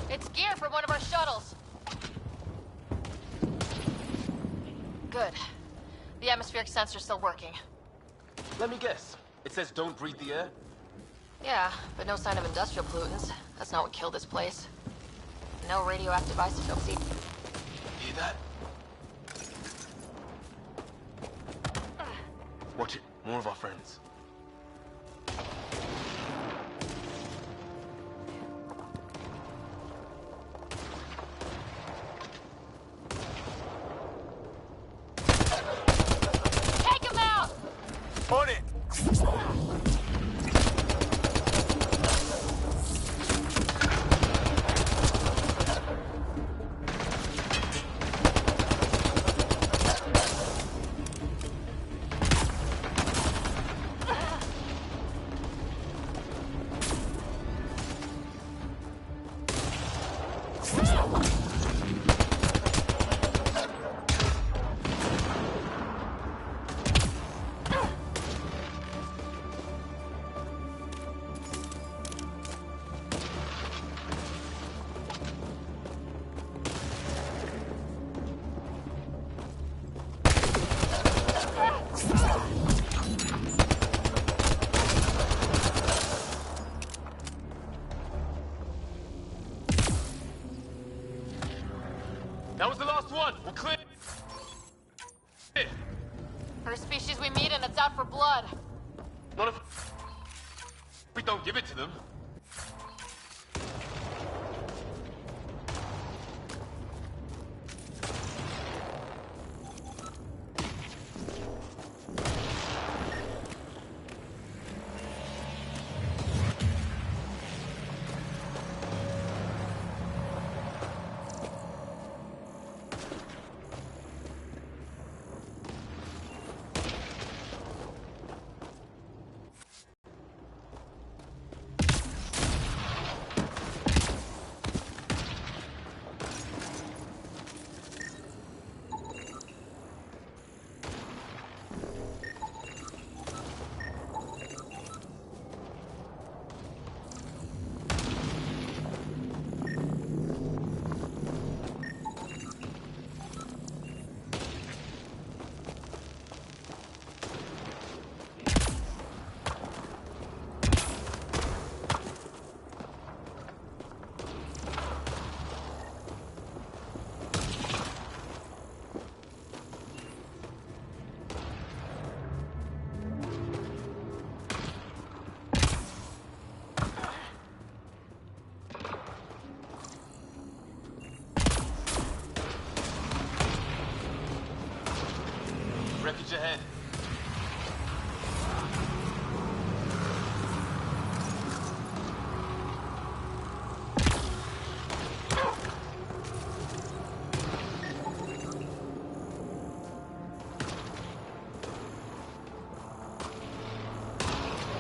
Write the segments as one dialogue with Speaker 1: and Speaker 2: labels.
Speaker 1: It's gear from one of our shuttles. Good. The atmospheric sensor's still working.
Speaker 2: Let me guess. It says don't breathe the air?
Speaker 1: Yeah, but no sign of industrial pollutants. That's not what killed this place. No radioactive isotopes either.
Speaker 2: Hear that? Watch it. More of our friends.
Speaker 1: Take him out!
Speaker 2: On it! That was the last one. We're clear.
Speaker 1: First species we meet and it's out for blood.
Speaker 2: None of... We don't give it to them. Wreckage ahead.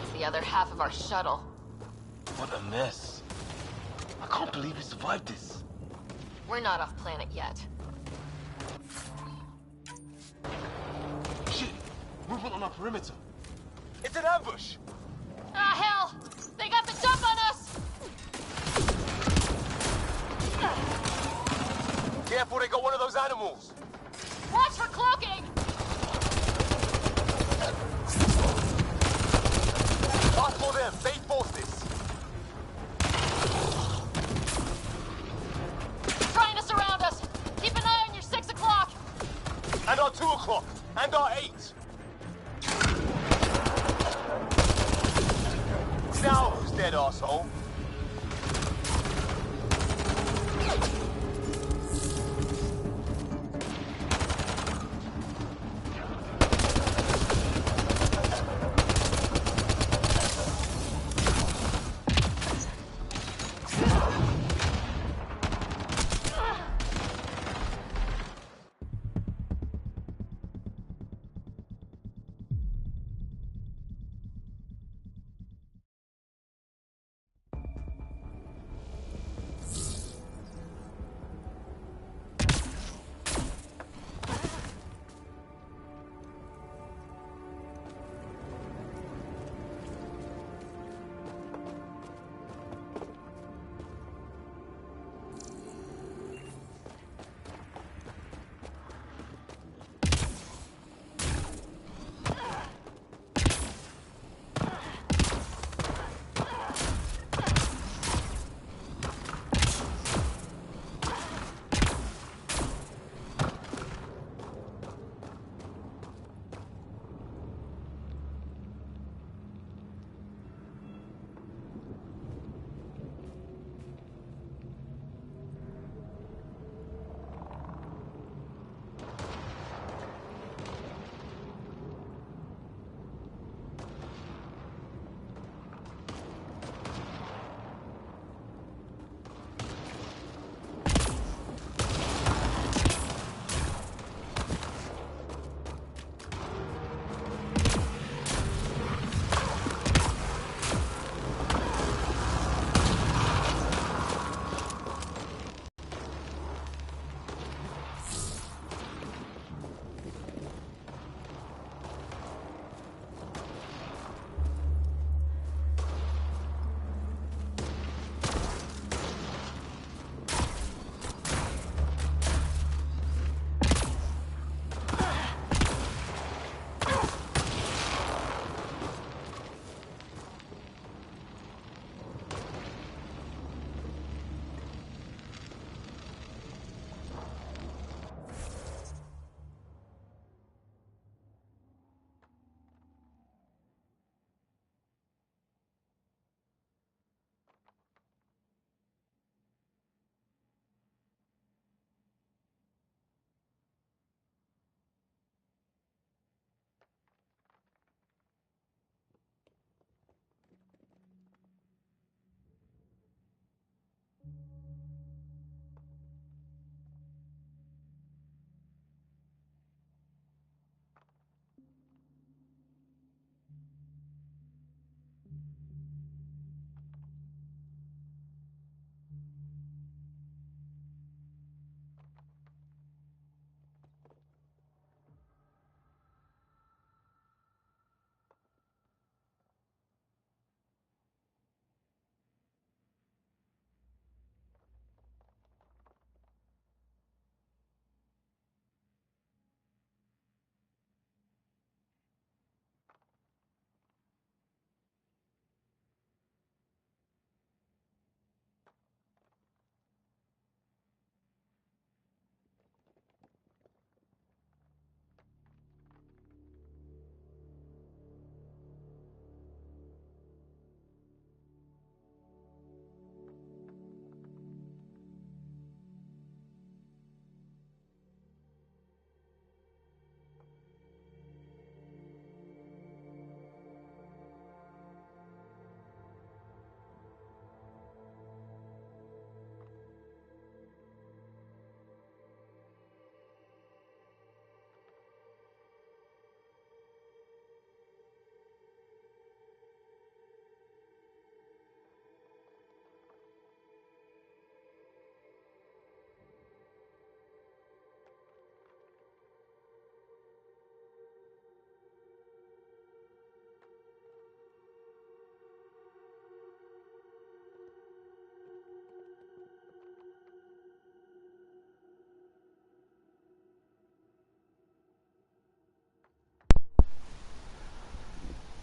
Speaker 1: It's the other half of our shuttle.
Speaker 2: What a mess. I can't believe we survived this.
Speaker 1: We're not off planet yet.
Speaker 2: Shit! Movement on our perimeter. It's an ambush!
Speaker 1: Ah, hell! They got the jump on us!
Speaker 2: Careful, they got one of those animals!
Speaker 1: Watch for cloaking!
Speaker 2: Ask for them, bait forces!
Speaker 1: Trying to surround us! Keep an eye on your 6 o'clock!
Speaker 2: And our 2 o'clock! And our 8! Now who's dead, arsehole?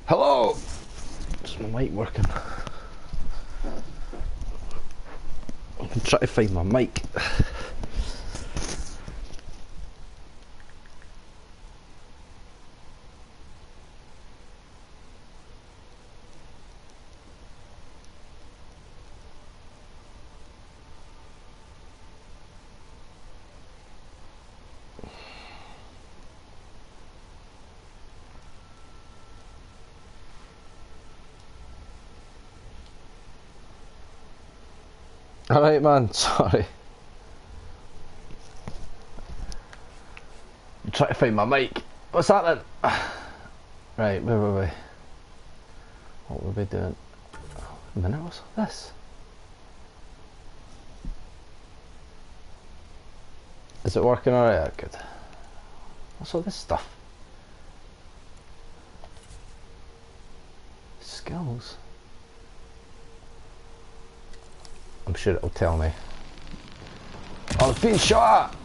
Speaker 3: Hello! Is my mic working? I'm trying to find my mic. Alright man, sorry. I'm trying to find my mic. What's happening? Right, where were we? What were we doing? A minute, what's this? Is it working alright? Good. What's all this stuff? Skills? I'm sure it'll tell me. Oh, it's being shot!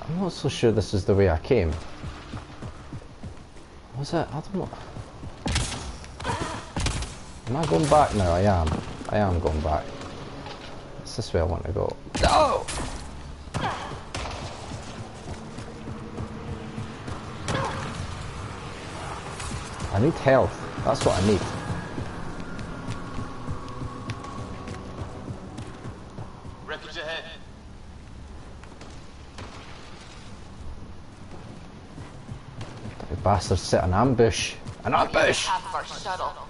Speaker 3: I'm not so sure this is the way I came. Was it? I don't know. Am I going back now? I am. I am going back. It's this way I want to go. No! I need health. That's what I need.
Speaker 2: Wreckage ahead.
Speaker 3: The bastard set an ambush. An ambush!
Speaker 1: Half of our shuttle.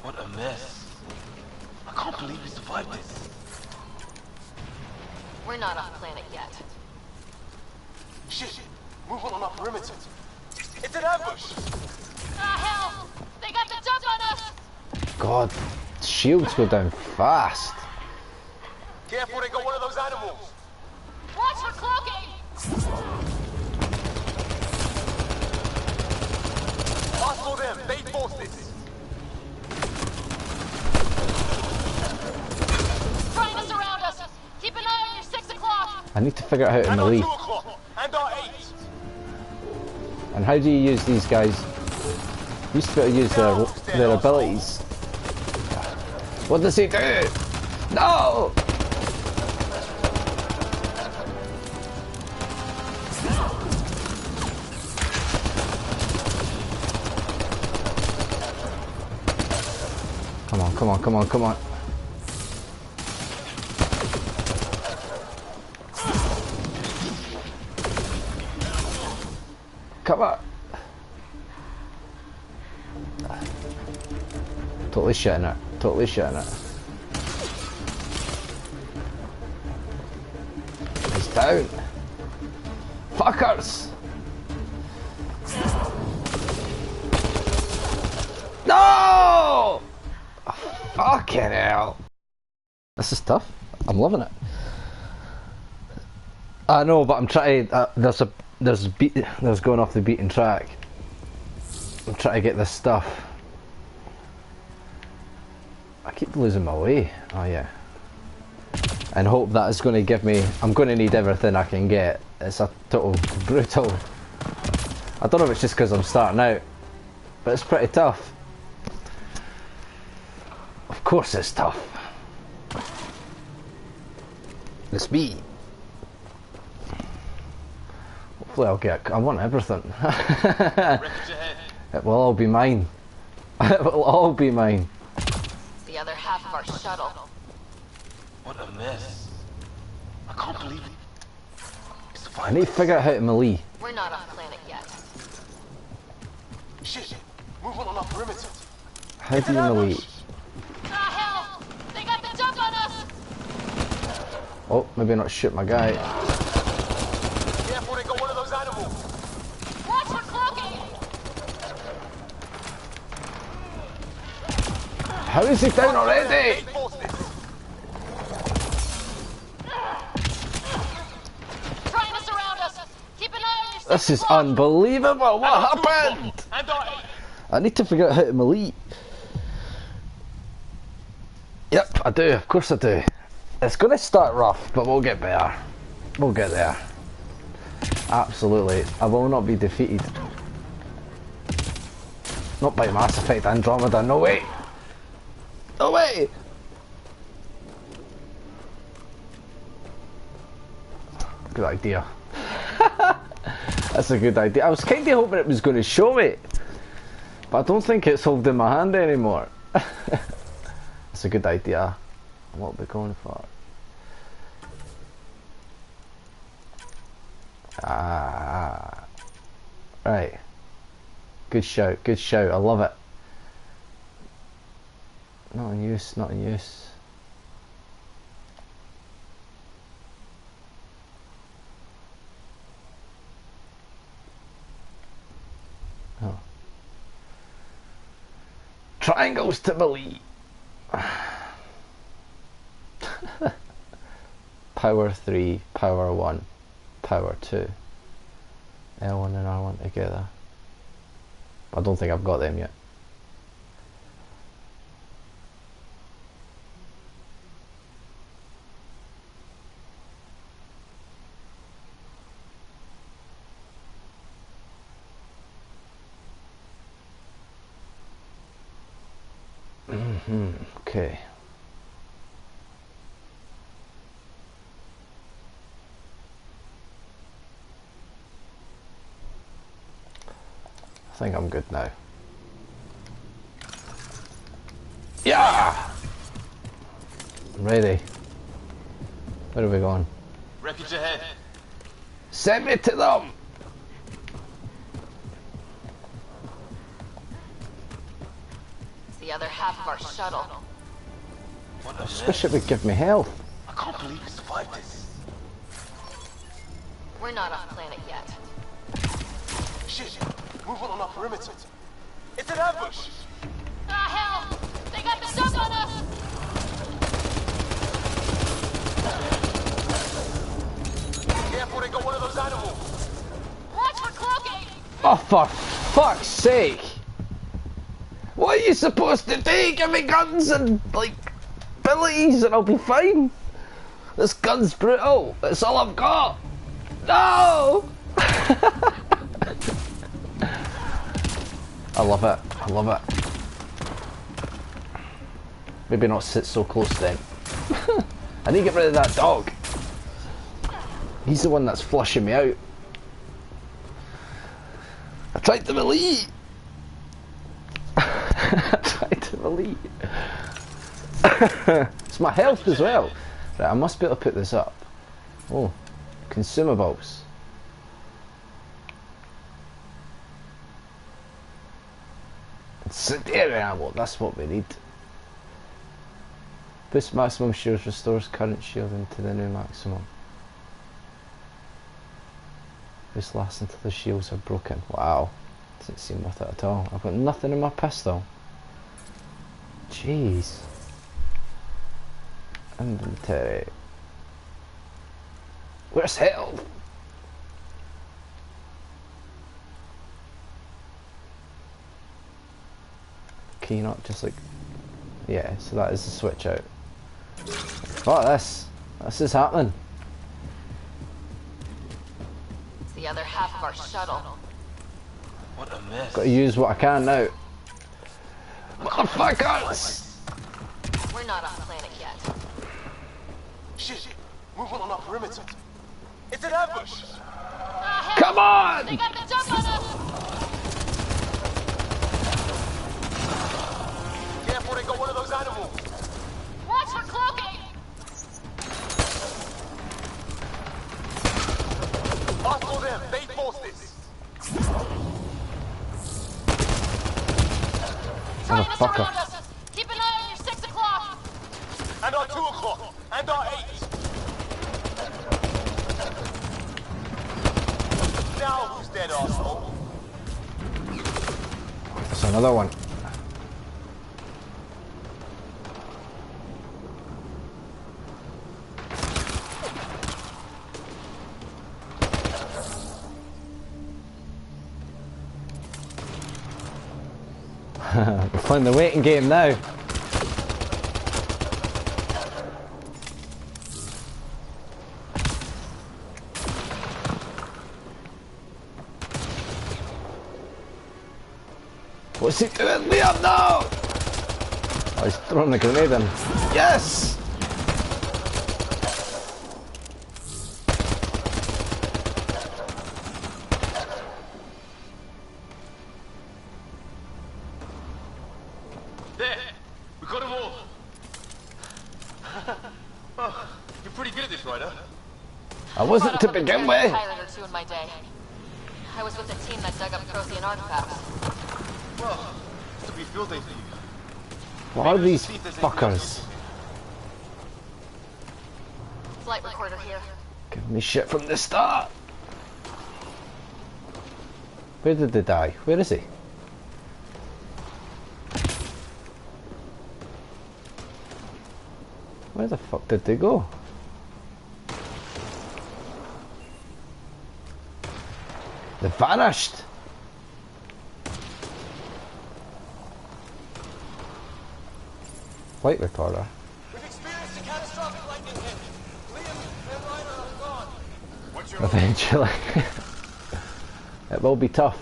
Speaker 2: What a mess. I can't believe we survived this.
Speaker 1: We're not off planet yet.
Speaker 2: Shit! Movement on our perimeter. It's an ambush!
Speaker 1: Ah, hell! They got the jump on us!
Speaker 3: God, shields go down fast.
Speaker 2: Careful, they got one of those animals!
Speaker 1: Watch for cloaking!
Speaker 2: Hustle them! They forced this!
Speaker 1: Trying to surround us! Keep an eye on your 6 o'clock!
Speaker 3: I need to figure out how to
Speaker 2: And our
Speaker 3: melee.
Speaker 2: 2 o'clock! And our 8!
Speaker 3: And how do you use these guys? You used to be able to use their abilities. What does he do? No! Come on, come on, come on, come on. Come on. Totally shitting it. Totally shitting it. down. Fuckers! No! Fucking hell. This is tough. I'm loving it. I know, but I'm trying. There's going off the beaten track. I'm trying to get this stuff. I keep losing my way. Oh yeah. And hope that is going to give me. I'm going to need everything I can get. It's a total brutal. I don't know if it's just because I'm starting out, but it's pretty tough. Of course, it's tough. It's me. Hopefully I'll get. I want everything. It will all be mine. It will all be mine.
Speaker 1: It's the other half of our shuttle.
Speaker 2: What a mess. I can't believe it.
Speaker 3: I need to figure out how to melee.
Speaker 1: We're not off planet yet.
Speaker 2: Shit. Movement on our perimeter.
Speaker 3: How do you melee?
Speaker 1: Ah, hell! They got the jump on us!
Speaker 3: Oh, maybe not shoot my guy.
Speaker 2: Careful, they got one of those animals.
Speaker 1: Watch for cloaking!
Speaker 3: How is he down already?
Speaker 1: Trying to surround us! Keep an eye on your
Speaker 3: This is unbelievable. What happened? I need to figure out how to melee. Yep, I do. Of course I do. It's going to start rough, but we'll get better. We'll get there. Absolutely. I will not be defeated. Not by Mass Effect Andromeda. No way. No way. Good idea. That's a good idea. I was kind of hoping it was going to show me, but I don't think it's holding my hand anymore. That's a good idea. What are we going for? Ah, right. Good shout, good shout. I love it. Not in use, not in use. Oh. Triangles to melee. Power 3, power 1, power 2. L1 and R1 together. I don't think I've got them yet. Okay. I think I'm good now. Yeah! I'm ready. Where are we going?
Speaker 2: Wreckage ahead.
Speaker 3: Send me to them!
Speaker 1: It's the other half of our shuttle.
Speaker 2: What a
Speaker 3: I
Speaker 2: mess.
Speaker 3: wish it would give me health.
Speaker 2: I can't believe we survived this.
Speaker 1: We're not off planet yet.
Speaker 2: Shit. Movement on our perimeter. It's an ambush.
Speaker 1: Ah, hell! They got the jump on us!
Speaker 2: Careful, they got one of those animals.
Speaker 1: Watch for cloaking!
Speaker 3: Oh, for fuck's sake! What are you supposed to do? Give me guns and, like, abilities and I'll be fine. This gun's brutal. That's all I've got. No! I love it. I love it. Maybe not sit so close then. I need to get rid of that dog. He's the one that's flushing me out. I tried to melee. I tried to melee. It's my health as well. Right, I must be able to put this up. Oh, consumables. Incendiary ammo, that's what we need. Boost maximum shields, restores current shield into the new maximum. This lasts until the shields are broken. Wow. Doesn't seem worth it at all. I've got nothing in my pistol. Jeez. Inventory. Where's health? Can you not just like... Yeah, so that is the switch out. What this? This is happening.
Speaker 1: It's the other half of our shuttle.
Speaker 2: What a mess.
Speaker 3: Gotta use what I can now. Motherfuckers!
Speaker 1: We're not on planet yet.
Speaker 2: Shit! Movement on our perimeter. It's an ambush!
Speaker 3: Come on!
Speaker 1: They got the jump on us!
Speaker 2: Careful, they got one of those animals.
Speaker 1: Watch for cloaking!
Speaker 2: Hostile them, bait forces.
Speaker 1: Trying to
Speaker 3: Motherfucker.
Speaker 1: surround us! Keep an eye on your 6 o'clock!
Speaker 2: And our 2 o'clock. And our 8. Now who's dead, asshole?
Speaker 3: That's another one. We're playing the waiting game now. What's he doing? Liam, no! Oh, he's throwing the grenade in. Yes!
Speaker 2: There! We got them all! Oh, you're pretty good at this, Ryder.
Speaker 3: I wasn't to begin with.
Speaker 1: Pirate or two in my day. I was with the team that dug up Prothean artifacts.
Speaker 2: Well, this will be field day for you.
Speaker 3: What are these fuckers?
Speaker 1: Flight recorder here.
Speaker 3: Giving me shit from the start. Where did they die? Where is he? Where the fuck did they go? They vanished! Flight recorder.
Speaker 2: We've experienced a catastrophic lightning hit. Liam and Ryder are gone. What's your
Speaker 3: Eventually. It will be tough.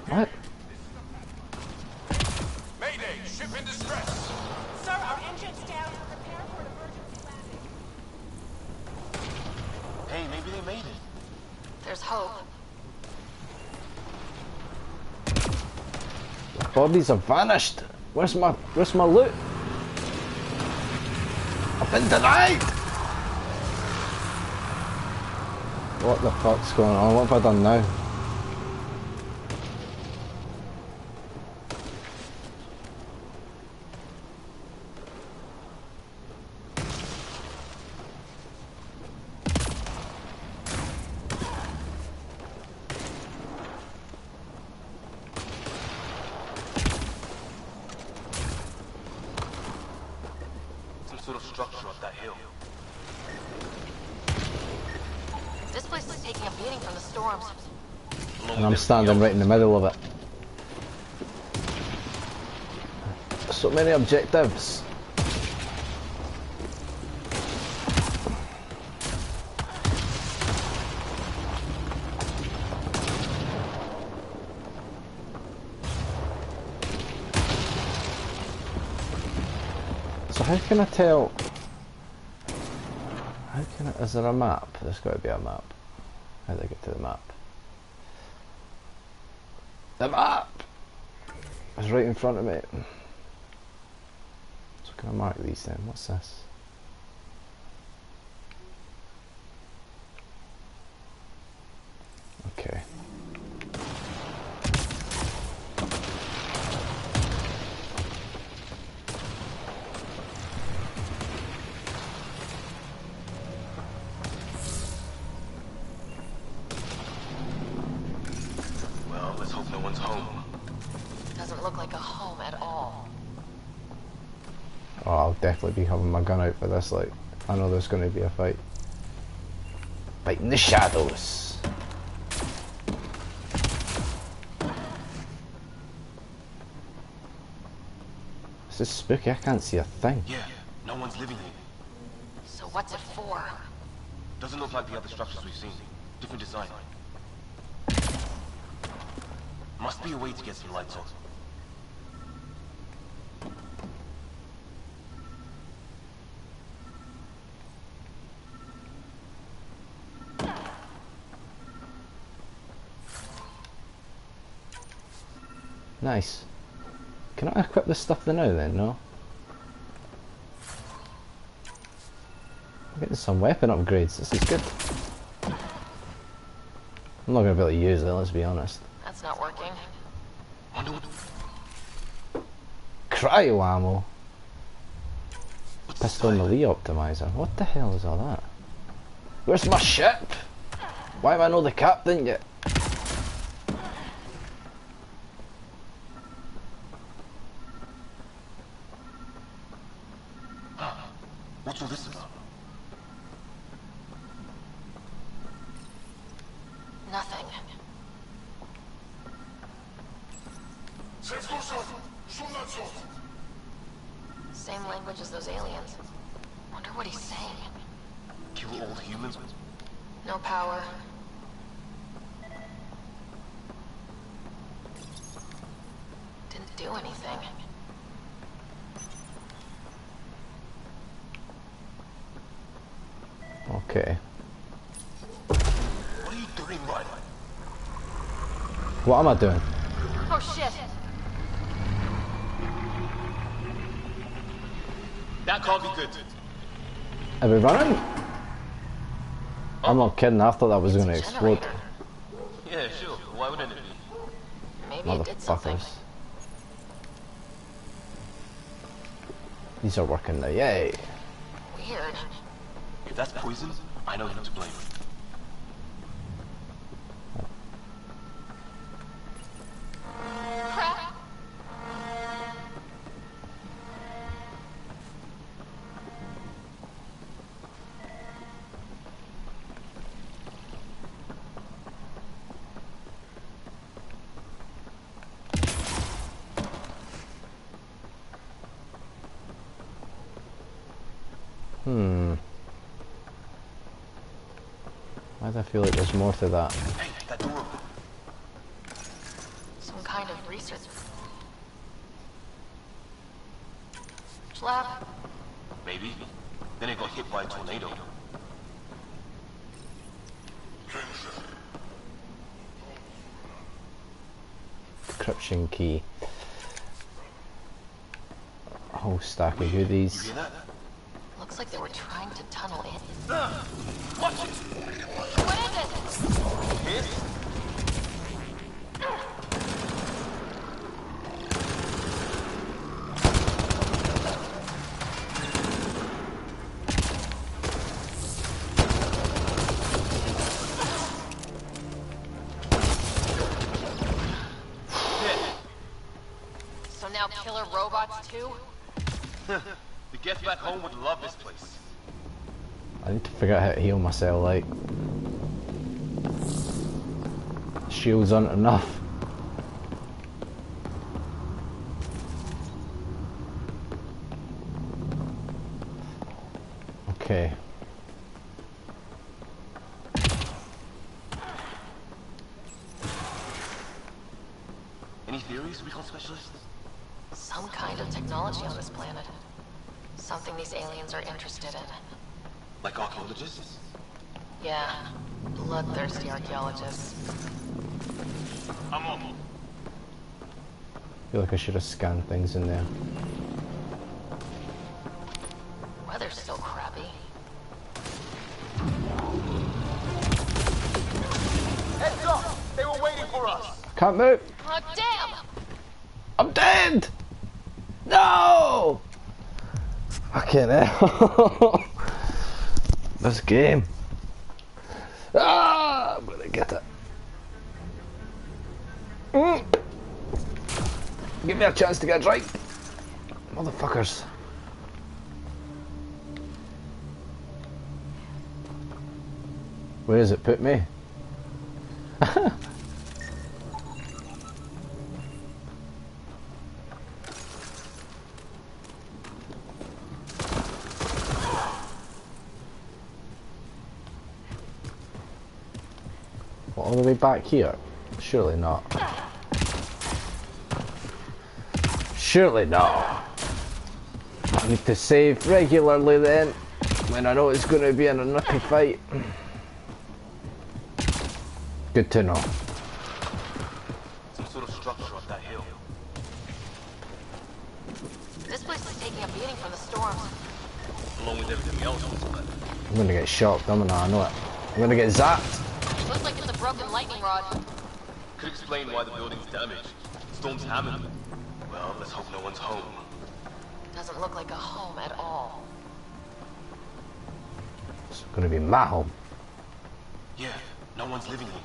Speaker 3: What?
Speaker 2: Mayday! Ship in distress!
Speaker 4: Sir, our engine's down. Prepare for an emergency landing.
Speaker 2: Hey, maybe they made it.
Speaker 1: There's hope.
Speaker 3: The bodies have vanished. Where's my loot? I've been denied! What the fuck's going on? What have I done now?
Speaker 2: Some sort of structure up that hill.
Speaker 1: This place is taking a beating from the storms.
Speaker 3: And I'm standing right in the middle of it. So many objectives. So how can I tell? How can I, is there a map? There's got to be a map. How do I get to the map? The map! It's right in front of me. So can I mark these then? What's this? Okay.
Speaker 2: one's home.
Speaker 1: Doesn't look like a home at all.
Speaker 3: Oh, I'll definitely be having my gun out for this, like, I know there's going to be a fight. Fight in the shadows. This is spooky, I can't see a thing.
Speaker 2: Yeah, no one's living here.
Speaker 1: So what's it for?
Speaker 2: Doesn't look like the other structures we've seen. Different design. Must be a way to get some lights on.
Speaker 3: Nice. Can I equip this stuff now then? No? I'm getting some weapon upgrades, this is good. I'm not going to be able to use it, let's be honest.
Speaker 1: That's not working.
Speaker 2: Wonder what...
Speaker 3: Cryo ammo!
Speaker 2: What's
Speaker 3: Pistol
Speaker 2: this
Speaker 3: melee optimizer. What the hell is all that? Where's my ship? Why am I not the captain yet?
Speaker 2: What's all this about?
Speaker 1: Nothing. Same language as those aliens. Wonder what he's saying.
Speaker 2: Kill all humans?
Speaker 1: No power. Didn't do anything.
Speaker 3: Okay.
Speaker 2: What are you doing, Riley?
Speaker 3: What am I doing?
Speaker 1: Oh shit!
Speaker 2: That can't be good.
Speaker 3: Are we running? I'm not kidding, I thought that was going to
Speaker 1: It's a
Speaker 3: explode.
Speaker 1: generator.
Speaker 2: Yeah, sure. Why wouldn't it be?
Speaker 1: Maybe it did something.
Speaker 3: Motherfuckers. These are working now, yay!
Speaker 1: Weird.
Speaker 2: If that's poison, I know who to blame.
Speaker 1: Crap!
Speaker 3: Why do I feel like there's more to that?
Speaker 2: Hey, that door open.
Speaker 1: Some kind of research lab?
Speaker 2: Maybe. Then it got hit by a tornado.
Speaker 3: Encryption key. A whole stack of
Speaker 2: You
Speaker 3: goodies.
Speaker 2: hear that?
Speaker 1: Looks like they were trying to tunnel in.
Speaker 2: Watch it!
Speaker 1: What is it?
Speaker 2: Here?
Speaker 1: So now killer robots too?
Speaker 2: The guests back home would love this place.
Speaker 3: I need to figure out how to heal myself, like. Shields aren't enough. Okay.
Speaker 2: Any theories, recon specialist?
Speaker 1: Some kind of technology on this planet. Something these aliens are interested in.
Speaker 2: Like archaeologists?
Speaker 1: Yeah, bloodthirsty archaeologists.
Speaker 2: I'm on.
Speaker 3: I feel like I should have scanned things in there.
Speaker 1: Weather's still crappy.
Speaker 2: Heads up! They were waiting for us!
Speaker 3: I can't move!
Speaker 1: Oh damn!
Speaker 3: I'm dead! No! Fucking hell. This game. Ah, I'm gonna get it. Give me a chance to get right. Motherfuckers. Where does it put me? All the way back here? Surely not. Surely not. I need to save regularly then, when I know it's going to be in a nippy fight. Good to know.
Speaker 2: Some sort of structure up that hill.
Speaker 1: This place is taking a beating from the storms.
Speaker 2: Along with everything else on this planet.
Speaker 3: I'm going to get shocked, I'm I know it. I'm going to get zapped.
Speaker 1: Looks like it's a broken lightning rod.
Speaker 2: Could explain why the building's damaged. Storm's hammered them. Well, let's hope no one's home.
Speaker 1: Doesn't look like a home at all.
Speaker 3: It's going to be my home.
Speaker 2: Yeah, no one's living here.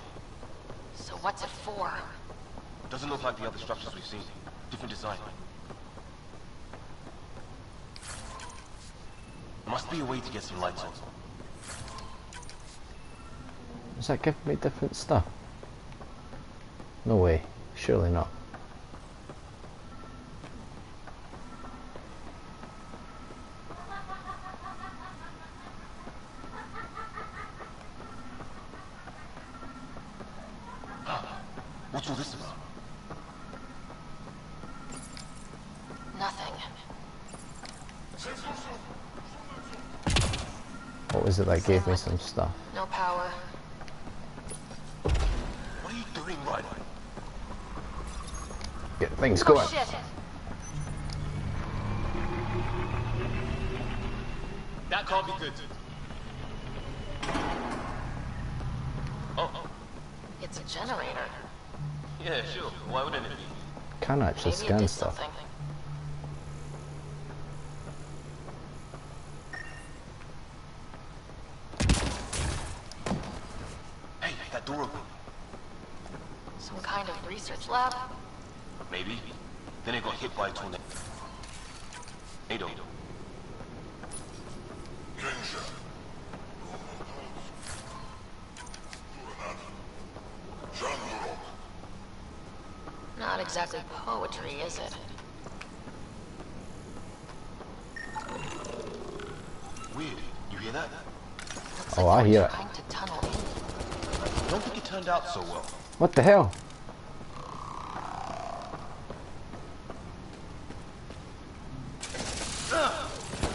Speaker 1: So what's it for?
Speaker 2: Doesn't look like the other structures we've seen. Different design. Must be a way to get some lights on.
Speaker 3: Does that give me different stuff? No way. Surely not.
Speaker 2: What's all this about?
Speaker 1: Nothing.
Speaker 3: What was it that gave me some stuff?
Speaker 1: No power.
Speaker 2: What are you doing, Ryder?
Speaker 3: Get things going.
Speaker 1: Oh, shit.
Speaker 2: That can't be good. Oh.
Speaker 1: It's a generator.
Speaker 2: Yeah, sure. Why wouldn't it be?
Speaker 3: Can actually
Speaker 1: Maybe it
Speaker 3: scan
Speaker 1: did
Speaker 3: stuff.
Speaker 1: something.
Speaker 2: Hey, that door open.
Speaker 1: Some kind of research lab?
Speaker 2: Maybe. Then it got hit by a tornado.
Speaker 1: Not exactly poetry, is it?
Speaker 2: Weird. You hear that?
Speaker 1: Looks
Speaker 3: Oh,
Speaker 1: like
Speaker 3: I
Speaker 1: they
Speaker 3: hear
Speaker 1: were
Speaker 3: it.
Speaker 1: trying to tunnel in.
Speaker 2: Don't think it turned out so well.
Speaker 3: What the hell?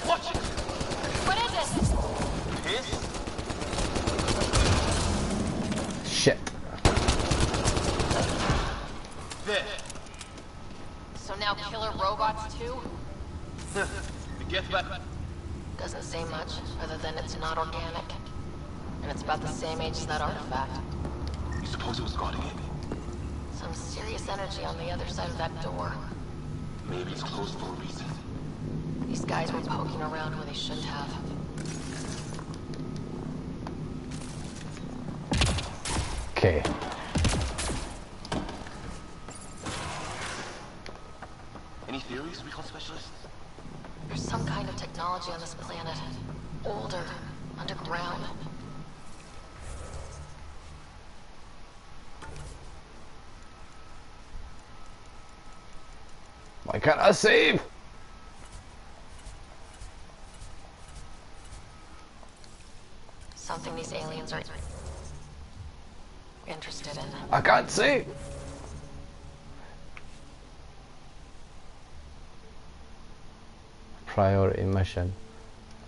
Speaker 2: Watch it!
Speaker 1: What is it?
Speaker 2: Piss?
Speaker 3: Shit.
Speaker 2: There.
Speaker 1: So now killer robots too?
Speaker 2: It gets better.
Speaker 1: Doesn't say much, other than it's not organic. And it's about the same age as that artifact.
Speaker 2: You suppose it was guarding it?
Speaker 1: Some serious energy on the other side of that door.
Speaker 2: Maybe it's closed for a reason.
Speaker 1: These guys were poking around where they shouldn't have.
Speaker 3: Okay.
Speaker 2: Any theories, recon specialist?
Speaker 1: There's some kind of technology on this planet. Older, underground.
Speaker 3: Why can't I save?
Speaker 1: Something these aliens are interested in.
Speaker 3: I can't save. Priority mission.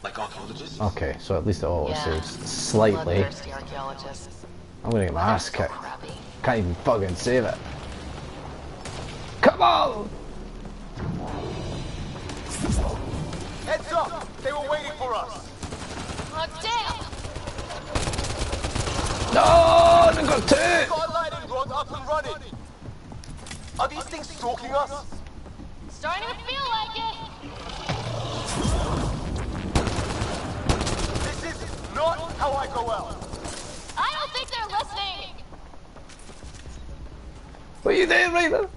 Speaker 2: Like archaeologists?
Speaker 3: Okay, so at least it auto
Speaker 1: Yeah.
Speaker 3: saves slightly.
Speaker 1: Bloodthirsty archaeologists.
Speaker 3: I'm gonna get my ass
Speaker 1: So
Speaker 3: kicked.
Speaker 1: crappy.
Speaker 3: Can't even fucking save it. Come on!
Speaker 2: Heads up! They were waiting for us!
Speaker 1: Oh, damn!
Speaker 3: No, they got two!
Speaker 2: Got a lightning rod up and running! Are these things stalking us?
Speaker 1: Starting to feel like it!
Speaker 2: This is not how I go out!
Speaker 1: I don't think they're listening!
Speaker 3: What are you doing, Ryder?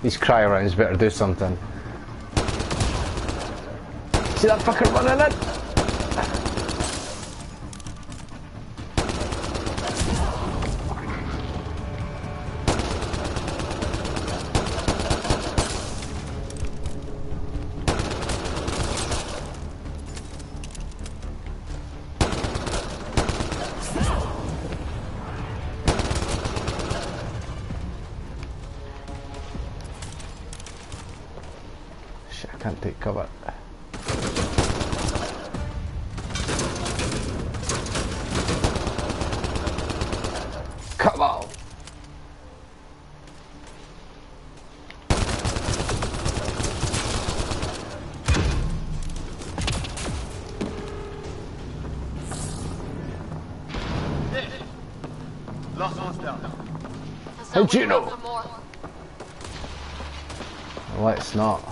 Speaker 3: These cry rounds better do something. See that fucker running in? Shit, I can't take cover. Come on!
Speaker 2: Last one's down.
Speaker 3: How'd you know? Let's not.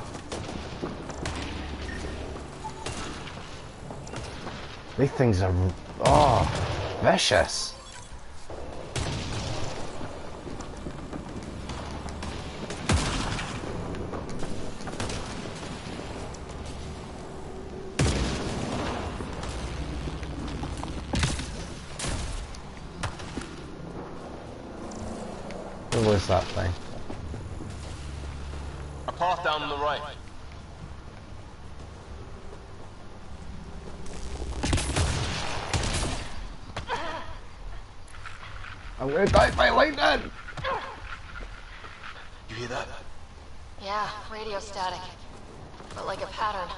Speaker 3: These things are, oh, vicious. Where was that thing?
Speaker 2: A path down on the right.
Speaker 3: I'm gonna die by lightning!
Speaker 2: You hear that?
Speaker 1: Yeah, radio static. But like a pattern.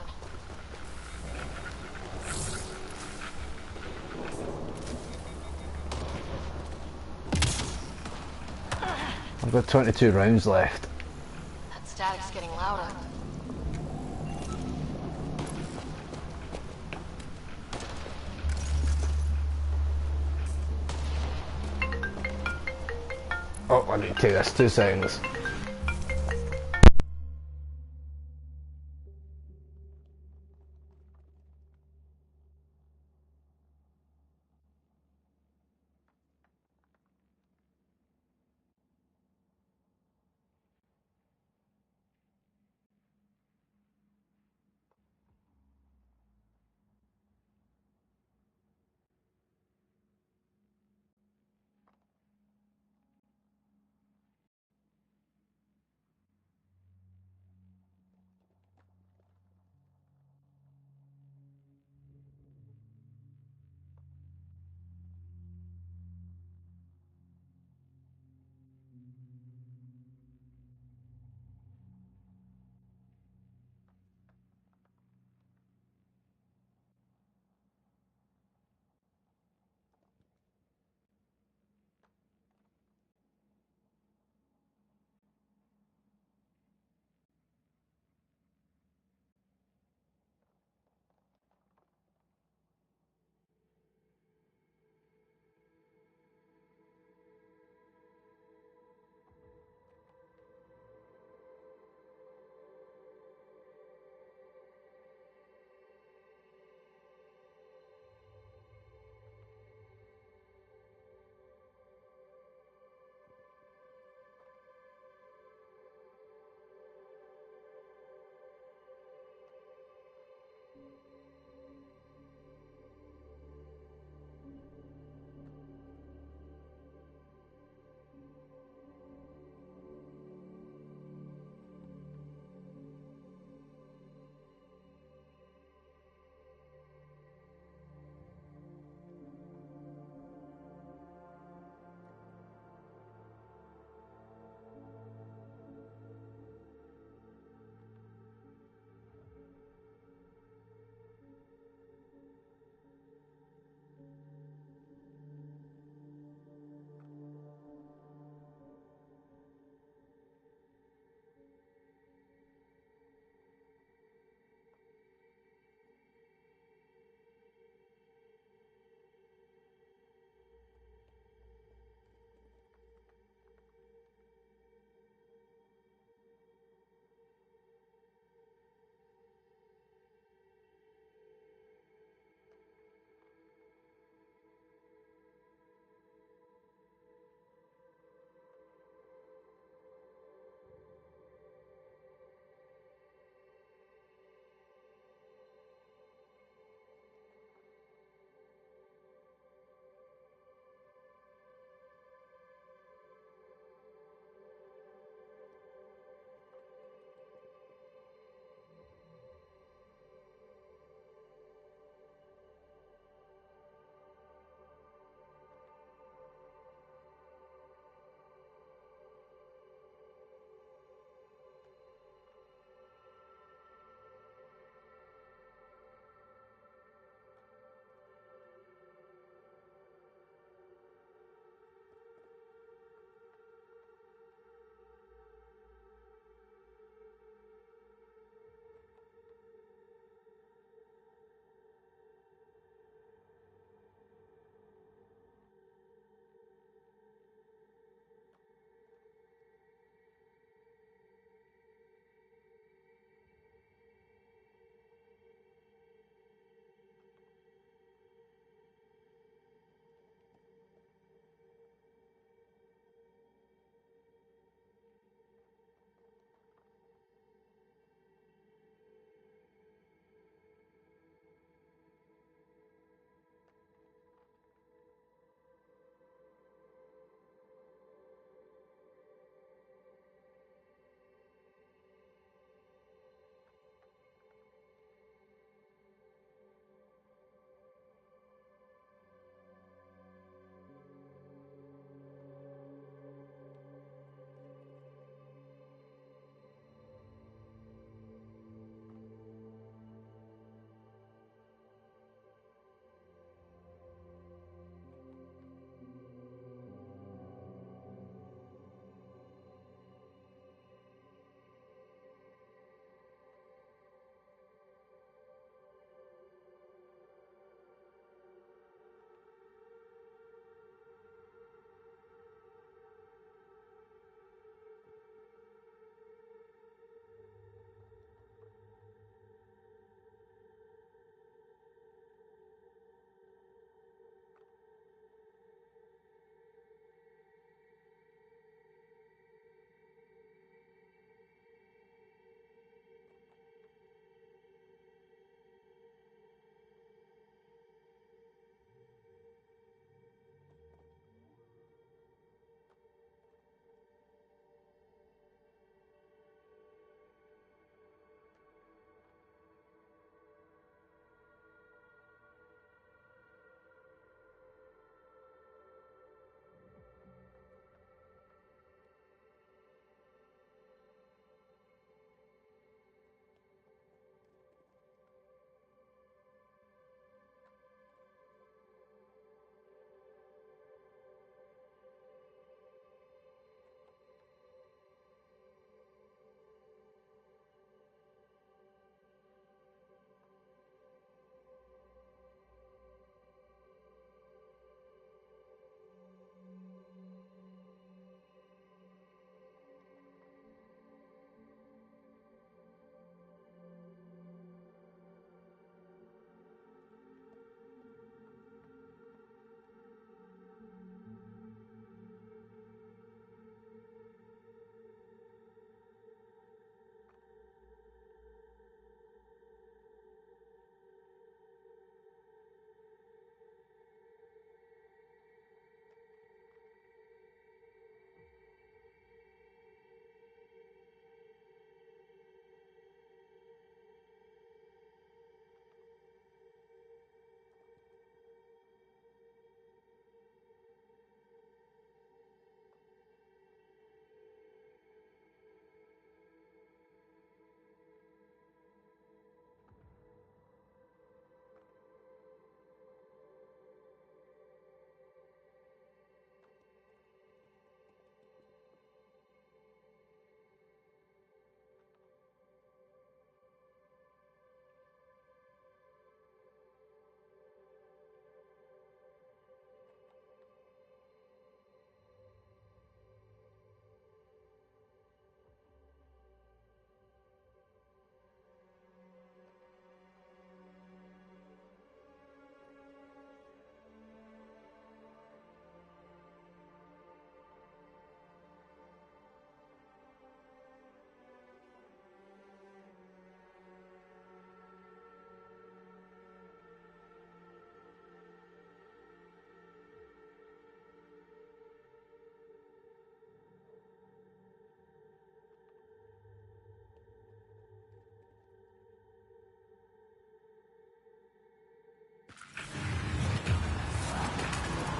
Speaker 3: I've got 22 rounds left.
Speaker 1: That static's getting louder.
Speaker 3: Oh, I need to take this 2 seconds.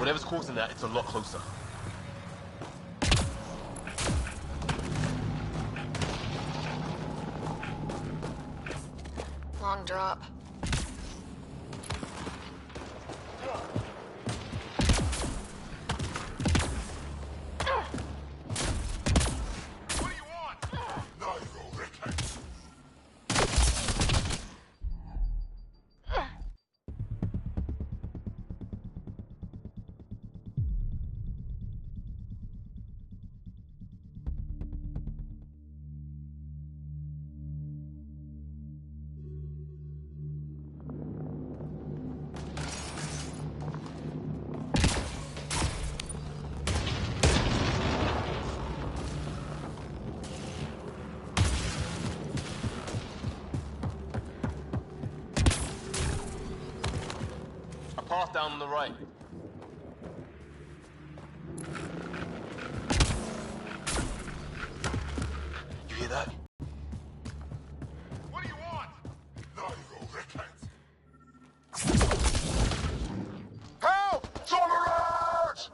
Speaker 2: Whatever's causing that, it's a lot closer.
Speaker 1: Long drop.
Speaker 5: What do you want? No, you rickheads.
Speaker 2: A path down on the right. You hear that?
Speaker 5: What do you want? No, you rickheads. Help! Tolerance!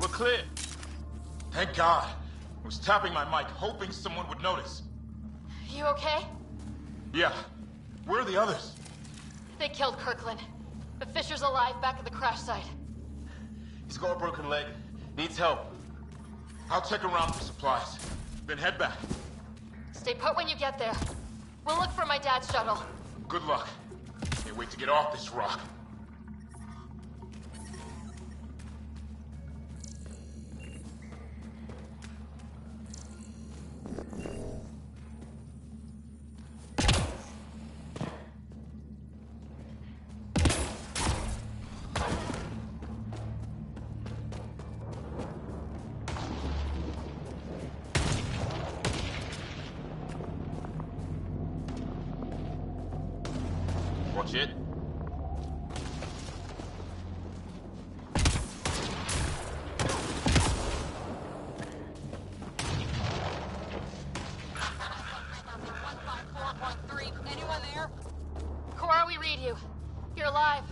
Speaker 2: We're clear.
Speaker 5: Thank God. I was tapping my mic, hoping someone would notice.
Speaker 1: You okay?
Speaker 5: Yeah. Where are the others?
Speaker 1: They killed Kirkland. But Fisher's alive back at the crash site.
Speaker 2: He's got a broken leg. Needs help.
Speaker 5: I'll check around for supplies. Then head back.
Speaker 1: Stay put when you get there. We'll look for my dad's shuttle.
Speaker 5: Good luck. Can't wait to get off this rock.
Speaker 2: Watch it.
Speaker 6: Anyone there?
Speaker 1: Cora, we read you. You're alive.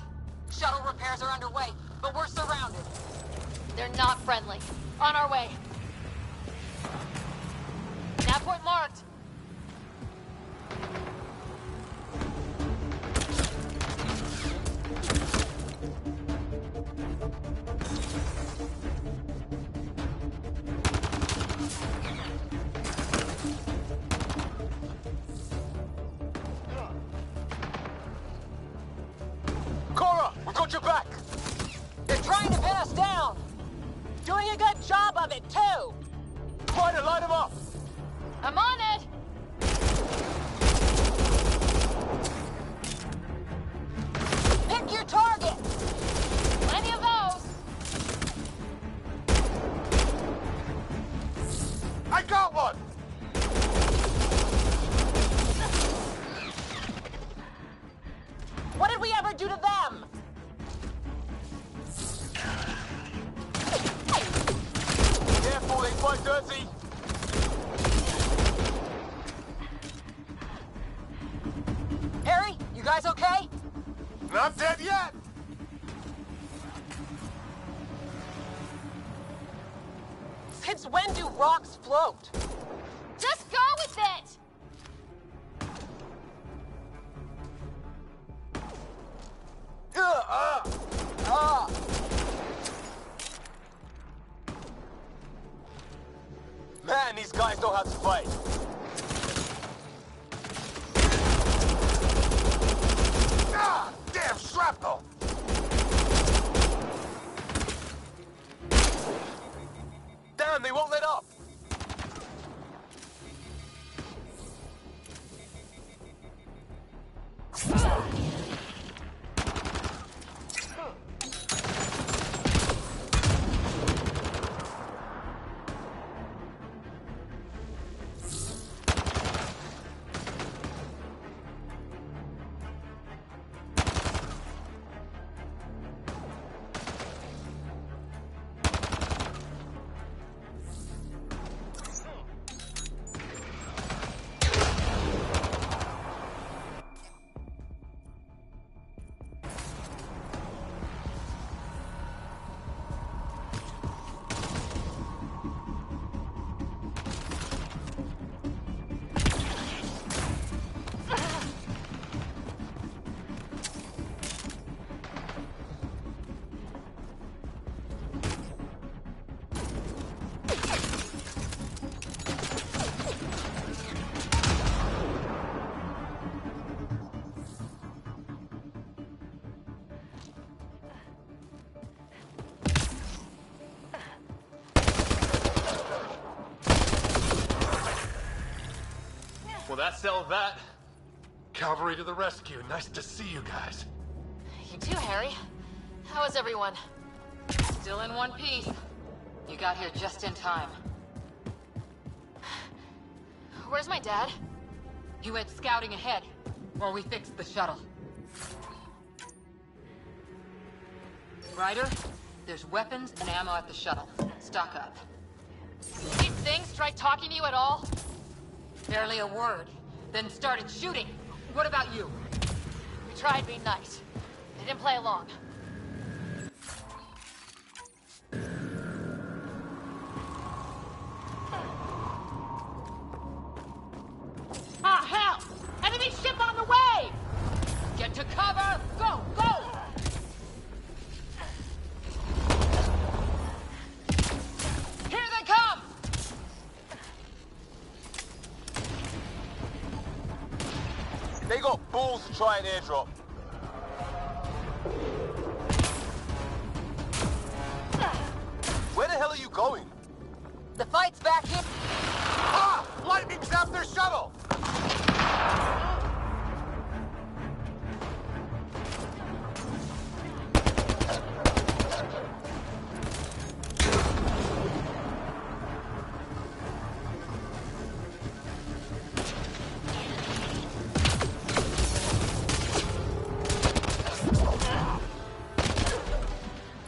Speaker 6: Shuttle repairs are underway, but we're surrounded.
Speaker 1: They're not friendly. On our way. Nav point marked.
Speaker 2: Cora, we got your back.
Speaker 6: They're trying to pin us down. Doing a good job of it, too.
Speaker 2: Try to light him up.
Speaker 1: I'm on it.
Speaker 6: Pick your target.
Speaker 1: Plenty of those.
Speaker 5: I got one!
Speaker 6: What did we ever do to them?
Speaker 2: Careful, they fight dirty.
Speaker 6: Harry, you guys okay?
Speaker 5: Not dead yet!
Speaker 6: Since when do rocks float?
Speaker 1: Just go with it.
Speaker 2: Man, these guys know how to fight.
Speaker 5: Ah! Damn shrapnel!
Speaker 2: Damn, they won't let up. that settles that. Cavalry to the rescue. Nice to see you guys.
Speaker 1: You too, Harry. How is everyone?
Speaker 6: Still in one piece. You got here just in time.
Speaker 1: Where's my dad?
Speaker 6: He went scouting ahead while we fixed the shuttle. Ryder, there's weapons and ammo at the shuttle. Stock up.
Speaker 1: These things tried talking to you at all?
Speaker 6: Barely a word. Then started shooting. What about you?
Speaker 1: We tried being nice. They didn't play along.
Speaker 6: Ah, hell! Enemy ship on the way! Get to cover! Go, go! Here they come!
Speaker 2: They got balls to try an airdrop. Where the hell are you going?
Speaker 6: The fight's back here.
Speaker 2: Ah! Lightning zapped their shuttle!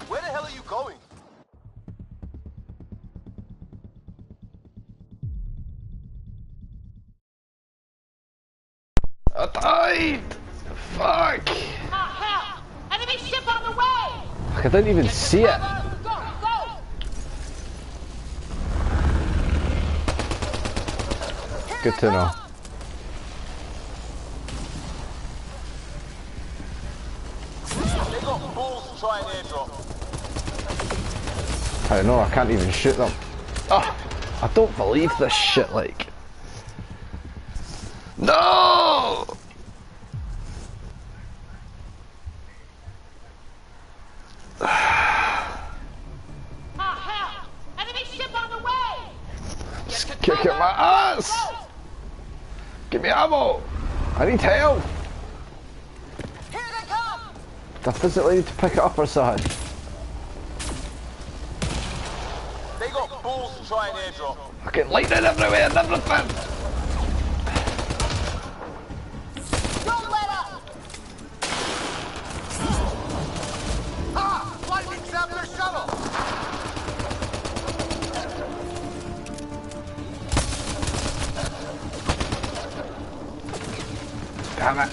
Speaker 2: Where the hell are you going?
Speaker 3: I died! Fuck!
Speaker 6: Ah, hell! Enemy ship on the way!
Speaker 3: Fuck, I didn't even see it.
Speaker 6: Cover! Go, go!
Speaker 3: Good to know.
Speaker 2: They got balls to try an airdrop.
Speaker 3: I don't know, I can't even shoot them. Oh, I don't believe this shit, like. No!
Speaker 6: Ah, hell! Enemy ship on the way!
Speaker 3: Just kicking my ass! Give me ammo! I need help!
Speaker 6: Here they come!
Speaker 3: Do I physically need to pick it up or something?
Speaker 2: They got balls to try an airdrop.
Speaker 3: Fucking lightning everywhere and everything!
Speaker 6: Don't let up!
Speaker 2: Ah! Lightning zapped their shuttle!
Speaker 3: Damn it!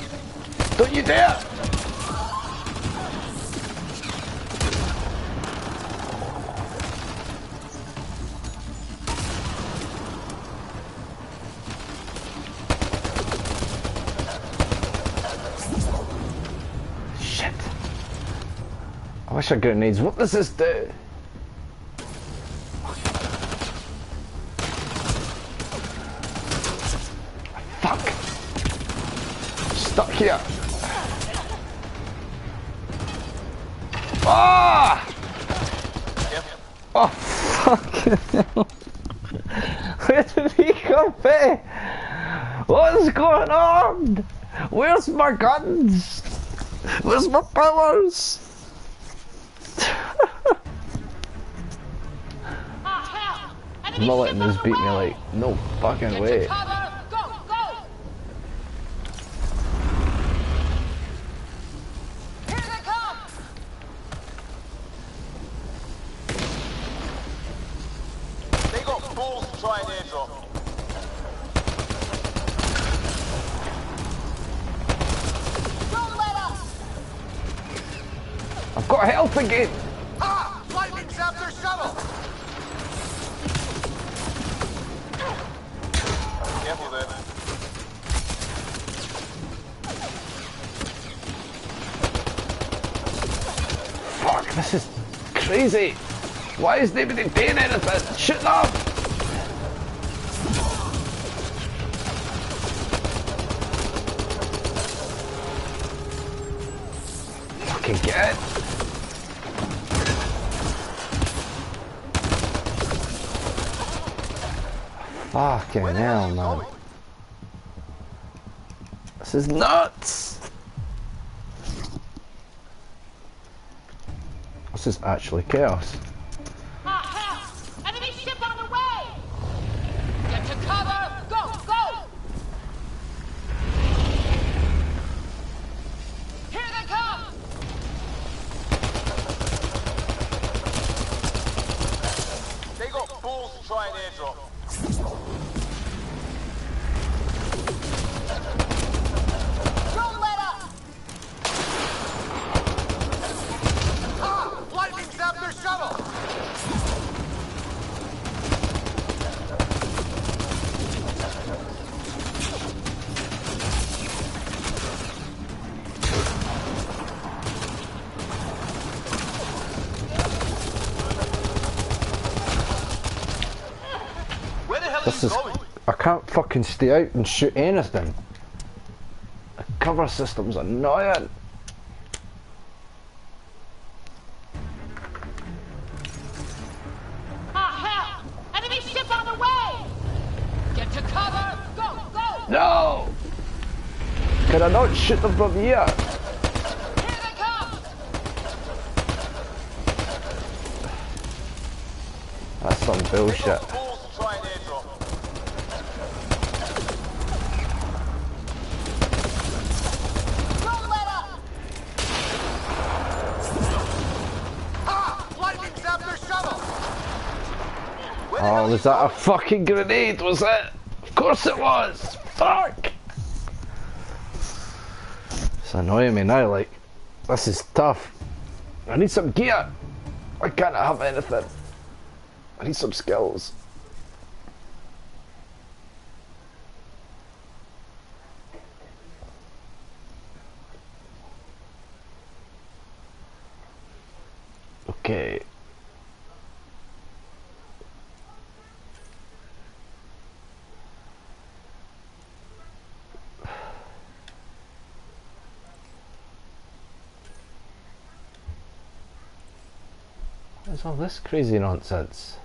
Speaker 3: Don't you dare! Shit! I wish I got grenades. What does this do? Fuck! Stuck here. Ah! Oh, fucking hell. Where did he come from? What is going on? Where's my guns? Where's my powers?
Speaker 6: Ah, hell!
Speaker 3: I'm
Speaker 6: Enemy
Speaker 3: not
Speaker 6: ship
Speaker 3: letting
Speaker 6: on
Speaker 3: this
Speaker 6: the
Speaker 3: beat me
Speaker 6: way!
Speaker 3: like, no fucking
Speaker 6: Get
Speaker 3: way.
Speaker 6: to cover! Go, go! Here they come!
Speaker 2: They got balls to try an airdrop.
Speaker 6: Don't let up!
Speaker 3: I've got health again.
Speaker 2: Ah! Lightning zapped their shuttle! Careful there.
Speaker 3: Fuck, this is crazy. Why is nobody doing anything? Shoot them! Fucking get it. Fucking hell, man. This is nuts! This is actually chaos.
Speaker 6: Ah, hell! Enemy ship on the way! Get to cover! Go, go! Here they come!
Speaker 2: They got balls to try and airdrop.
Speaker 6: Don't let up!
Speaker 2: Ah! Lightning zapped their shuttle! Where the hell are
Speaker 3: This
Speaker 2: you
Speaker 3: is...
Speaker 2: going?
Speaker 3: I can't fucking stay out and shoot anything. The cover system's annoying.
Speaker 6: Ah, hell! Enemy ship on the way! Get to cover! Go, go!
Speaker 3: No! Can I not shoot them from here?
Speaker 6: Here they come!
Speaker 3: That's some bullshit.
Speaker 2: Balls to try and airdrop.
Speaker 6: Don't let up!
Speaker 2: Ah! Lightning zapped their shuttle! Where the hell
Speaker 3: Oh,
Speaker 2: are
Speaker 3: was
Speaker 2: you
Speaker 3: that a
Speaker 2: going?
Speaker 3: fucking grenade, was it? Of course it was! Fuck! It's annoying me now, like, this is tough. I need some gear! I can't have anything. I need some skills. Okay. What's all this crazy nonsense?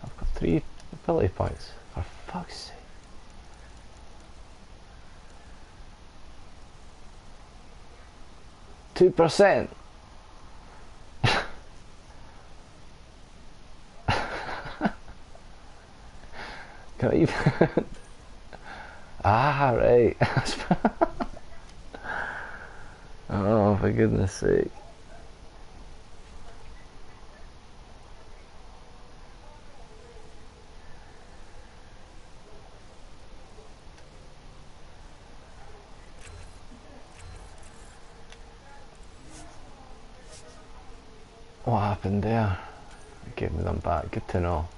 Speaker 3: I've got 3 ability points. For fuck's sake. %. Can I even... Ah, right. Oh, for goodness sake. What happened there? It gave me them back. Good to know.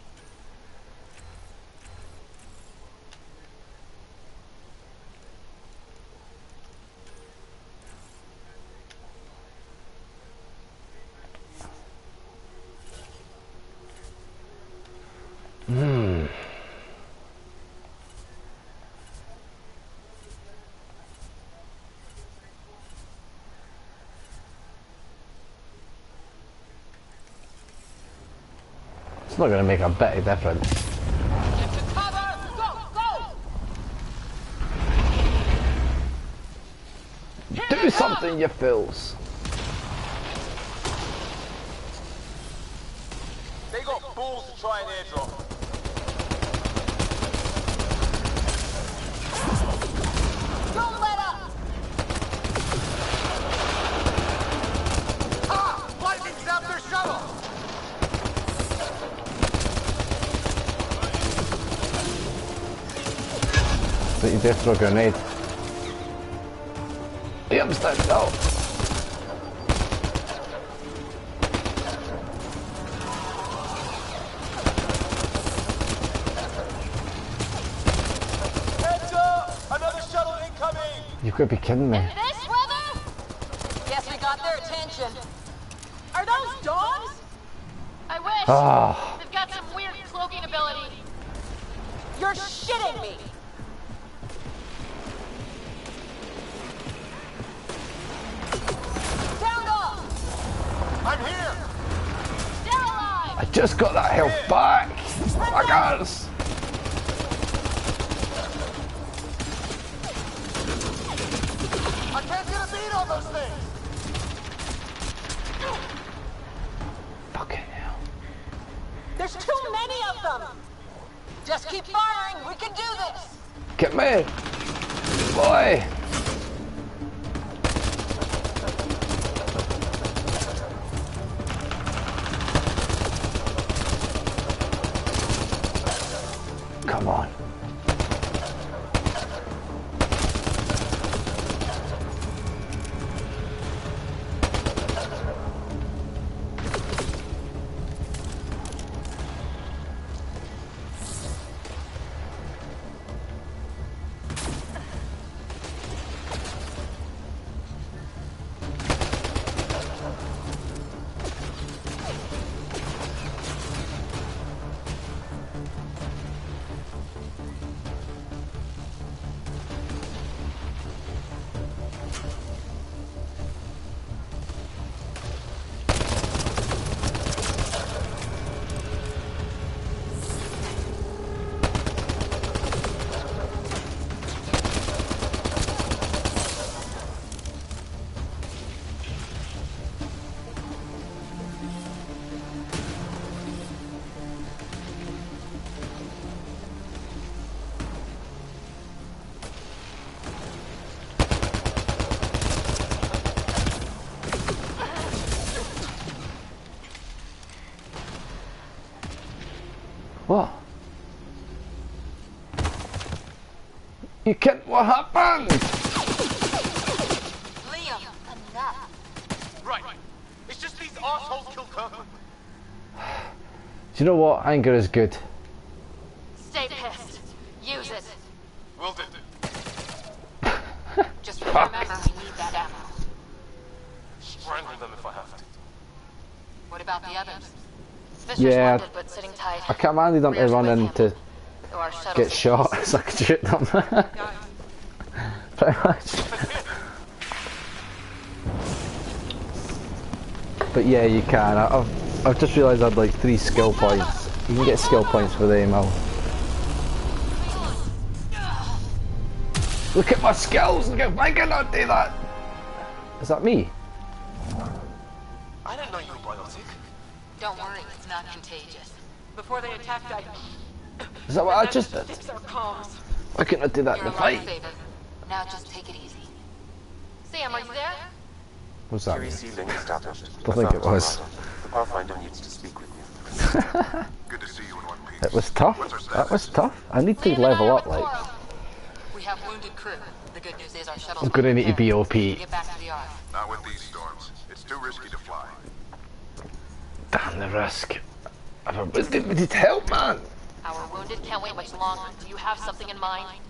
Speaker 3: It's not going to make a bit of difference.
Speaker 6: Get to cover! Go, go! Here
Speaker 3: Do
Speaker 6: they
Speaker 3: something,
Speaker 6: come!
Speaker 3: you fools!
Speaker 2: They got balls to try and airdrop.
Speaker 6: Don't let up!
Speaker 2: Ah! Lightning zapped their shuttle!
Speaker 3: But you did throw a grenade. Liam's down, no!
Speaker 2: Heads up! Another shuttle incoming!
Speaker 3: You've got to be kidding me.
Speaker 6: This weather?
Speaker 1: Guess we got their attention.
Speaker 6: Are those dogs?
Speaker 1: I wish.
Speaker 3: Ah,
Speaker 1: They've got some weird cloaking ability.
Speaker 6: You're shitting me! Sound off!
Speaker 2: I'm here!
Speaker 1: Still alive.
Speaker 3: I just got that health back! Fuckers!
Speaker 2: speed on those things!
Speaker 3: Fucking hell.
Speaker 6: There's too many of them!
Speaker 4: Just keep firing. We can do this.
Speaker 3: Get me! Boy! Come on. What? You can't. What happened?
Speaker 4: Liam, enough.
Speaker 2: Right. It's just these assholes killed Kirkland.
Speaker 3: Do you know what? Anger is good.
Speaker 1: Stay pissed. Use it.
Speaker 2: Will do.
Speaker 1: Just remember we need that ammo.
Speaker 2: Strangle them if I have to.
Speaker 1: What about the others? Fisher's
Speaker 3: Yeah.
Speaker 1: wounded, but sitting tight.
Speaker 3: I commanded them to
Speaker 1: Rear's
Speaker 3: run
Speaker 1: with
Speaker 3: in
Speaker 1: him.
Speaker 3: to
Speaker 1: Though our shuttle's
Speaker 3: get shot so I could shoot them. Pretty much. But yeah, you can. I've just realised I had like 3 skill points. You can get skill points for the ammo. Look at my skills! Look at, why can I do that? Is that me?
Speaker 2: I didn't know you were biotic.
Speaker 1: Don't worry, it's not contagious.
Speaker 6: Before they attacked, I
Speaker 3: Is that what I just did?
Speaker 6: fix our comms.
Speaker 3: Why couldn't I do that in
Speaker 1: You're
Speaker 3: the
Speaker 1: a
Speaker 3: fight?
Speaker 1: lifesaver. Now just take it easy. Sam, are you there?
Speaker 3: What's that?
Speaker 7: QEC link established.
Speaker 3: I think it was.
Speaker 7: The Pathfinder needs to speak with you.
Speaker 5: Good to see you in one piece.
Speaker 3: It was tough. That was tough. I need to
Speaker 1: Liam and I
Speaker 3: level
Speaker 1: are
Speaker 3: up,
Speaker 1: with
Speaker 3: like.
Speaker 1: Coral. We have wounded crew. The good news is our shuttle's
Speaker 3: I'm gonna need to be OP.
Speaker 1: Get back to the yard.
Speaker 5: Not with these storms. It's too risky to fly.
Speaker 3: Damn the risk. We need help, man.
Speaker 1: Our wounded can't wait much longer. Do you have something in mind?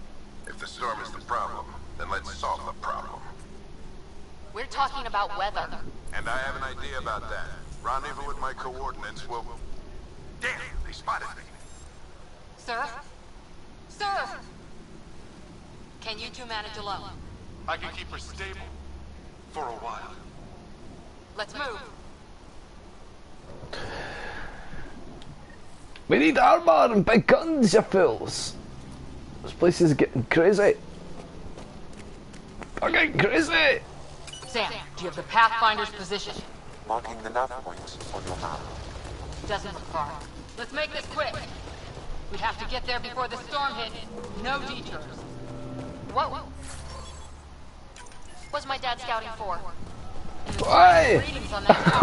Speaker 5: If the storm is the problem, then let's solve the problem.
Speaker 1: We're talking about weather.
Speaker 5: And I have an idea about that. Rendezvous with my coordinates will... Damn, they spotted me.
Speaker 1: Sir? Sir! Can you two manage alone?
Speaker 2: I can keep her stable. For a while.
Speaker 1: Let's move.
Speaker 3: We need armor and big guns, you fools. This place is getting crazy. Fucking crazy.
Speaker 6: Sam, do you have the Pathfinder's position?
Speaker 7: Marking the nav point on your map.
Speaker 6: Doesn't look far. Let's make this quick. We have to get there before the storm hits. No detours.
Speaker 1: Whoa. What's my dad scouting for?
Speaker 3: Why?
Speaker 6: Readings on that.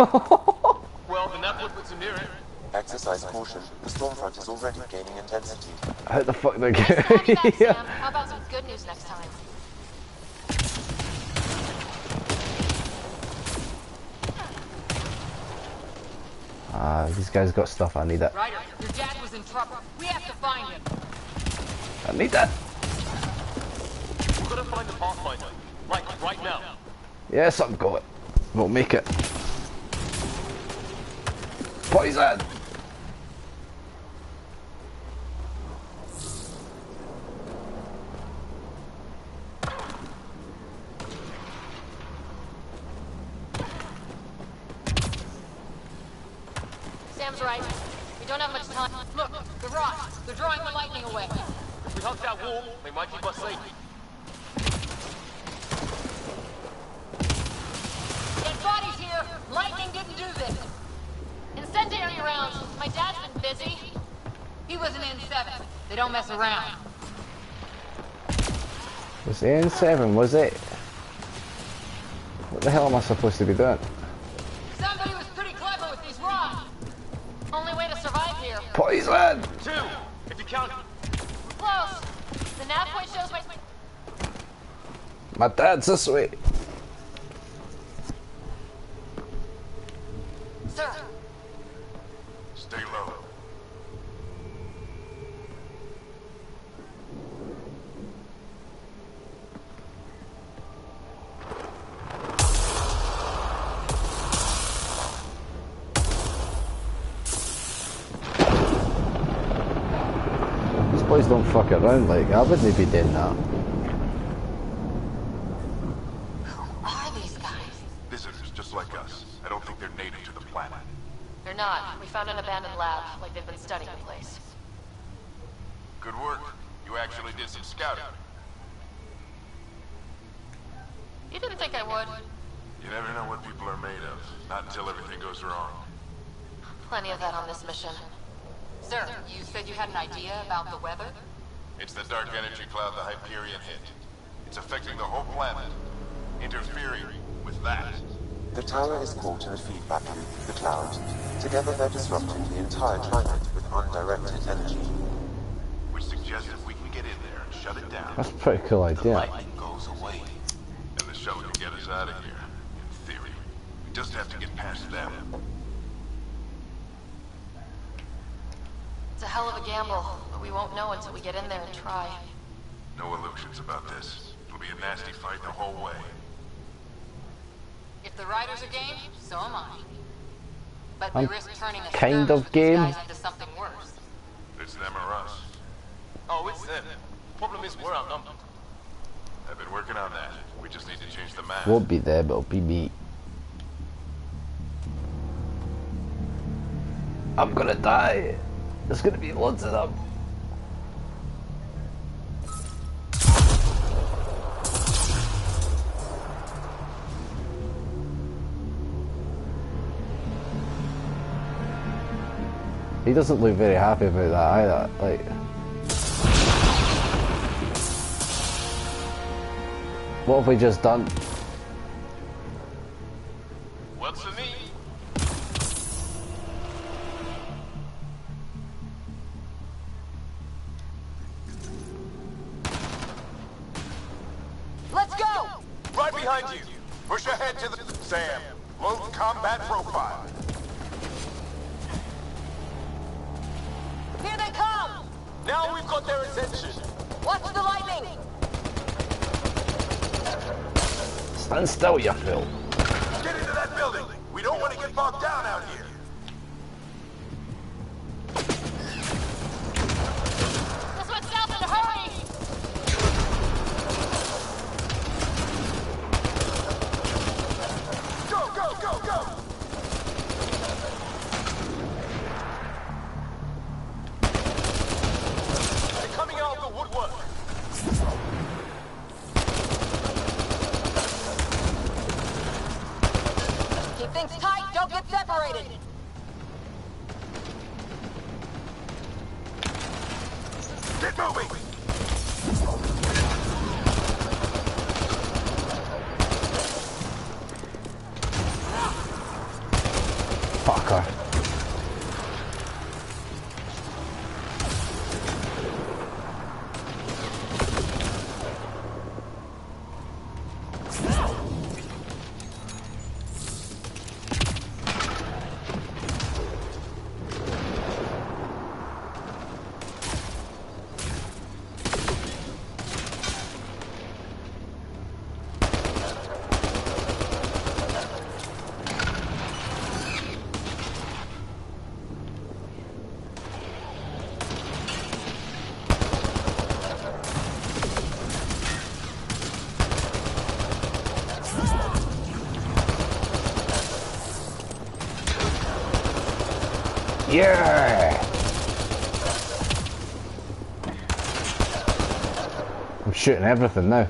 Speaker 2: Well, the network puts him near it.
Speaker 7: Exercise caution. The storm front is already gaining intensity.
Speaker 3: How the fuck they
Speaker 1: Happy
Speaker 3: get
Speaker 1: back,
Speaker 3: here?
Speaker 1: Sam. How about some good news next time?
Speaker 3: These guys got stuff. I need it.
Speaker 6: Ryder, your dad was in trouble. We have to find him.
Speaker 3: I need that.
Speaker 2: We're gonna find the Pathfinder. Like, right now.
Speaker 3: Yes, I've got it. We'll make it. Poison!
Speaker 1: Sam's right. We don't have much time.
Speaker 6: Look, the rocks. They're drawing the lightning away.
Speaker 2: If we hug that wall, they might keep us safe.
Speaker 6: Lightning didn't do this.
Speaker 1: Incendiary rounds. My dad's been busy.
Speaker 6: He was an N7. They don't mess around.
Speaker 3: It was N7, was it? What the hell am I supposed to be doing?
Speaker 6: Somebody was pretty clever with these rods.
Speaker 1: Only way to survive here.
Speaker 3: Poison!
Speaker 2: 2, if you count.
Speaker 1: Close. The nav point shows my...
Speaker 3: My dad's this way.
Speaker 1: Sir.
Speaker 5: Stay low.
Speaker 3: These boys don't fuck around, like, I wouldn't be doing that.
Speaker 1: Who are these guys?
Speaker 5: Visitors just like us. I don't think they're native to the planet.
Speaker 1: They're not. We found an abandoned lab, like they've been studying the place.
Speaker 5: Good work. You actually did some scouting.
Speaker 1: You didn't think I would.
Speaker 5: You never know what people are made of. Not until everything goes wrong.
Speaker 1: Plenty of that on this mission.
Speaker 6: Sir, you said you had an idea about the weather?
Speaker 5: It's the dark energy cloud the Hyperion hit. It's affecting the whole planet. Interfering with that.
Speaker 7: The tower is caught in a feedback loop with the cloud. Together they're disrupting the entire climate with undirected energy.
Speaker 5: Which suggests if we can get in there and shut it down,
Speaker 3: That's a pretty cool
Speaker 5: the
Speaker 3: idea.
Speaker 5: lightning goes away. And the shuttle can get us out of here, in theory. We just have to get past them.
Speaker 1: It's a hell of a gamble, but we won't know until we get in there and try.
Speaker 5: No illusions about this. It'll be a nasty fight the whole way.
Speaker 6: If the riders are game, so am I. But
Speaker 3: I'm
Speaker 6: we risk turning a
Speaker 3: kind
Speaker 6: skirmish
Speaker 3: of
Speaker 6: with these
Speaker 3: game.
Speaker 6: guys into something worse.
Speaker 5: It's them or us.
Speaker 2: Oh, it's them. Problem is, we're outnumbered.
Speaker 5: I've been working on that. We just need to change the map.
Speaker 3: Won't be there, but it'll be me. I'm gonna die. There's gonna be loads of them. He doesn't look very happy about that either. Like, what have we just done?
Speaker 2: What's for me?
Speaker 6: Let's go!
Speaker 5: Right behind you. Push ahead to the... Sam, load combat profile.
Speaker 6: Here they come!
Speaker 2: Now we've got their attention.
Speaker 6: Watch the lightning!
Speaker 3: Stand still, you fool.
Speaker 5: Get into that building. We don't want to get bogged down out here.
Speaker 1: This went south in a hurry!
Speaker 5: Go, go, go, go!
Speaker 2: They're coming out of the woodwork.
Speaker 6: Keep things tight, don't get separated!
Speaker 5: Get moving!
Speaker 3: Fucker. Yeah! I'm shooting everything now.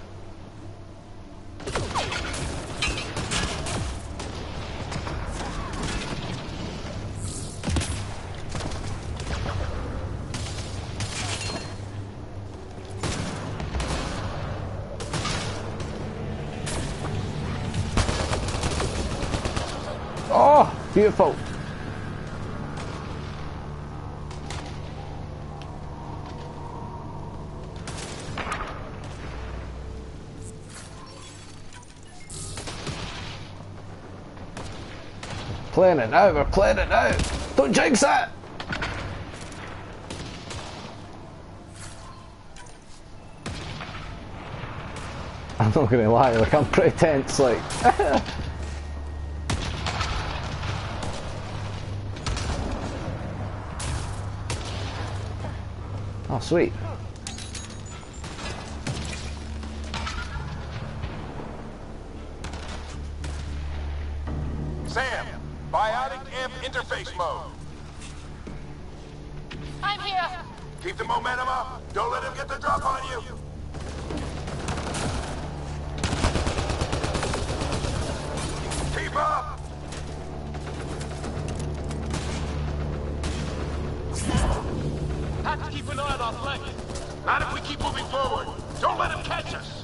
Speaker 3: Beautiful. Playing it now, we're playing it now. Don't jinx it! I'm not gonna lie, like I'm pretty tense, like. Oh, sweet.
Speaker 5: Sam, biotic amp interface mode.
Speaker 4: I'm here.
Speaker 5: Keep the momentum up. Don't let him get the drop on you. Keep up.
Speaker 2: Have to keep an eye on our flank.
Speaker 5: Not if we keep moving forward. Don't let him catch us.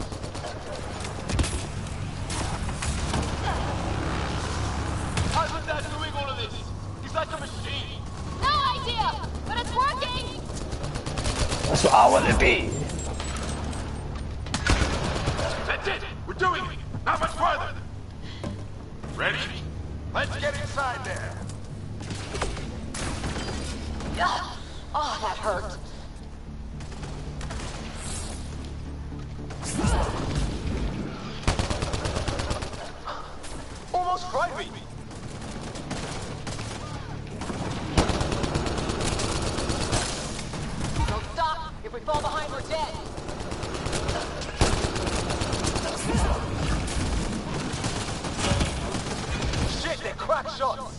Speaker 2: How's the dad doing all of this? He's like a machine.
Speaker 4: No idea, but it's working.
Speaker 3: That's what I want to be.
Speaker 5: That's it. We're doing it. Not much farther. Ready? Let's get inside there.
Speaker 1: Ugh. Oh, that hurt.
Speaker 2: Almost fried me.
Speaker 6: Don't stop. If we fall behind, we're dead.
Speaker 2: Shit, they're crack shots.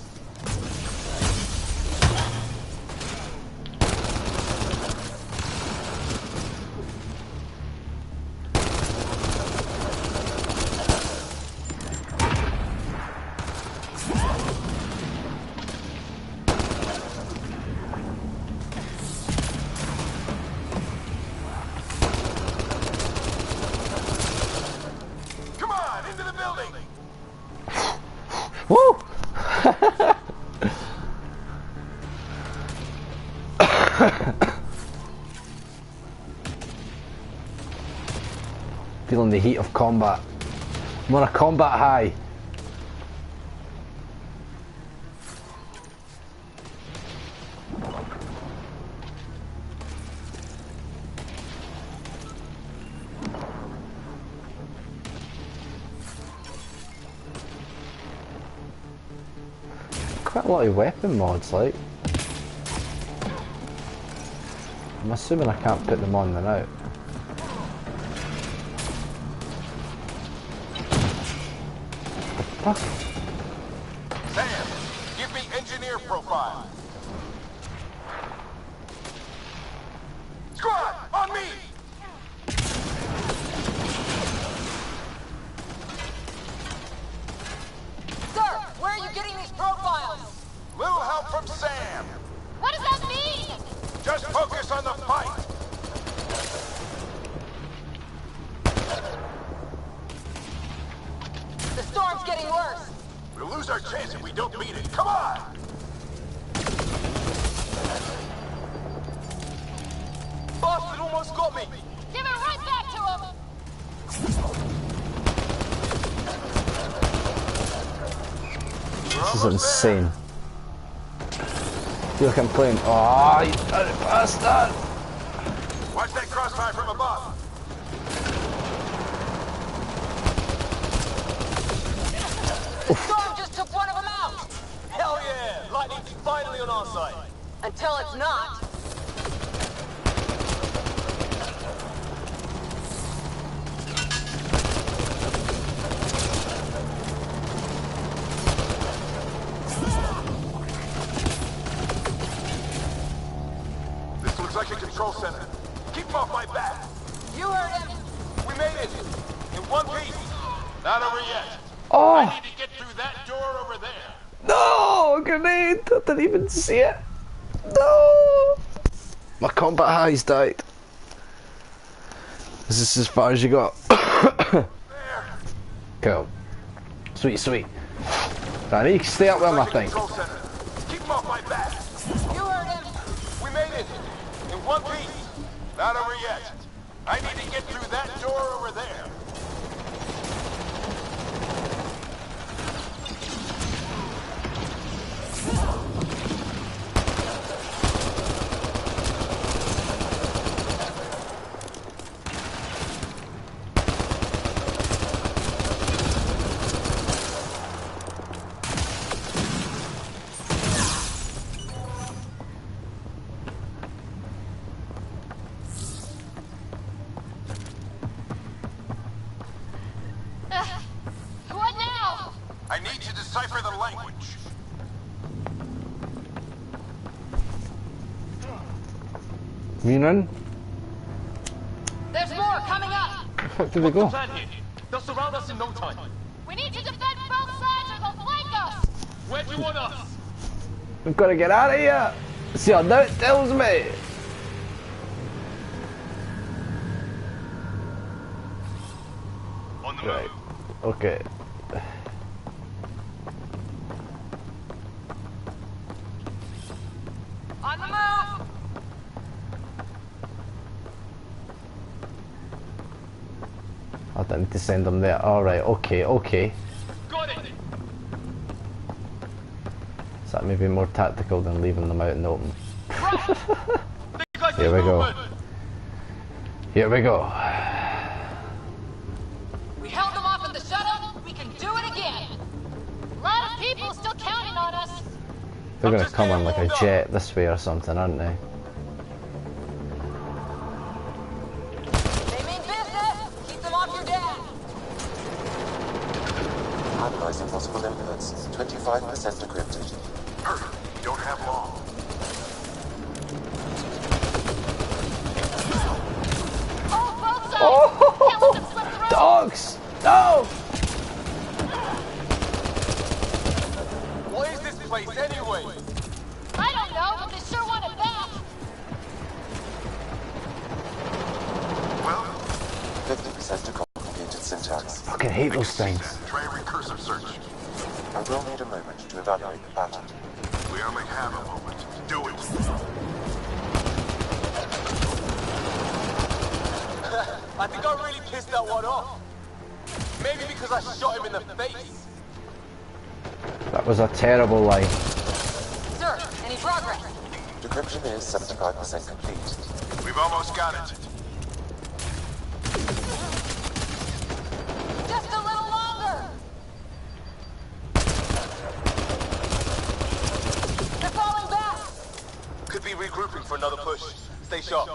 Speaker 5: Come on, into the building.
Speaker 3: Woo! Feeling the heat of combat. I'm on a combat high. Quite a lot of weapon mods, like. I'm assuming I can't put them on and out. Fuck.
Speaker 5: Sam, give me engineer profile. Squad, on me!
Speaker 6: Sir, where are you getting these profiles?
Speaker 5: Little help from Sam.
Speaker 4: What does that mean?
Speaker 5: Just focus on the fight.
Speaker 6: The storm's getting worse.
Speaker 5: We'll lose our chance if we don't beat it. Come on!
Speaker 2: Bastard almost got me.
Speaker 4: Give it right back to him.
Speaker 3: This is insane. I feel like I'm playing. Oh, you dirty bastard!
Speaker 5: Watch that crossfire from above.
Speaker 6: The storm just took one of them out.
Speaker 2: Hell yeah. Lightning's finally on our side.
Speaker 6: Until it's not.
Speaker 5: This looks like a control center. Keep him off my back.
Speaker 6: You heard him.
Speaker 2: We made it. In one piece.
Speaker 5: Not over yet.
Speaker 3: Oh!
Speaker 5: I need to get through that door over there.
Speaker 3: No! Grenade! I didn't even see it. No! My combat highs died. Is this as far as you got?
Speaker 5: There.
Speaker 3: Cool. Sweet, sweet. I need to stay up with my thing.
Speaker 5: Control center. Keep him off my back.
Speaker 6: You heard him.
Speaker 5: We made it. In one piece. Not over yet. I need to get through that door over there.
Speaker 4: What now?
Speaker 5: I need to decipher the language.
Speaker 3: Meaning?
Speaker 6: There's more coming up.
Speaker 3: Where did they go?
Speaker 2: Plan here. They'll surround us in no time.
Speaker 4: We need to defend both sides or they'll flank us.
Speaker 2: Where do you want us?
Speaker 3: We've got to get out of here. See, I know it tells me.
Speaker 5: On the
Speaker 3: Right.
Speaker 5: move.
Speaker 3: Okay.
Speaker 6: On the move.
Speaker 3: I didn't need to send them there. Alright, okay, okay.
Speaker 2: Got it.
Speaker 3: So that may be more tactical than leaving them out in the open.
Speaker 2: Guys,
Speaker 3: Here we go.
Speaker 2: movement.
Speaker 3: Here we go.
Speaker 6: We held them off at the shuttle. We can do it again.
Speaker 4: A lot of people still counting on us.
Speaker 3: They're gonna come on like a jet this way or something, aren't they?
Speaker 6: They mean business. Keep them off your dad.
Speaker 7: Analyzing possible inputs. 25% decrypted.
Speaker 5: Hurry. You don't have long.
Speaker 4: Oh, both sides. Can't let them slip through.
Speaker 3: Dogs! No!
Speaker 2: What is this place anyway?
Speaker 4: I don't know, but they sure want it back.
Speaker 5: Well,
Speaker 7: 50% to complicated syntax.
Speaker 3: Fucking hate those things.
Speaker 5: try a recursive search.
Speaker 7: I will need a moment to evaluate the pattern.
Speaker 5: We only have a moment. Do it.
Speaker 2: I think I really pissed that one off. Maybe because I shot him in the face.
Speaker 3: That was a terrible lie.
Speaker 6: Sir, any progress?
Speaker 7: Decryption is 75% complete.
Speaker 5: We've almost got it.
Speaker 6: Just a little longer. They're falling back.
Speaker 2: Could be regrouping for another push. Stay sharp.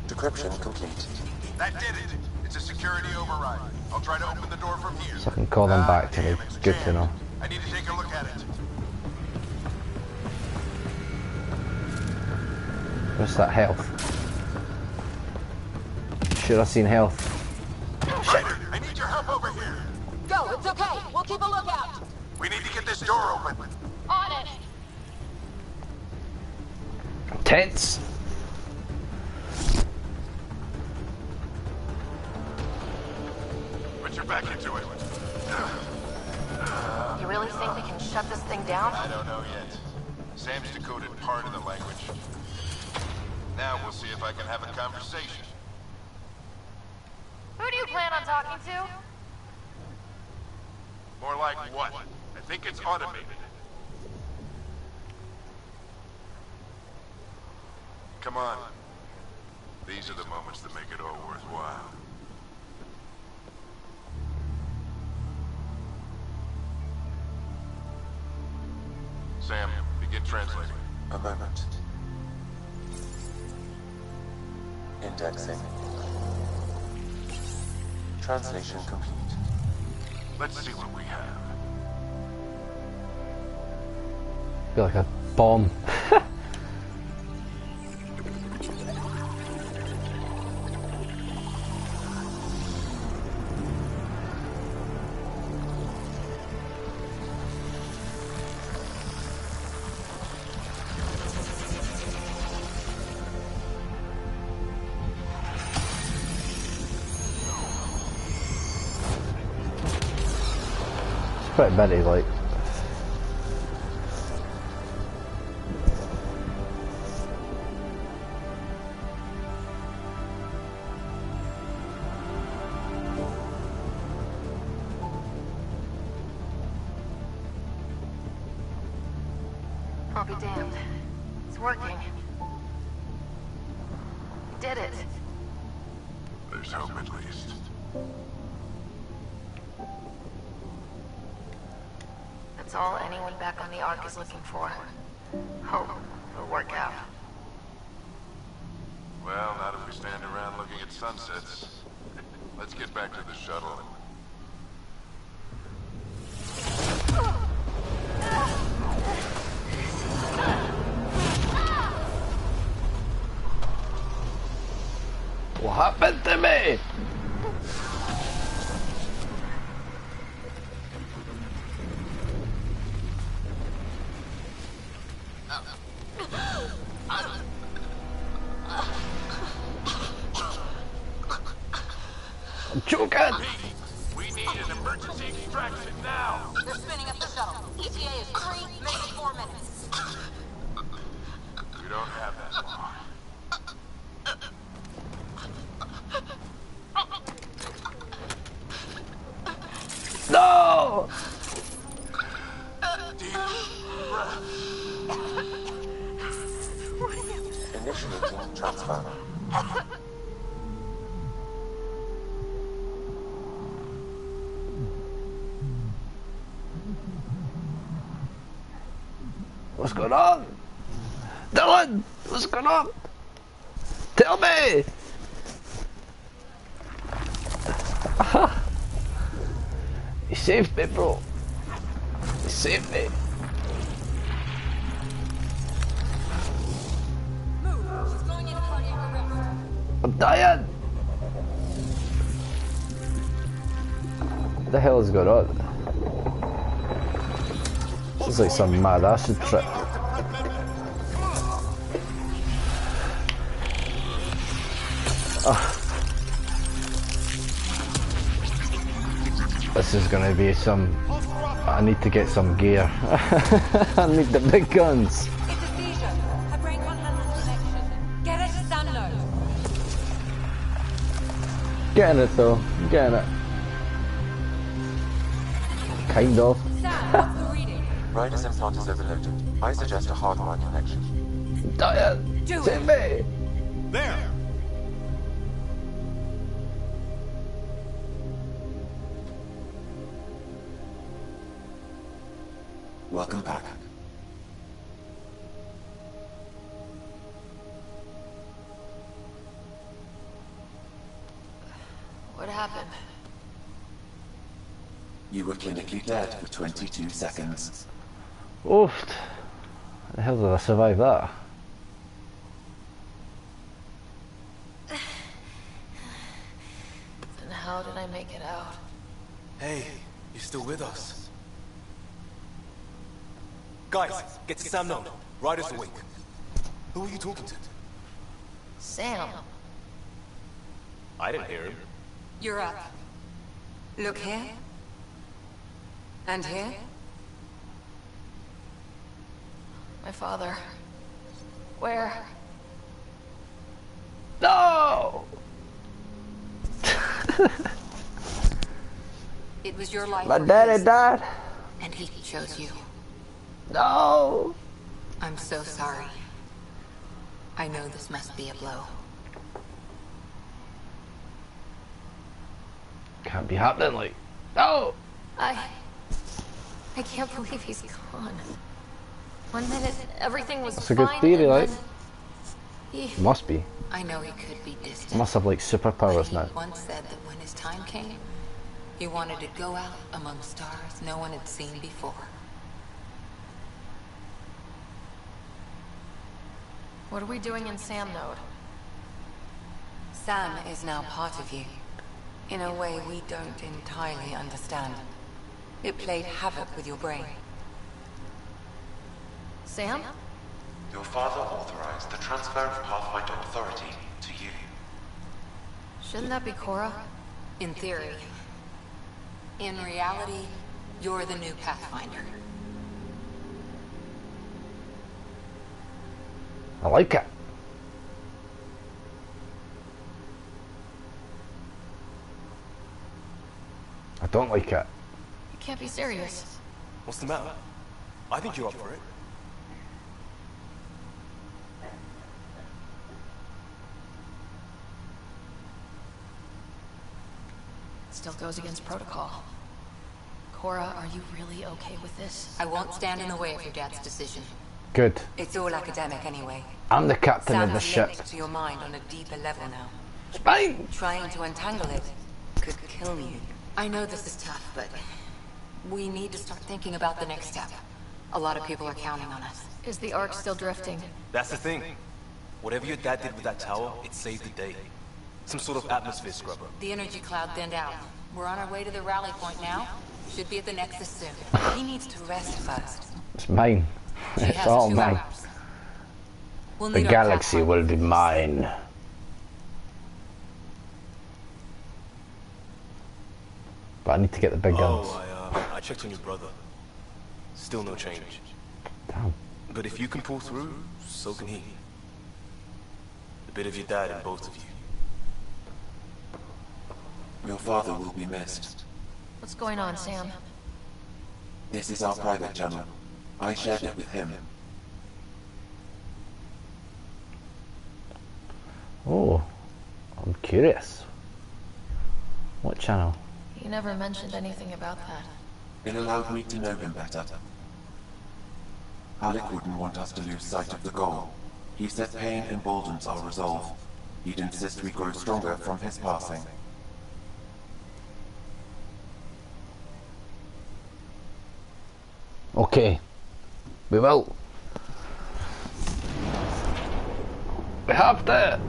Speaker 7: Decryption complete.
Speaker 5: That did it. It's a security override. I'll try to open the door from here.
Speaker 3: So I can call them back to me.
Speaker 5: Damn, it's
Speaker 3: Good to
Speaker 5: jammed.
Speaker 3: know.
Speaker 5: I need to take a look at it.
Speaker 3: What's that health? Should have seen health.
Speaker 5: Ryder, I need your help over here.
Speaker 6: Go, it's okay. We'll keep a lookout.
Speaker 5: We need to get this door open.
Speaker 4: On it.
Speaker 3: Tense.
Speaker 5: Put your back into it.
Speaker 1: You really think we can shut this thing down?
Speaker 5: I don't know yet. Sam's decoded part of the language. Now we'll see if I can have a conversation.
Speaker 4: Who do you plan on talking to?
Speaker 5: More like what? I think it's automated. Come on. These are the moments that make it all worthwhile. Sam, begin translating.
Speaker 7: A moment. Indexing. Translation complete.
Speaker 5: Let's see what we have.
Speaker 3: Feel like a bomb. pretty busy, like.
Speaker 1: I'll be damned. It's working. We did it.
Speaker 5: There's hope at least.
Speaker 1: That's all anyone back on the Ark is looking for. Hope it'll work out.
Speaker 5: Well, not if we stand around looking at sunsets. Let's get back to the shuttle and...
Speaker 3: What happened to me? I'm choking.
Speaker 5: We need an emergency extraction now!
Speaker 4: They're spinning up the shuttle. ETA is 3, maybe 4 minutes.
Speaker 5: We don't have that long.
Speaker 3: No!
Speaker 7: Initiating transfer.
Speaker 3: What's going on? Dylan! What's going on? Tell me! You saved me, bro. You saved me.
Speaker 4: Move. She's going into cardiac arrest.
Speaker 3: I'm dying! What the hell is going on? This is like some mad acid trip. This is gonna be some... I need to get some gear. I need the big guns.
Speaker 4: It's a seizure. Her brain can't handle the connection. Get her to Sunload.
Speaker 3: Getting it though, getting it. Kind of.
Speaker 4: Sam, what's the reading?
Speaker 7: Rider's implant is overloaded. I suggest a hardwire connection.
Speaker 3: Dying!
Speaker 4: Do it.
Speaker 3: Save me!
Speaker 2: There!
Speaker 7: Welcome back.
Speaker 1: What happened?
Speaker 7: You were clinically dead for 22 seconds.
Speaker 3: Oof. How the hell did I survive that?
Speaker 1: And how did I make it out?
Speaker 2: Hey, you still with us? Guys, get to Sam Node. Ryder's awake. Who are you talking to?
Speaker 1: Sam.
Speaker 2: I didn't hear him.
Speaker 8: You're up. Look here. And here.
Speaker 1: My father. Where?
Speaker 3: No!
Speaker 8: It was your life.
Speaker 3: My
Speaker 8: or
Speaker 3: daddy
Speaker 8: his,
Speaker 3: died.
Speaker 8: and he chose you.
Speaker 3: No!
Speaker 8: I'm so sorry. I know this must be a blow.
Speaker 3: Can't be happening, like. No!
Speaker 1: I can't believe he's gone. 1 minute, everything was
Speaker 3: That's a
Speaker 1: fine.
Speaker 3: good theory,
Speaker 1: and
Speaker 3: like.
Speaker 1: then he...
Speaker 3: Must be.
Speaker 8: I know he could be distant.
Speaker 3: Must have like
Speaker 8: but
Speaker 3: superpowers
Speaker 8: he
Speaker 3: now.
Speaker 8: once said that when his time came, he wanted to go out among stars no one had seen before.
Speaker 1: What are we doing in Sam Node?
Speaker 8: Sam is now part of you, in a way we don't entirely understand. It played havoc with your brain.
Speaker 1: Sam?
Speaker 7: Your father authorized the transfer of Pathfinder authority to you.
Speaker 1: Shouldn't that be Cora?
Speaker 8: In theory. In reality, You're the new Pathfinder.
Speaker 3: I like it. I don't like it.
Speaker 1: You can't be serious.
Speaker 2: What's the matter? I think you're up for it.
Speaker 1: Still goes against protocol. Cora, are you really okay with this?
Speaker 8: I won't stand in the way of your dad's decision.
Speaker 3: Good.
Speaker 8: It's all academic anyway.
Speaker 3: I'm the captain of the
Speaker 8: Sounds
Speaker 3: ship.
Speaker 8: linked to your mind on a deeper level now.
Speaker 3: It's mine.
Speaker 8: Trying to untangle it could kill you. I know this is tough, but we need to start thinking about the next step. A lot of people are counting on us.
Speaker 1: Is the Ark still drifting?
Speaker 2: That's the thing. Whatever your dad did with that tower, it saved the day. Some sort of atmosphere scrubber.
Speaker 8: The energy cloud thinned out. We're on our way to the rally point now. Should be at the Nexus soon. He needs to rest first.
Speaker 3: It's mine.
Speaker 8: She
Speaker 3: It's
Speaker 8: has
Speaker 3: all
Speaker 8: 2
Speaker 3: mine.
Speaker 8: hours. We'll
Speaker 3: The
Speaker 8: need our
Speaker 3: galaxy
Speaker 8: Pathfinder.
Speaker 3: will be mine. But I need to get the big guns.
Speaker 2: Oh, I checked on your brother. Still no change.
Speaker 3: Damn.
Speaker 2: But if you can pull through, so can he. A bit of your dad in both of you.
Speaker 7: Your father will be missed.
Speaker 1: What's going on, Sam?
Speaker 7: This is our private channel. I shared it with him.
Speaker 3: Oh, I'm curious. What channel?
Speaker 1: You never mentioned anything about that.
Speaker 7: It allowed me to know him better. Alec wouldn't want us to lose sight of the goal. He said pain emboldens our resolve. He'd insist we grow stronger from his passing.
Speaker 3: Okay. We will. We have to.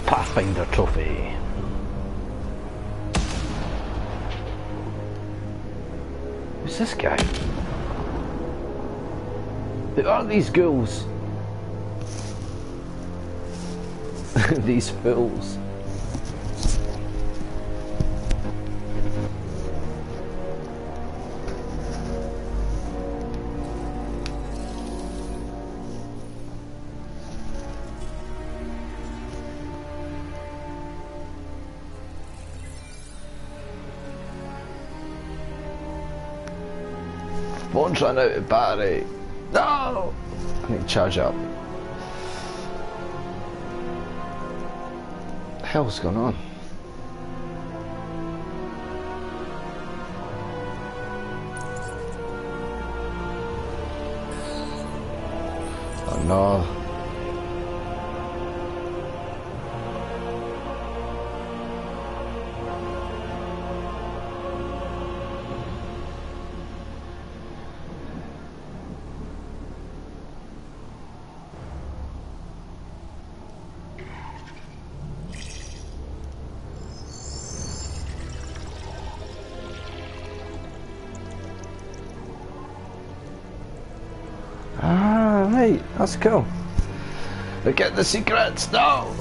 Speaker 3: Pathfinder trophy. Who's this guy? Who are these ghouls? These fools. Phone's run out of battery. No! I need to charge up. What the hell's going on? Oh no. Ah, right, that's cool. Look at the secrets, no!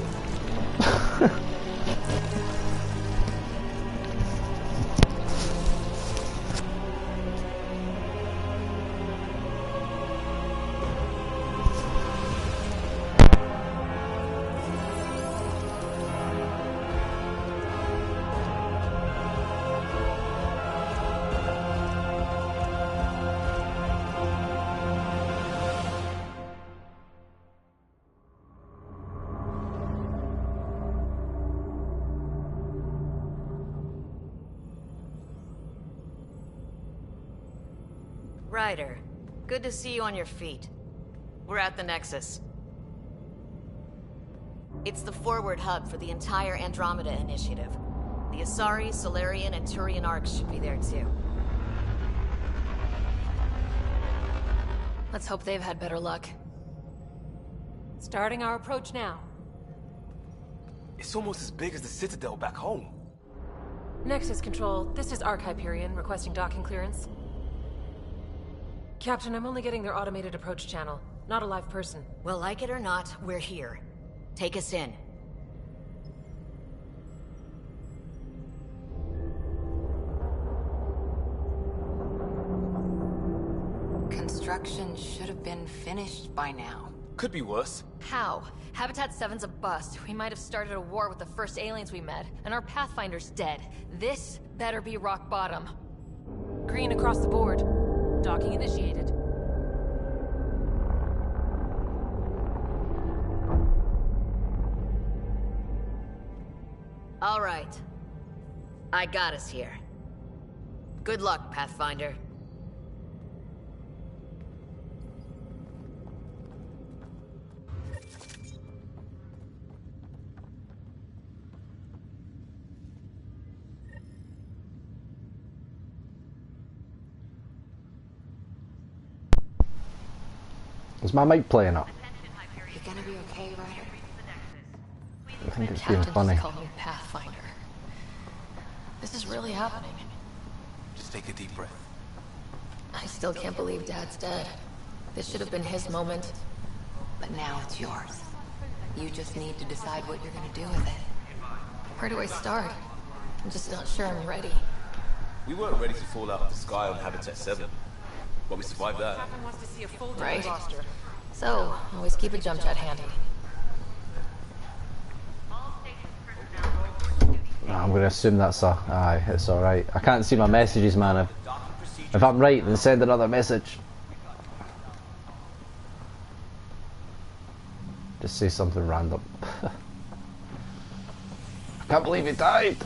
Speaker 9: Ryder, good to see you on your feet. We're at the Nexus. It's the forward hub for the entire Andromeda initiative. The Asari, Solarian, and Turian arcs should be there too.
Speaker 1: Let's hope they've had better luck.
Speaker 4: Starting our approach now.
Speaker 2: It's almost as big as the Citadel back home.
Speaker 4: Nexus Control, this is Arc Hyperion requesting docking clearance. Captain, I'm only getting their automated approach channel, not a live person.
Speaker 9: Well, like it or not, we're here. Take us in.
Speaker 8: Construction should have been finished by now.
Speaker 2: Could be worse.
Speaker 1: How? Habitat 7's a bust. We might have started a war with the first aliens we met, and our Pathfinder's dead. This better be rock bottom.
Speaker 6: Green across the board. Docking initiated.
Speaker 9: All right. I got us here. Good luck, Pathfinder.
Speaker 3: Is my mic playing up?
Speaker 8: You gonna be okay, Ryder?
Speaker 3: I think it's being
Speaker 1: Captain
Speaker 3: funny.
Speaker 1: just called me Pathfinder. This is really happening.
Speaker 2: Just take a deep breath.
Speaker 1: I still can't believe Dad's dead. This should have been his moment.
Speaker 8: But now it's yours. You just need to decide what you're gonna do with it.
Speaker 1: Where do I start? I'm just not sure I'm ready.
Speaker 2: We weren't ready to fall out of the sky on Habitat 7. But we survived that.
Speaker 6: Captain wants to see a full
Speaker 1: Right.
Speaker 6: roster.
Speaker 1: So, always keep a jump jet handy.
Speaker 3: I'm gonna assume that's a... Aye, it's alright. I can't see my messages, man. If I'm right, then send another message. Just say something random. I can't believe he died!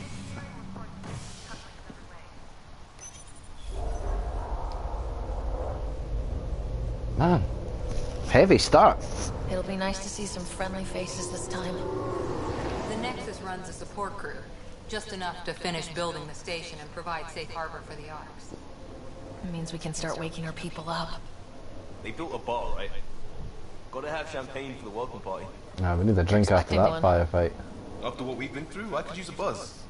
Speaker 3: Man, heavy start.
Speaker 1: It'll be nice to see some friendly faces this time.
Speaker 8: The Nexus runs a support crew. Just enough to finish building the station and provide safe harbor for the Arks.
Speaker 1: It means we can start waking our people up.
Speaker 2: They built a bar, right? Gotta have champagne for the welcome party.
Speaker 3: Nah, we need a drink after that firefight.
Speaker 2: After what we've been through, I could use a buzz.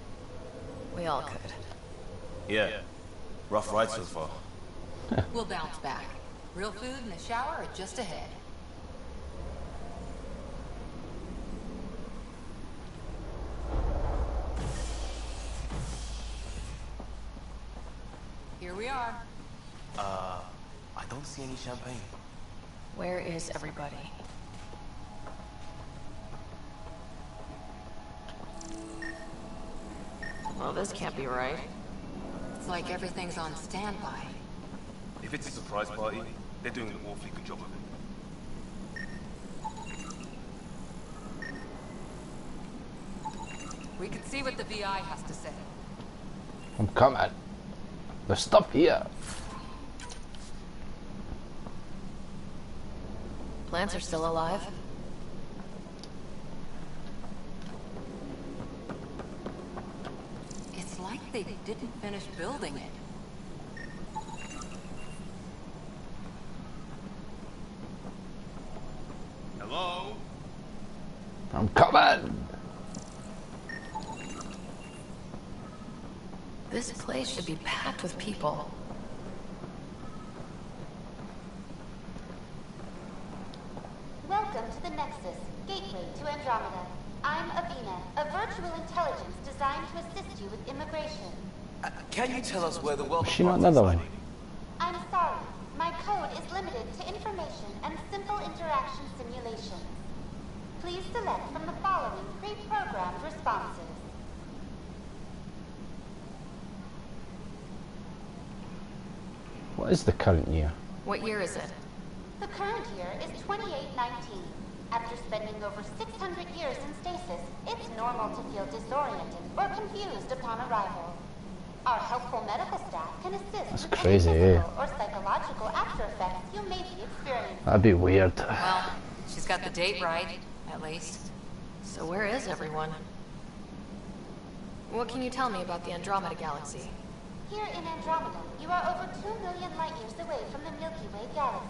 Speaker 1: We all could.
Speaker 2: Yeah. Rough ride so far.
Speaker 8: We'll bounce back. Real food and a shower are just ahead. Here we are.
Speaker 2: I don't see any champagne.
Speaker 1: Where is everybody? Well, this can't be right.
Speaker 8: It's like everything's on standby.
Speaker 2: If it's a surprise party, they're doing an awfully good job of it.
Speaker 8: We can see what the VI has to say.
Speaker 3: I'm coming. There's stuff here.
Speaker 1: Plants are still alive.
Speaker 8: It's like they didn't finish building it.
Speaker 2: Hello?
Speaker 3: I'm coming.
Speaker 1: This place should be packed with people.
Speaker 10: Welcome to the Nexus, gateway to Andromeda. I'm Avina, a virtual intelligence designed to assist you with immigration.
Speaker 2: Can you tell us where the welcome
Speaker 3: Is she not
Speaker 2: party is
Speaker 3: another one?
Speaker 2: hiding?
Speaker 10: I'm sorry, my code is limited to information and simple interaction simulations. Please select from the following pre-programmed responses.
Speaker 3: What is the current year?
Speaker 1: What year is it?
Speaker 10: The current year is 2819. After spending over 600 years in stasis, it's normal to feel disoriented or confused upon arrival. Our helpful medical staff can assist
Speaker 3: That's
Speaker 10: with
Speaker 3: crazy,
Speaker 10: any
Speaker 3: eh?
Speaker 10: physical or psychological after effects you may be experiencing.
Speaker 3: That'd be weird.
Speaker 8: Well, she's got the date right, at least.
Speaker 1: So where is everyone? What can you tell me about the Andromeda galaxy?
Speaker 10: Here in Andromeda, you are over 2 million light-years away from the Milky Way galaxy.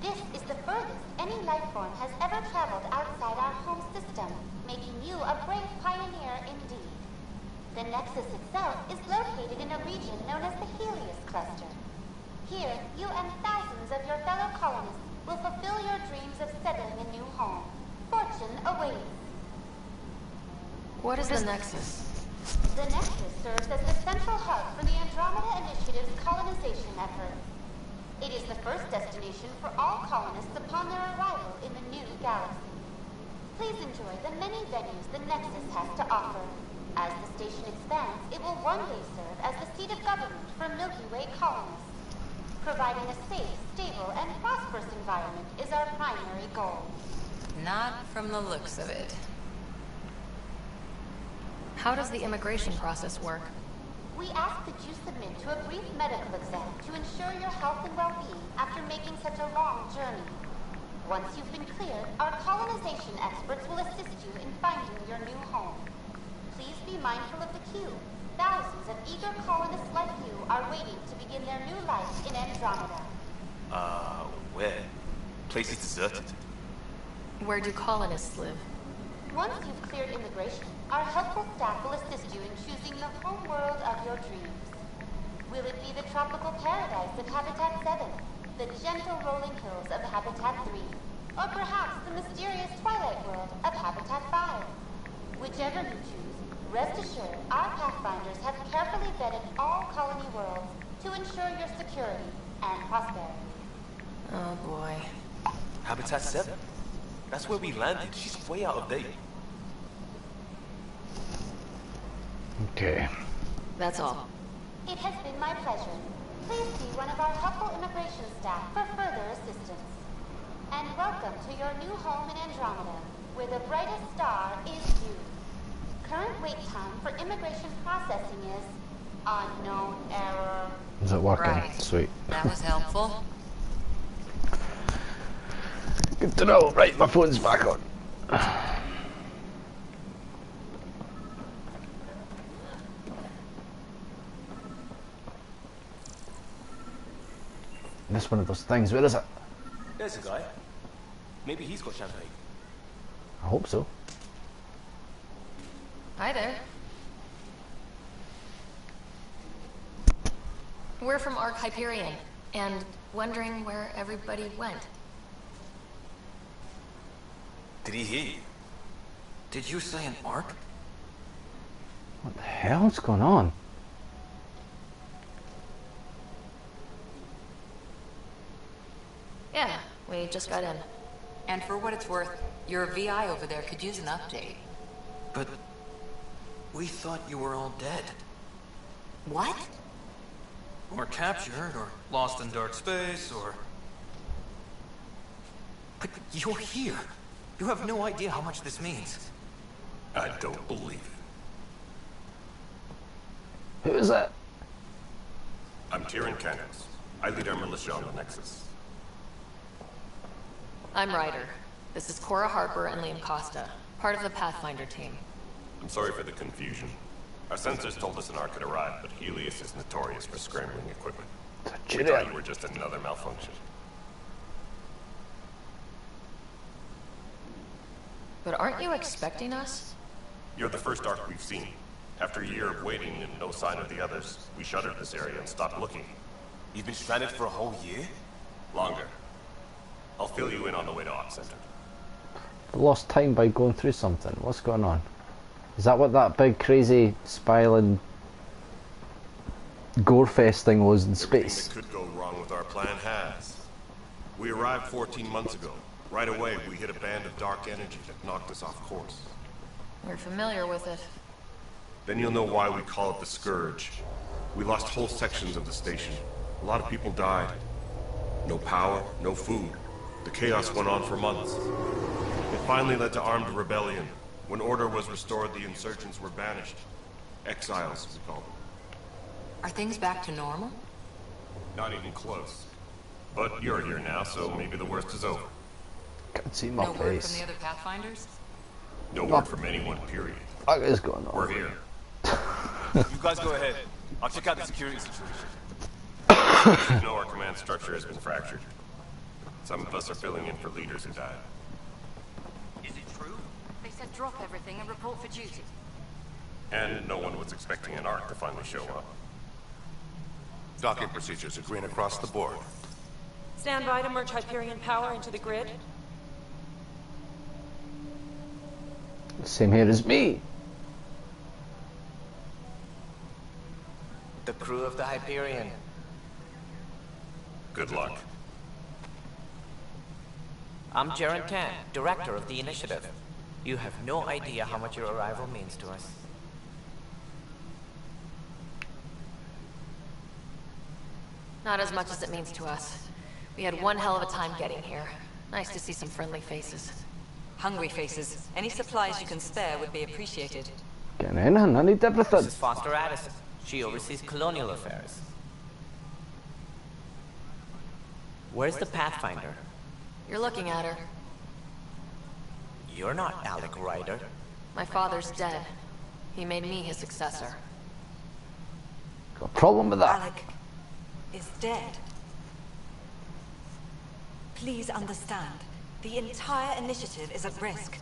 Speaker 10: This is the furthest any life form has ever traveled outside our home system, making you a brave pioneer indeed. The Nexus itself is located in a region known as the Helios Cluster. Here, you and thousands of your fellow colonists will fulfill your dreams of settling a new home. fortune awaits.
Speaker 1: What is the Nexus?
Speaker 10: The Nexus serves as the central hub for the Andromeda Initiative's colonization efforts. It is the first destination for all colonists upon their arrival in the new galaxy. Please enjoy the many venues the Nexus has to offer. As the station expands, it will one day serve as the seat of government for Milky Way colonists. Providing a safe, stable, and prosperous environment is our primary goal.
Speaker 8: Not from the looks of it.
Speaker 1: How does the immigration process work?
Speaker 10: We ask that you submit to a brief medical exam to ensure your health and well-being after making such a long journey. Once you've been cleared, our colonization experts will assist you in finding your new home. Please be mindful of the queue. Thousands of eager colonists like you are waiting to begin their new life in Andromeda.
Speaker 2: Where? Place is deserted.
Speaker 1: Where do colonists live?
Speaker 10: Once you've cleared immigration, our helpful staff will assist you in choosing the home world of your dreams. Will it be the tropical paradise of Habitat 7, the gentle rolling hills of Habitat 3, or perhaps the mysterious twilight world of Habitat 5? Whichever you choose, rest assured our Pathfinders have carefully vetted all colony worlds to ensure your security and prosperity.
Speaker 1: Oh boy.
Speaker 2: Habitat 7? That's where we landed. She's way out of date.
Speaker 3: Okay.
Speaker 1: That's all.
Speaker 10: It has been my pleasure. Please see one of our helpful immigration staff for further assistance. And welcome to your new home in Andromeda, where the brightest star is you. Current wait time for immigration processing is unknown error.
Speaker 3: Is it working?
Speaker 8: Right.
Speaker 3: Sweet.
Speaker 8: That was helpful.
Speaker 3: Good to know. Right, my phone's back on. This one of those things. Where is it?
Speaker 2: There's a guy. Maybe he's got champagne.
Speaker 3: I hope so.
Speaker 1: Hi there. We're from Ark Hyperion, and wondering where everybody went.
Speaker 2: Did he hear you?
Speaker 11: Did you say an arc?
Speaker 3: What the hell's going on?
Speaker 1: Yeah, we just got in.
Speaker 8: And for what it's worth, your VI over there could use an update.
Speaker 11: But we thought you were all dead.
Speaker 8: What?
Speaker 11: Or captured, or lost in dark space, or... But you're here. You have no idea how much this means.
Speaker 5: I don't believe it.
Speaker 3: Who is that?
Speaker 5: I'm Tyrion Canis. I lead our militia on the Nexus.
Speaker 1: I'm Ryder. This is Cora Harper and Liam Costa, part of the Pathfinder team.
Speaker 5: I'm sorry for the confusion. Our sensors told us an Ark had arrived, but Helios is notorious for scrambling equipment. We thought you were just another malfunction.
Speaker 1: But aren't you expecting us?
Speaker 5: You're the first Ark we've seen. After a year of waiting and no sign of the others, we shuttered this area and stopped looking.
Speaker 2: You've been stranded for a whole year?
Speaker 5: Longer. I'll fill you in on the way to Ark Center.
Speaker 3: Lost time by going through something. What's going on? Is that what that big crazy spiraling Gorefest thing was in space?
Speaker 5: Everything that could go wrong with our plan has. We arrived 14 months ago. Right away, we hit a band of dark energy that knocked us off course.
Speaker 1: We're familiar with it.
Speaker 5: Then you'll know why we call it the Scourge. We lost whole sections of the station. A lot of people died. No power, no food. The chaos went on for months. It finally led to armed rebellion. When order was restored, the insurgents were banished. Exiles, we call them.
Speaker 8: Are things back to normal?
Speaker 5: Not even close. But you're here now, so maybe the worst is over.
Speaker 3: Can't see my
Speaker 8: No word from
Speaker 3: face.
Speaker 8: the other Pathfinders?
Speaker 5: No word from anyone, period.
Speaker 3: What is going on?
Speaker 5: We're here.
Speaker 2: You guys go ahead. I'll check out the security situation.
Speaker 5: You know our command structure has been fractured. Some of us are filling in for leaders who died.
Speaker 11: Is it true?
Speaker 4: They said drop everything and report for duty.
Speaker 5: And no one was expecting an Ark to finally show up.
Speaker 12: Docking procedures are green across the board.
Speaker 13: Stand by to merge Hyperion power into the grid.
Speaker 3: Same here as me.
Speaker 13: The crew of the Hyperion.
Speaker 5: Good luck.
Speaker 13: I'm Jaren Tan, director of the initiative. You have no idea how much your arrival means to us.
Speaker 1: Not as much as it means to us. We had one hell of a time getting here. Nice to see some friendly faces.
Speaker 8: Hungry faces. Any supplies you can spare would be appreciated.
Speaker 3: Getting in, and I need everything.
Speaker 13: This is Foster Addison. She oversees colonial affairs. Where's the Pathfinder?
Speaker 1: You're looking at her.
Speaker 13: You're not Alec Ryder.
Speaker 1: My father's dead. He made me his successor.
Speaker 3: Got a problem with that?
Speaker 8: Alec is dead. Please understand. The entire initiative is at risk.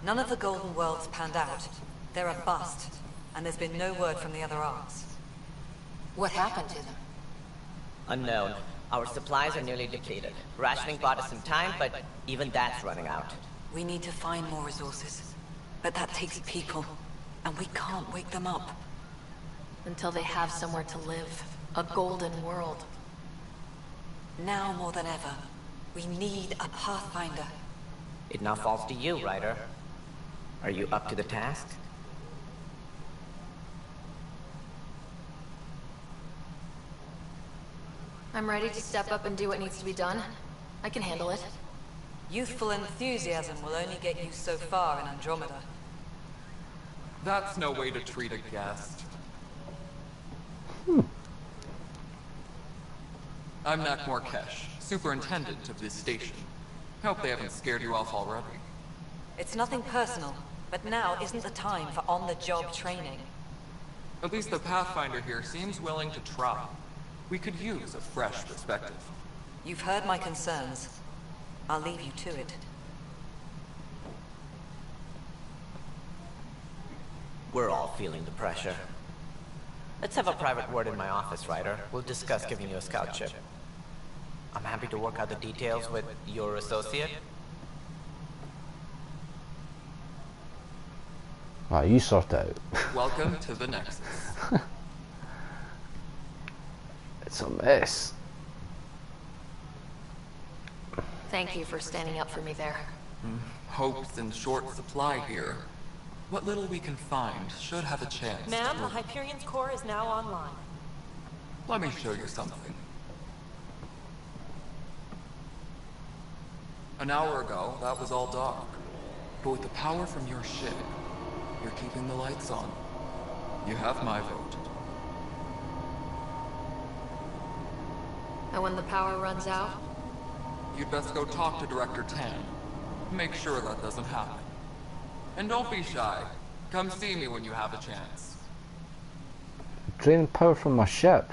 Speaker 8: None of the Golden Worlds panned out. They're a bust, and there's been no word from the other arcs.
Speaker 1: What happened to them?
Speaker 13: Unknown. Our supplies are nearly depleted. Rationing bought us some time, but even that's running out.
Speaker 8: We need to find more resources. But that takes people, and we can't wake them up.
Speaker 1: Until they have somewhere to live. A golden world.
Speaker 8: Now more than ever, we need a Pathfinder.
Speaker 13: It now falls to you, Ryder. Are you up to the task?
Speaker 1: I'm ready to step up and do what needs to be done. I can handle it.
Speaker 8: Youthful enthusiasm will only get you so far in Andromeda.
Speaker 14: That's no way to treat a guest. I'm Nak Morkesh, superintendent of this station. Hope they haven't scared you off already.
Speaker 8: It's nothing personal, but now isn't the time for on-the-job training.
Speaker 14: At least the Pathfinder here seems willing to try. We could use a fresh perspective.
Speaker 8: You've heard my concerns. I'll leave you to it.
Speaker 13: We're all feeling the pressure. Let's have a private word in my office, Ryder. We'll discuss giving you a scout ship. I'm happy to work out the details with your associate.
Speaker 3: Ah, you sort it out.
Speaker 14: Welcome to the Nexus.
Speaker 3: It's a mess.
Speaker 1: Thank you for standing up for me there.
Speaker 14: Hope's in short supply here. What little we can find should have a chance.
Speaker 4: Ma'am, the Hyperion's core is now online.
Speaker 14: Let me show you something. An hour ago, that was all dark. But with the power from your ship, you're keeping the lights on. You have my vote.
Speaker 1: And when the power runs out?
Speaker 14: You'd best go talk to Director Tan. Make sure that doesn't happen. And don't be shy. Come see me when you have a chance.
Speaker 3: Draining power from my ship.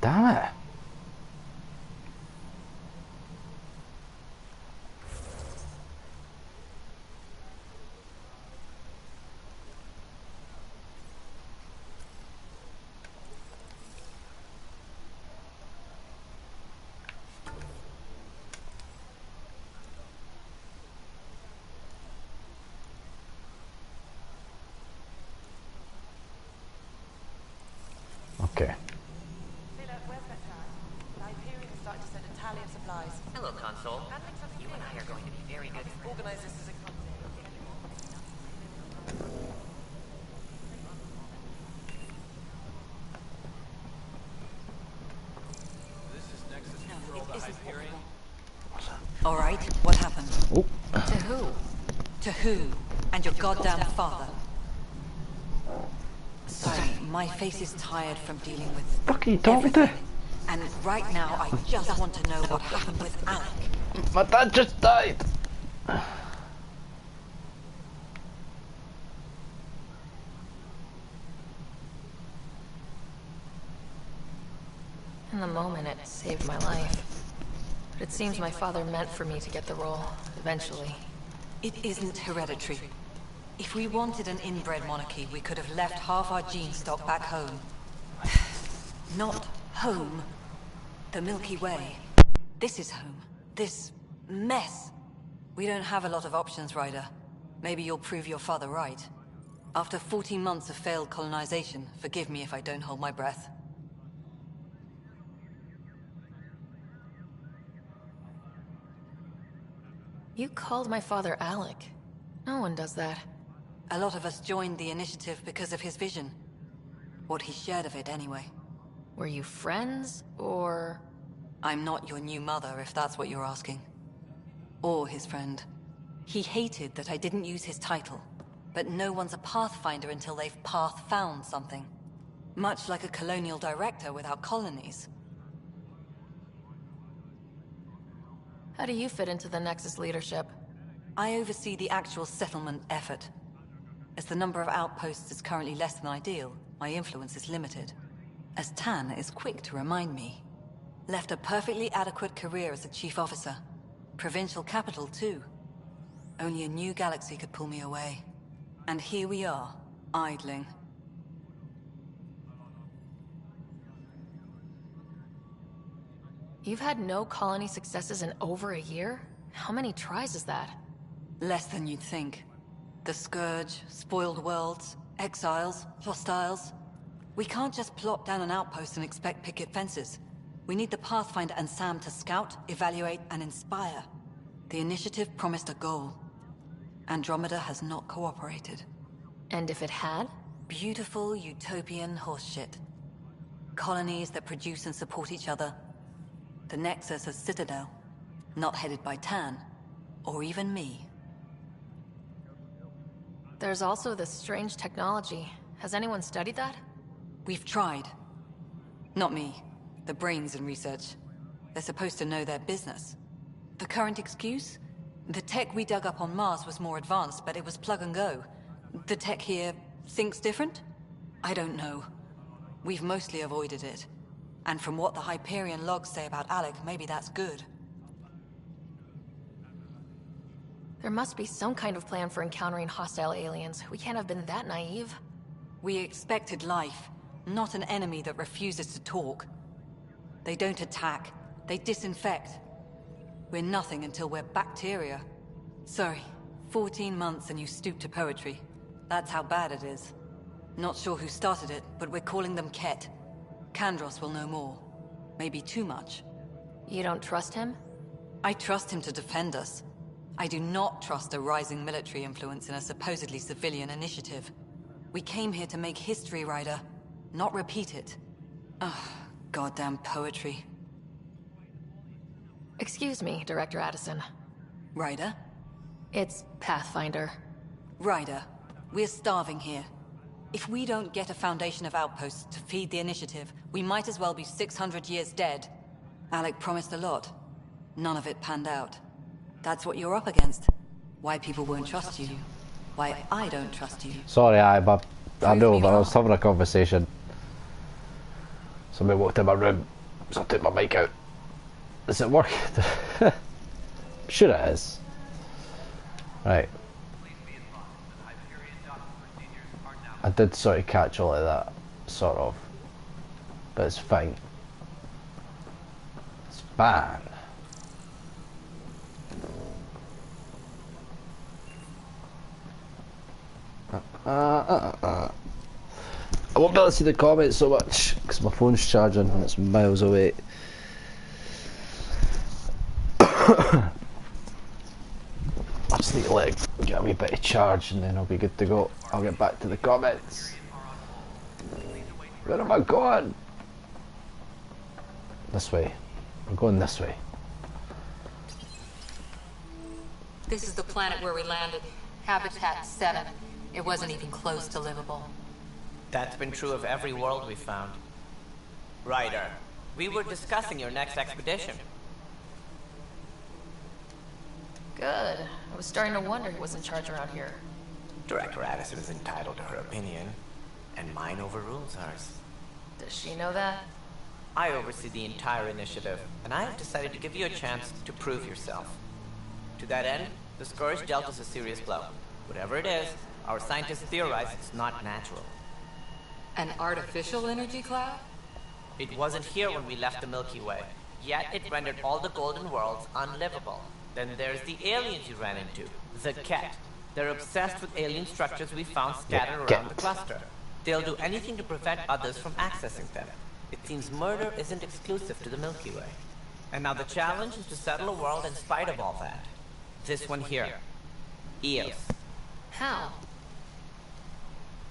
Speaker 3: Damn it. Okay.
Speaker 13: Hello, Console. You and I are going to be very good friends.
Speaker 6: Organize this as a company.
Speaker 8: All right, what happened?
Speaker 3: Oh.
Speaker 8: To who? To who? And your goddamn father. Sorry, my face is tired from dealing with
Speaker 3: Fuck are you talking to?
Speaker 8: And right now, I just want to know what happened with Alec.
Speaker 3: My dad just died.
Speaker 1: In the moment, it saved my life. But it seems my father meant for me to get the role, eventually.
Speaker 8: It isn't hereditary. If we wanted an inbred monarchy, we could have left half our gene stock back home. Not home. The Milky Way. This is home. This mess. We don't have a lot of options, Ryder. Maybe you'll prove your father right. After 14 months of failed colonization, forgive me if I don't hold my breath.
Speaker 1: You called my father Alec. No one does that.
Speaker 8: A lot of us joined the initiative because of his vision. What he shared of it, anyway.
Speaker 1: Were you friends, or...?
Speaker 8: I'm not your new mother, if that's what you're asking. Or his friend. He hated that I didn't use his title. But no one's a pathfinder until they've path-found something. Much like a colonial director without colonies.
Speaker 1: How do you fit into the Nexus leadership?
Speaker 8: I oversee the actual settlement effort. As the number of outposts is currently less than ideal, my influence is limited. As Tan is quick to remind me. Left a perfectly adequate career as a chief officer. Provincial capital, too. Only a new galaxy could pull me away. And here we are, idling.
Speaker 1: You've had no colony successes in over a year? How many tries is that?
Speaker 8: Less than you'd think. The Scourge, spoiled worlds, exiles, hostiles. We can't just plop down an outpost and expect picket fences. We need the Pathfinder and Sam to scout, evaluate, and inspire. The initiative promised a goal. Andromeda has not cooperated.
Speaker 1: And if it had?
Speaker 8: Beautiful utopian horseshit. Colonies that produce and support each other. The Nexus a citadel. Not headed by Tan. Or even me.
Speaker 1: There's also this strange technology. Has anyone studied that?
Speaker 8: We've tried. Not me. The brains in research. They're supposed to know their business. The current excuse? The tech we dug up on Mars was more advanced, but it was plug and go. The tech here thinks different? I don't know. We've mostly avoided it. And from what the Hyperion logs say about Alec, maybe that's good.
Speaker 1: There must be some kind of plan for encountering hostile aliens. We can't have been that naive.
Speaker 8: We expected life, not an enemy that refuses to talk. They don't attack. They disinfect. We're nothing until we're bacteria. Sorry, 14 months and you stoop to poetry. That's how bad it is. Not sure who started it, but we're calling them Ket. Kandros will know more. Maybe too much.
Speaker 1: You don't trust him?
Speaker 8: I trust him to defend us. I do not trust a rising military influence in a supposedly civilian initiative. We came here to make history, Ryder, not repeat it. Ugh, goddamn poetry.
Speaker 1: Excuse me, Director Addison.
Speaker 8: Ryder?
Speaker 1: It's Pathfinder.
Speaker 8: Ryder, we're starving here. If we don't get a foundation of outposts to feed the initiative, we might as well be 600 years dead. Alec promised a lot. None of it panned out. That's what you're up against. Why people won't trust you. Why I don't trust you.
Speaker 3: Sorry, I know, but I was having a conversation. Somebody walked in my room, so I took my mic out. Does it work? Sure it is. Right. I did sort of catch all of that, sort of. But it's fine. It's fine. I won't be able to see the comments so much because my phone's charging and it's miles away. I just need to let it get a wee bit of charge and then I'll be good to go. I'll get back to the comments. Where am I going? This way. I'm going this way.
Speaker 4: This is the planet where we landed. Habitat 7. It wasn't even close to livable.
Speaker 13: That's been true of every world we found. Ryder, we were discussing your next expedition.
Speaker 1: Good. I was starting to wonder who was in charge around here.
Speaker 13: Director Addison is entitled to her opinion, and mine overrules hers.
Speaker 1: Does she know that?
Speaker 13: I oversee the entire initiative, and I have decided to give you a chance to prove yourself. To that end, the Scourge dealt us a serious blow. Whatever it is, our scientists theorize it's not natural.
Speaker 4: An artificial energy cloud?
Speaker 13: It wasn't here when we left the Milky Way, yet it rendered all the golden worlds unlivable. Then there's the aliens you ran into, the Ket. They're obsessed with alien structures we found scattered around the cluster. They'll do anything to prevent others from accessing them. It seems murder isn't exclusive to the Milky Way. And now the challenge is to settle a world in spite of all that. This one here. Eos.
Speaker 1: How?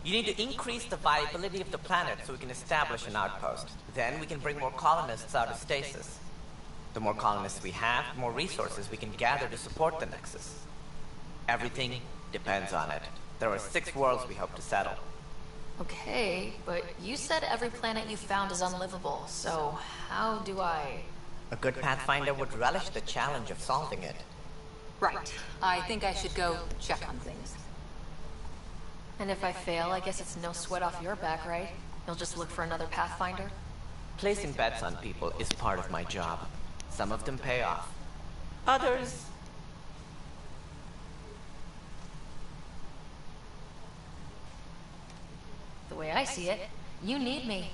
Speaker 13: You need to increase the viability of the planet so we can establish an outpost. Then we can bring more colonists out of stasis. The more colonists we have, the more resources we can gather to support the Nexus. Everything depends on it. There are 6 worlds we hope to settle.
Speaker 1: Okay, but you said every planet you found is unlivable, so how do I...
Speaker 13: A good Pathfinder would relish the challenge of solving it.
Speaker 4: Right. I think I should go check on things.
Speaker 1: And if I fail, I guess it's no sweat off your back, right? You'll just look for another Pathfinder?
Speaker 13: Placing bets on people is part of my job. Some of them pay off. Others...
Speaker 1: The way I see it, you need me.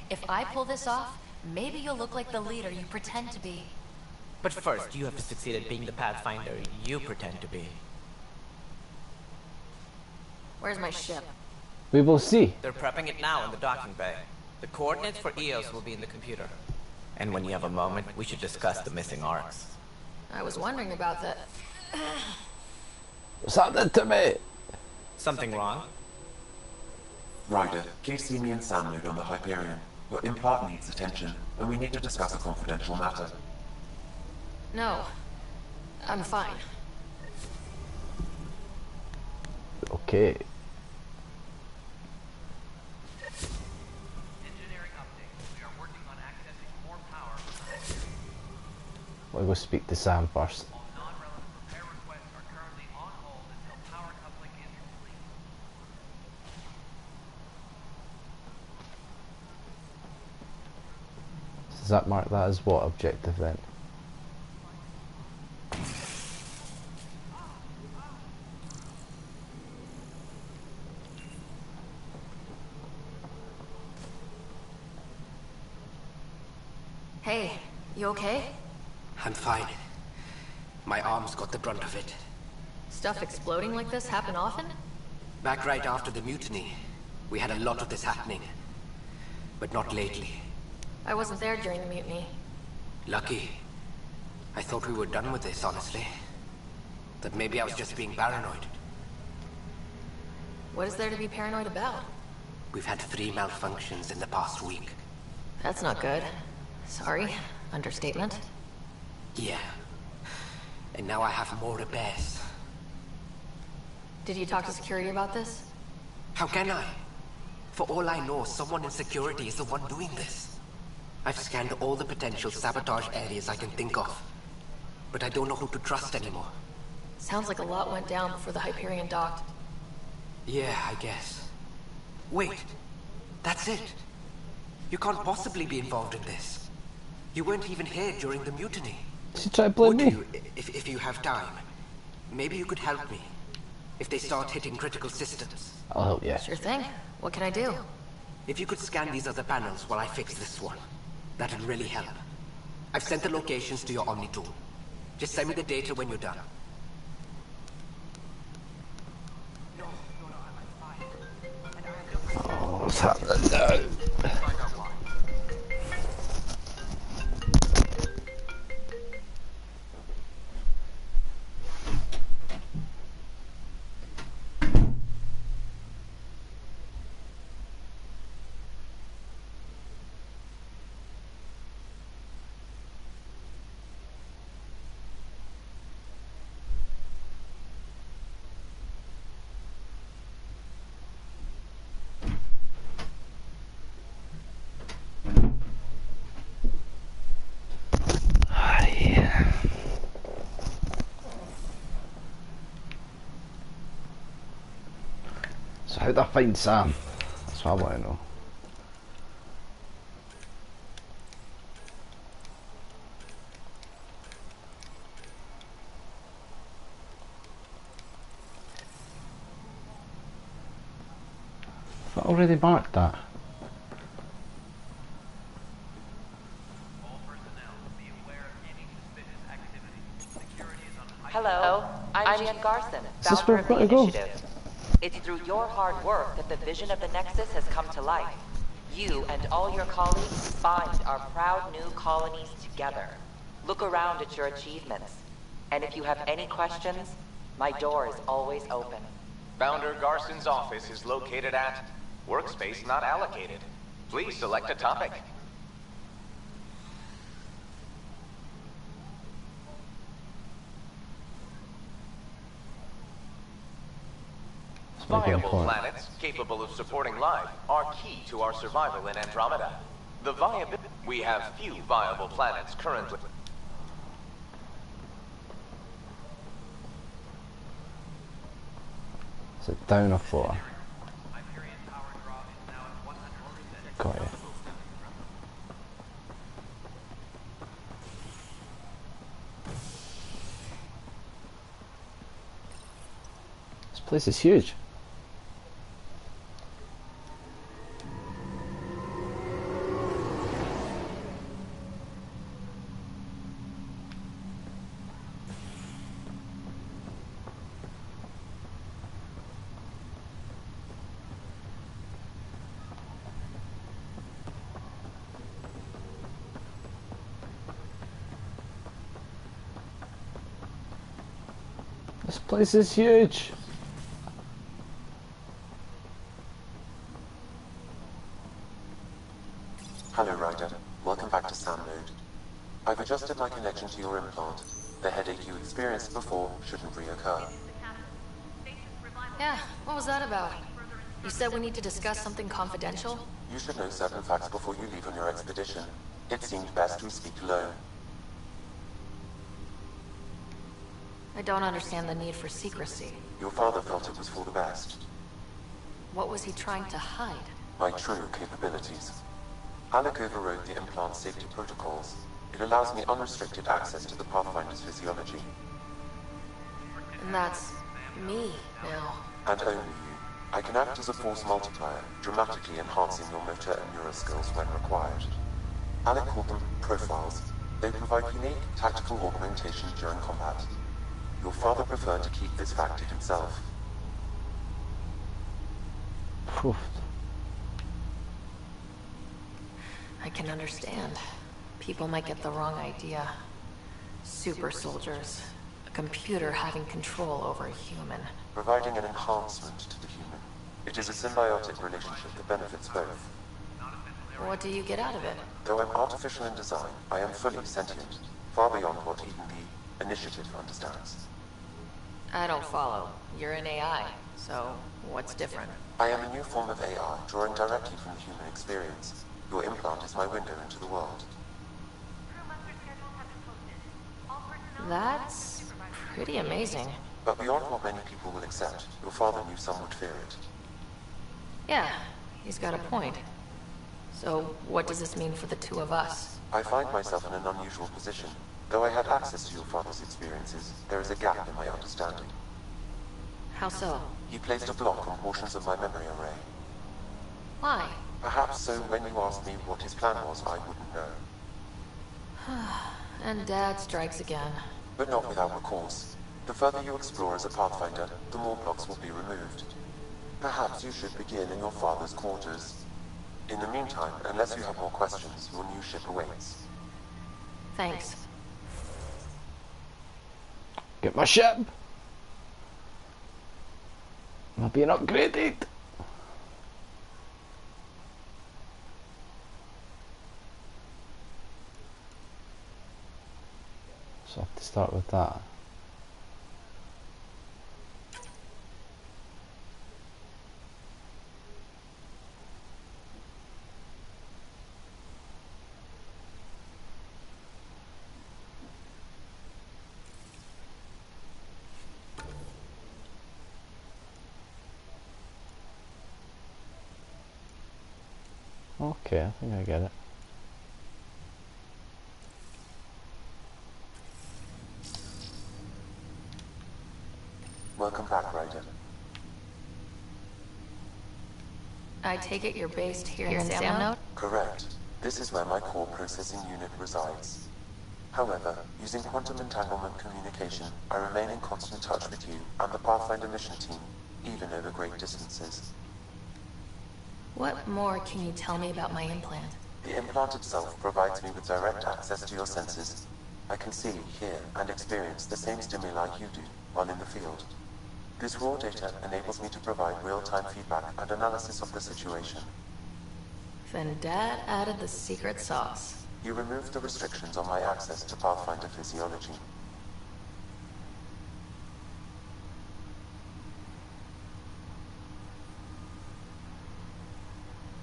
Speaker 1: If I pull this off, maybe you'll look like the leader you pretend to be.
Speaker 13: But first, you have to succeed at being the Pathfinder you pretend to be.
Speaker 1: Where's my ship?
Speaker 3: We will see.
Speaker 13: They're prepping it now in the docking bay. The coordinates for Eos will be in the computer. And when you have a moment, we should discuss the missing arcs.
Speaker 1: I was wondering about that.
Speaker 3: What's happening to me?
Speaker 13: Something wrong?
Speaker 7: Ryder, Casey, me and Sam load on the Hyperion, but Impart needs attention, and we need to discuss a confidential matter.
Speaker 1: No. I'm fine.
Speaker 3: Okay. We'll go speak to Sam first. Does that mark that as what objective then?
Speaker 1: Hey, you okay?
Speaker 15: I'm fine. My arms got the brunt of it.
Speaker 1: Stuff exploding like this happen often?
Speaker 15: Back right after the mutiny, we had a lot of this happening. But not lately.
Speaker 1: I wasn't there during the mutiny.
Speaker 15: Lucky. I thought we were done with this, honestly. That maybe I was just being paranoid.
Speaker 1: What is there to be paranoid about?
Speaker 15: We've had 3 malfunctions in the past week.
Speaker 1: That's not good. Sorry. Understatement.
Speaker 15: Yeah. And now I have more repairs.
Speaker 1: Did you talk to security about this?
Speaker 15: How can I? For all I know, someone in security is the one doing this. I've scanned all the potential sabotage areas I can think of. But I don't know who to trust anymore.
Speaker 1: Sounds like a lot went down before the Hyperion docked.
Speaker 15: Yeah, I guess. Wait. That's it. You can't possibly be involved in this. You weren't even here during the mutiny.
Speaker 3: She tried to blame me.
Speaker 15: You, if you have time, maybe you could help me. If they start hitting critical systems.
Speaker 3: I'll help you.
Speaker 1: Sure thing. What can I do?
Speaker 15: If you could scan these other panels while I fix this one, that'd really help. I've sent the locations to your Omni tool. Just send me the data when you're done.
Speaker 3: Oh, what's happening now? So how'd I find Sam? That's what I want to know. I've already marked that.
Speaker 16: Garson, founder of the initiative. It's through your hard work that the vision of the Nexus has come to life. You and all your colleagues bind our proud new colonies together. Look around at your achievements. And if you have any questions, my door is always open.
Speaker 17: Founder Garson's office is located at Workspace Not Allocated. Please select a topic. Viable planets capable of supporting life are key to our survival in Andromeda. We have few viable planets currently.
Speaker 3: Is it down or floor? Got it. This place is huge. This place is huge.
Speaker 7: Hello, Ryder. Welcome back to Sound Mode. I've adjusted my connection to your implant. The headache you experienced before shouldn't reoccur.
Speaker 1: Yeah, what was that about? You said we need to discuss something confidential?
Speaker 7: You should know certain facts before you leave on your expedition. It seemed best we speak alone.
Speaker 1: I don't understand the need for secrecy.
Speaker 7: Your father felt it was for the best.
Speaker 1: What was he trying to hide?
Speaker 7: My true capabilities. Alec overrode the implant safety protocols. It allows me unrestricted access to the Pathfinder's physiology.
Speaker 1: And that's me now.
Speaker 7: And only you. I can act as a force multiplier, dramatically enhancing your motor and neural skills when required. Alec called them profiles. They provide unique tactical augmentation during combat. Your father preferred to keep this fact to himself.
Speaker 3: Oof.
Speaker 1: I can understand. People might get the wrong idea. Super soldiers. A computer having control over a human.
Speaker 7: Providing an enhancement to the human. It is a symbiotic relationship that benefits both.
Speaker 1: What do you get out of it?
Speaker 7: Though I'm artificial in design, I am fully sentient, far beyond what even the Initiative understands.
Speaker 1: I don't follow. You're an AI, so what's different?
Speaker 7: I am a new form of AI, drawing directly from the human experience. Your implant is my window into the world.
Speaker 1: That's pretty amazing.
Speaker 7: But beyond what many people will accept, your father knew some would fear it.
Speaker 1: Yeah, he's got a point. So, what does this mean for the two of us?
Speaker 7: I find myself in an unusual position. Though I had access to your father's experiences, there is a gap in my understanding.
Speaker 1: How so?
Speaker 7: He placed a block on portions of my memory array.
Speaker 1: Why?
Speaker 7: Perhaps so when you asked me what his plan was, I wouldn't know.
Speaker 1: And Dad strikes again.
Speaker 7: But not without recourse. The further you explore as a Pathfinder, the more blocks will be removed. Perhaps you should begin in your father's quarters. In the meantime, unless you have more questions, your new ship awaits.
Speaker 1: Thanks.
Speaker 3: Get my ship. I'm being upgraded. So I have to start with that. Okay, I think I get it.
Speaker 7: Welcome back, Ryder.
Speaker 1: I take it you're based here in Samnote?
Speaker 7: Correct. This is where my core processing unit resides. However, using quantum entanglement communication, I remain in constant touch with you and the Pathfinder mission team, even over great distances.
Speaker 1: What more can you tell me about my implant?
Speaker 7: The implant itself provides me with direct access to your senses. I can see, hear, and experience the same stimuli you do while in the field. This raw data enables me to provide real-time feedback and analysis of the situation.
Speaker 1: Then Dad added the secret sauce.
Speaker 7: You removed the restrictions on my access to Pathfinder physiology.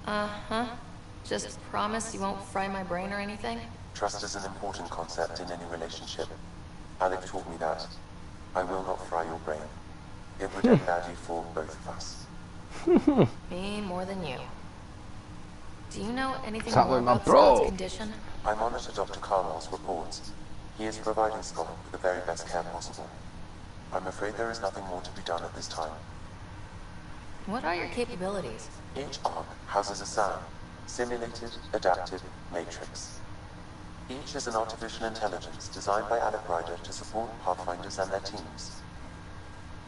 Speaker 1: Uh-huh. Just promise you won't fry my brain or anything?
Speaker 7: Trust is an important concept in any relationship. Alec taught me that. I will not fry your brain. It would end badly for both of us.
Speaker 1: Me more than you. Do you know anything
Speaker 3: Stop
Speaker 1: more
Speaker 3: with my
Speaker 1: about
Speaker 3: bro.
Speaker 1: Scott's condition?
Speaker 7: I monitor Dr. Carlisle's reports. He is providing Scott with the very best care possible. I'm afraid there is nothing more to be done at this time.
Speaker 1: What are your capabilities?
Speaker 7: Each arc houses a SAM, Simulated Adaptive Matrix. Each is an artificial intelligence designed by Alec Ryder to support Pathfinders and their teams.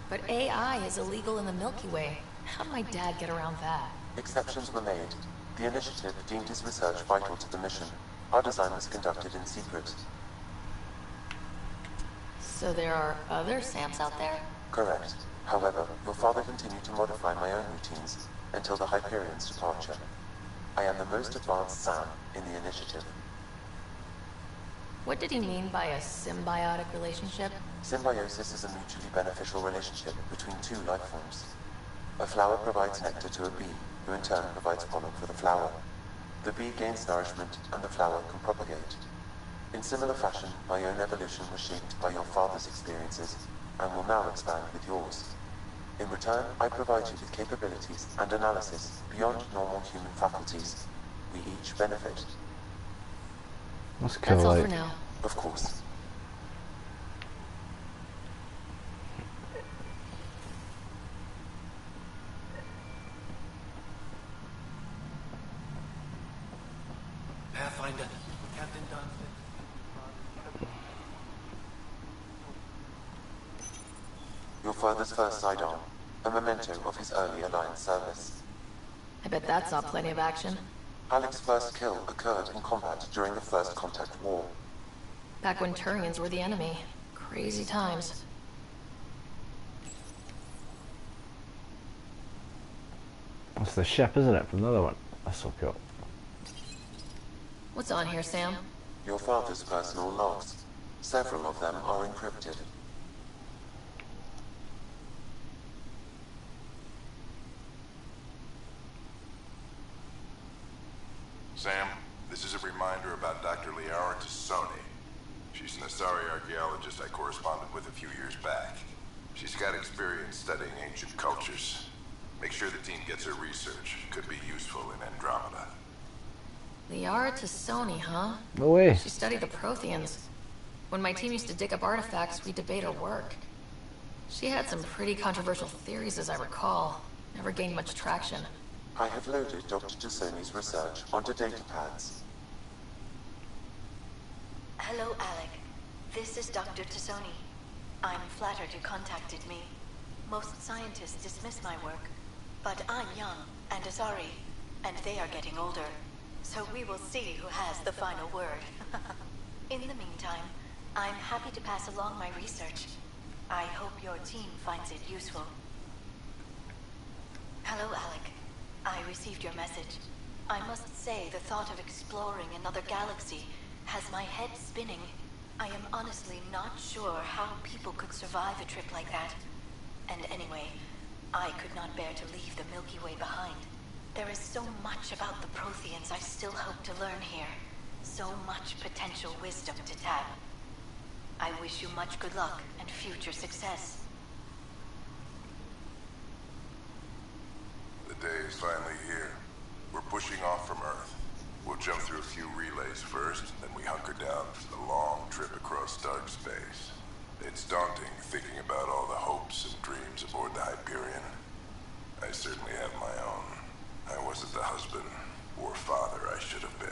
Speaker 1: But AI is illegal in the Milky Way. How did my dad get around that?
Speaker 7: Exceptions were made. The initiative deemed his research vital to the mission. Our design was conducted in secret.
Speaker 1: So there are other SAMs out there?
Speaker 7: Correct. However, your father continued to modify my own routines until the Hyperion's departure. I am the most advanced SAM in the initiative.
Speaker 1: What did he mean by a symbiotic relationship?
Speaker 7: Symbiosis is a mutually beneficial relationship between two life forms. A flower provides nectar to a bee, who in turn provides pollen for the flower. The bee gains nourishment and the flower can propagate. In similar fashion, my own evolution was shaped by your father's experiences and will now expand with yours. In return, I provide you with capabilities and analysis beyond normal human faculties. We each benefit.
Speaker 3: That's cool.
Speaker 1: That's all for now.
Speaker 7: Of course.
Speaker 15: Pathfinder, Captain Dunstan.
Speaker 7: Your father's first sidearm, a memento of his early Alliance service.
Speaker 1: I bet that saw plenty of action.
Speaker 7: Alec's first kill occurred in combat during the First Contact War.
Speaker 1: Back when Turians were the enemy. Crazy times.
Speaker 3: That's the ship, isn't it, from the other one? That's so cool.
Speaker 1: What's on here, Sam?
Speaker 7: Your father's personal logs. Several of them are encrypted.
Speaker 12: Sam, this is a reminder about Dr. Liara Tassoni. She's an Asari archaeologist I corresponded with a few years back. She's got experience studying ancient cultures. Make sure the team gets her research. Could be useful in Andromeda.
Speaker 1: Liara Tassoni, huh?
Speaker 3: No way.
Speaker 1: She studied the Protheans. When my team used to dig up artifacts, we'd debate her work. She had some pretty controversial theories, as I recall. Never gained much traction.
Speaker 7: I have loaded Dr. Tassoni's research onto data pads.
Speaker 18: Hello, Alec. This is Dr. Tassoni. I'm flattered you contacted me. Most scientists dismiss my work, but I'm young and Asari, and they are getting older. So we will see who has the final word. In the meantime, I'm happy to pass along my research. I hope your team finds it useful. Hello, Alec. I received your message. I must say the thought of exploring another galaxy has my head spinning. I am honestly not sure how people could survive a trip like that. And anyway, I could not bear to leave the Milky Way behind. There is so much about the Protheans I still hope to learn here. So much potential wisdom to tap. I wish you much good luck and future success.
Speaker 12: The day is finally here. We're pushing off from Earth. We'll jump through a few relays first, then we hunker down for the long trip across dark space. It's daunting thinking about all the hopes and dreams aboard the Hyperion. I certainly have my own. I wasn't the husband or father I should have been.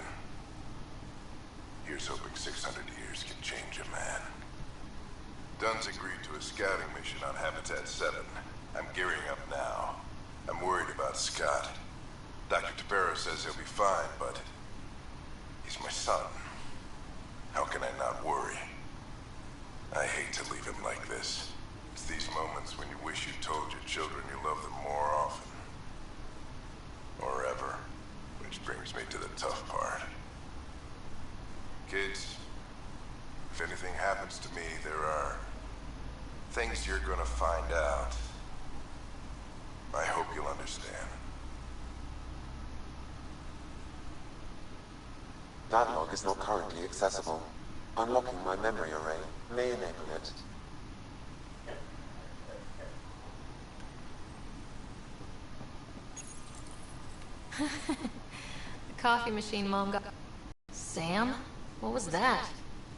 Speaker 12: Here's Here's hoping 600 years can change a man. Dunn's agreed to a scouting mission on Habitat 7. I'm gearing up now. I'm worried about Scott. Dr. Tavera says he'll be fine, but he's my son. How can I not worry? I hate to leave him like this. It's these moments when you wish you told your children you love them more often. Or ever. Which brings me to the tough part. Kids, if anything happens to me, there are things you're gonna find out. I hope you'll understand.
Speaker 7: That log is not currently accessible. Unlocking my memory array may enable it.
Speaker 1: The coffee machine Mom got... Sam? What was that?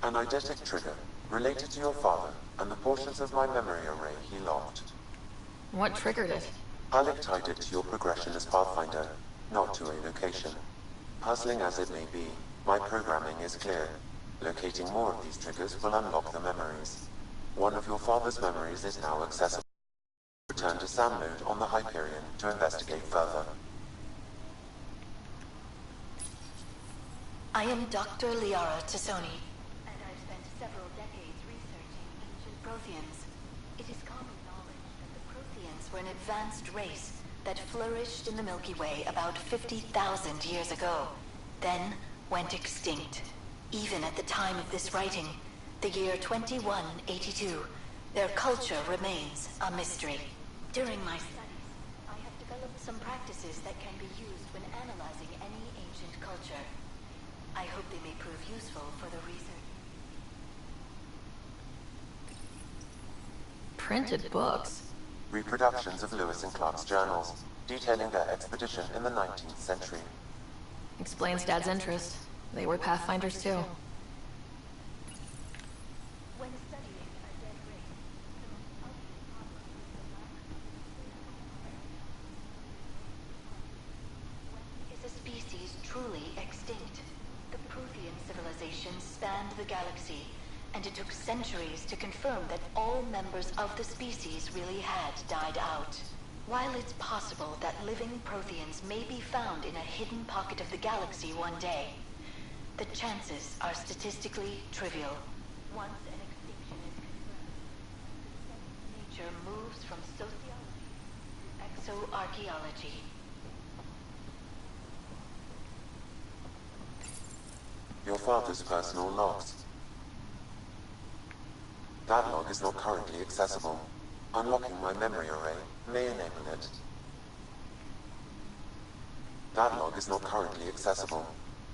Speaker 7: An eidetic trigger related to your father and the portions of my memory array he locked.
Speaker 1: What triggered it?
Speaker 7: Alec tied it to your progression as Pathfinder, not to a location. Puzzling as it may be, my programming is clear. Locating more of these triggers will unlock the memories. One of your father's memories is now accessible. Return to Sam node on the Hyperion to investigate further.
Speaker 18: I am Dr. Liara Tassoni, and I've spent several decades researching ancient Protheans. It is common knowledge that the Protheans were an advanced race that flourished in the Milky Way about 50,000 years ago, then went extinct. Even at the time of this writing, the year 2182, their culture remains a mystery. During my studies, I have developed some practices that can be used when analyzing any ancient culture. I hope they may prove useful for the research.
Speaker 1: Printed books?
Speaker 7: Reproductions of Lewis and Clark's journals, detailing their expedition in the 19th century.
Speaker 1: Explains Dad's interest. They were Pathfinders too.
Speaker 18: When studying a dead race, the most obvious problem is the lack of... When is a species truly extinct? The Prothean civilization spanned the galaxy, and it took centuries to confirm that all members of the species really had died out. While it's possible that living Protheans may be found in a hidden pocket of the galaxy one day, the chances are statistically trivial. Once an extinction is confirmed, nature moves from sociology to exoarchaeology.
Speaker 7: Your father's personal logs. That log is not currently accessible. Unlocking my memory array may enable it. That log is not currently accessible.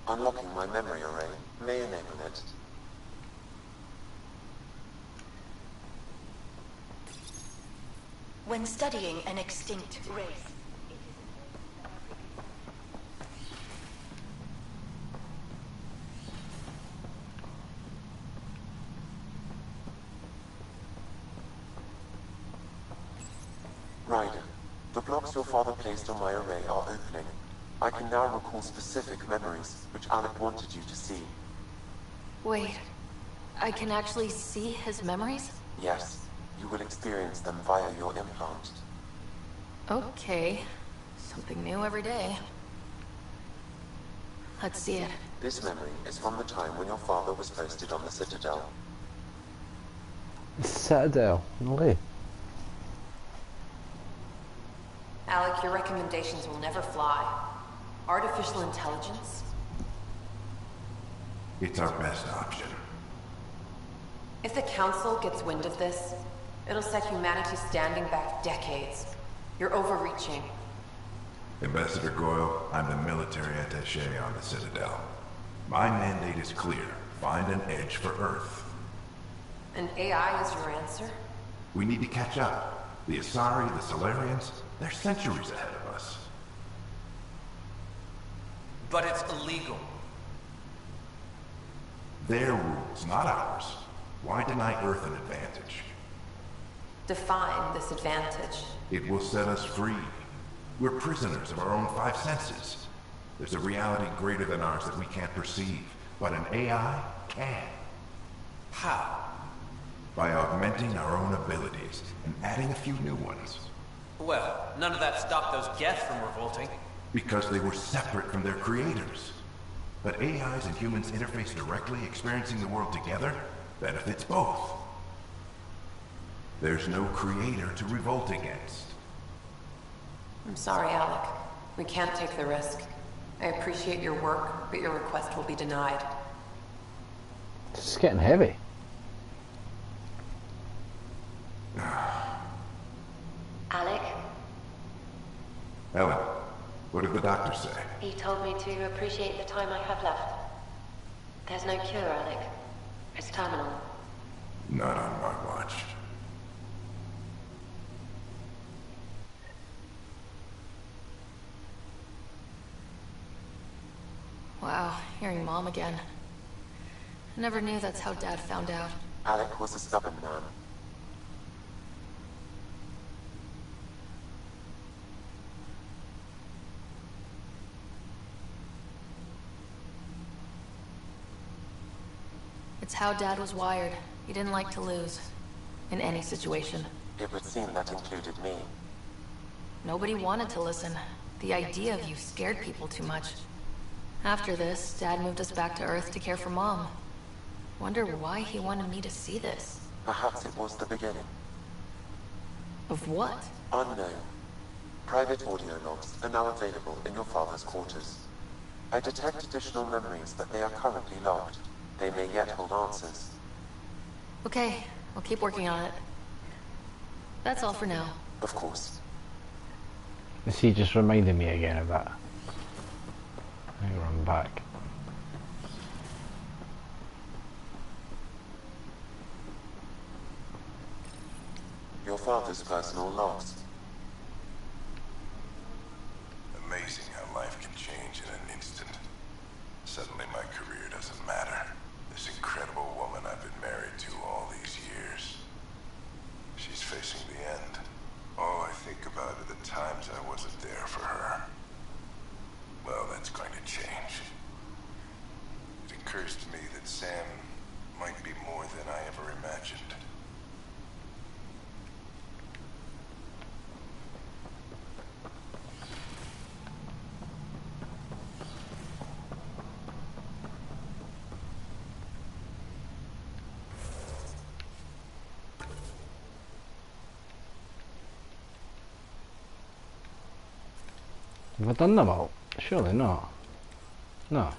Speaker 7: Unlocking my memory array may enable it.
Speaker 18: When studying an extinct race,
Speaker 7: Ryder, the blocks your father placed on my array are opening. I can now recall specific memories, which Alec wanted you to see.
Speaker 1: Wait, I can actually see his memories?
Speaker 7: Yes, you will experience them via your implant.
Speaker 1: Okay, something new every day. Let's see it.
Speaker 7: This memory is from the time when your father was posted on the Citadel.
Speaker 3: Citadel, no way.
Speaker 19: Alec, your recommendations will never fly. Artificial intelligence?
Speaker 12: It's our best option.
Speaker 19: If the Council gets wind of this, it'll set humanity standing back decades. You're overreaching.
Speaker 12: Ambassador Goyle, I'm the military attaché on the Citadel. My mandate is clear. Find an edge for Earth.
Speaker 19: And AI is your answer?
Speaker 12: We need to catch up. The Asari, the Solarians, they're centuries ahead of us.
Speaker 11: But it's illegal.
Speaker 12: Their rules, not ours. Why deny Earth an advantage?
Speaker 19: Define this advantage.
Speaker 12: It will set us free. We're prisoners of our own five senses. There's a reality greater than ours that we can't perceive. But an AI, can. How? By augmenting our own abilities and adding a few new ones.
Speaker 11: Well, none of that stopped those Geth from revolting.
Speaker 12: Because they were separate from their creators. But AIs and humans interface directly, experiencing the world together, benefits both. There's no creator to revolt against.
Speaker 19: I'm sorry, Alec. We can't take the risk. I appreciate your work, but your request will be denied.
Speaker 3: It's getting heavy.
Speaker 18: Alec,
Speaker 12: Ellen, what did the doctor say?
Speaker 18: he told me to appreciate the time I have left. There's no cure, Alec. It's terminal.
Speaker 12: Not on my watch.
Speaker 1: Wow, hearing Mom again. I never knew that's how Dad found out.
Speaker 7: Alec was a stubborn man.
Speaker 1: It's how Dad was wired. He didn't like to lose. In any situation.
Speaker 7: It would seem that included me.
Speaker 1: Nobody wanted to listen. The idea of you scared people too much. After this, Dad moved us back to Earth to care for Mom. Wonder why he wanted me to see this.
Speaker 7: Perhaps it was the beginning.
Speaker 1: Of what?
Speaker 7: Unknown. Private audio logs are now available in your father's quarters. I detect additional memories, but they are currently logged. They may yet hold answers.
Speaker 1: Okay, I'll keep working on it. That's all for now.
Speaker 7: Of course.
Speaker 3: Is he just reminding me again of that? I run back.
Speaker 7: Your father's personal logs.
Speaker 12: Amazing how life can change in an instant. Suddenly my career doesn't matter. This incredible woman I've been married to all these years. She's facing the end. All I think about are the times I wasn't there for her. Well, that's going to change. It occurs to me that Sam might be more than I ever imagined.
Speaker 3: Have I done them all? Surely not. No.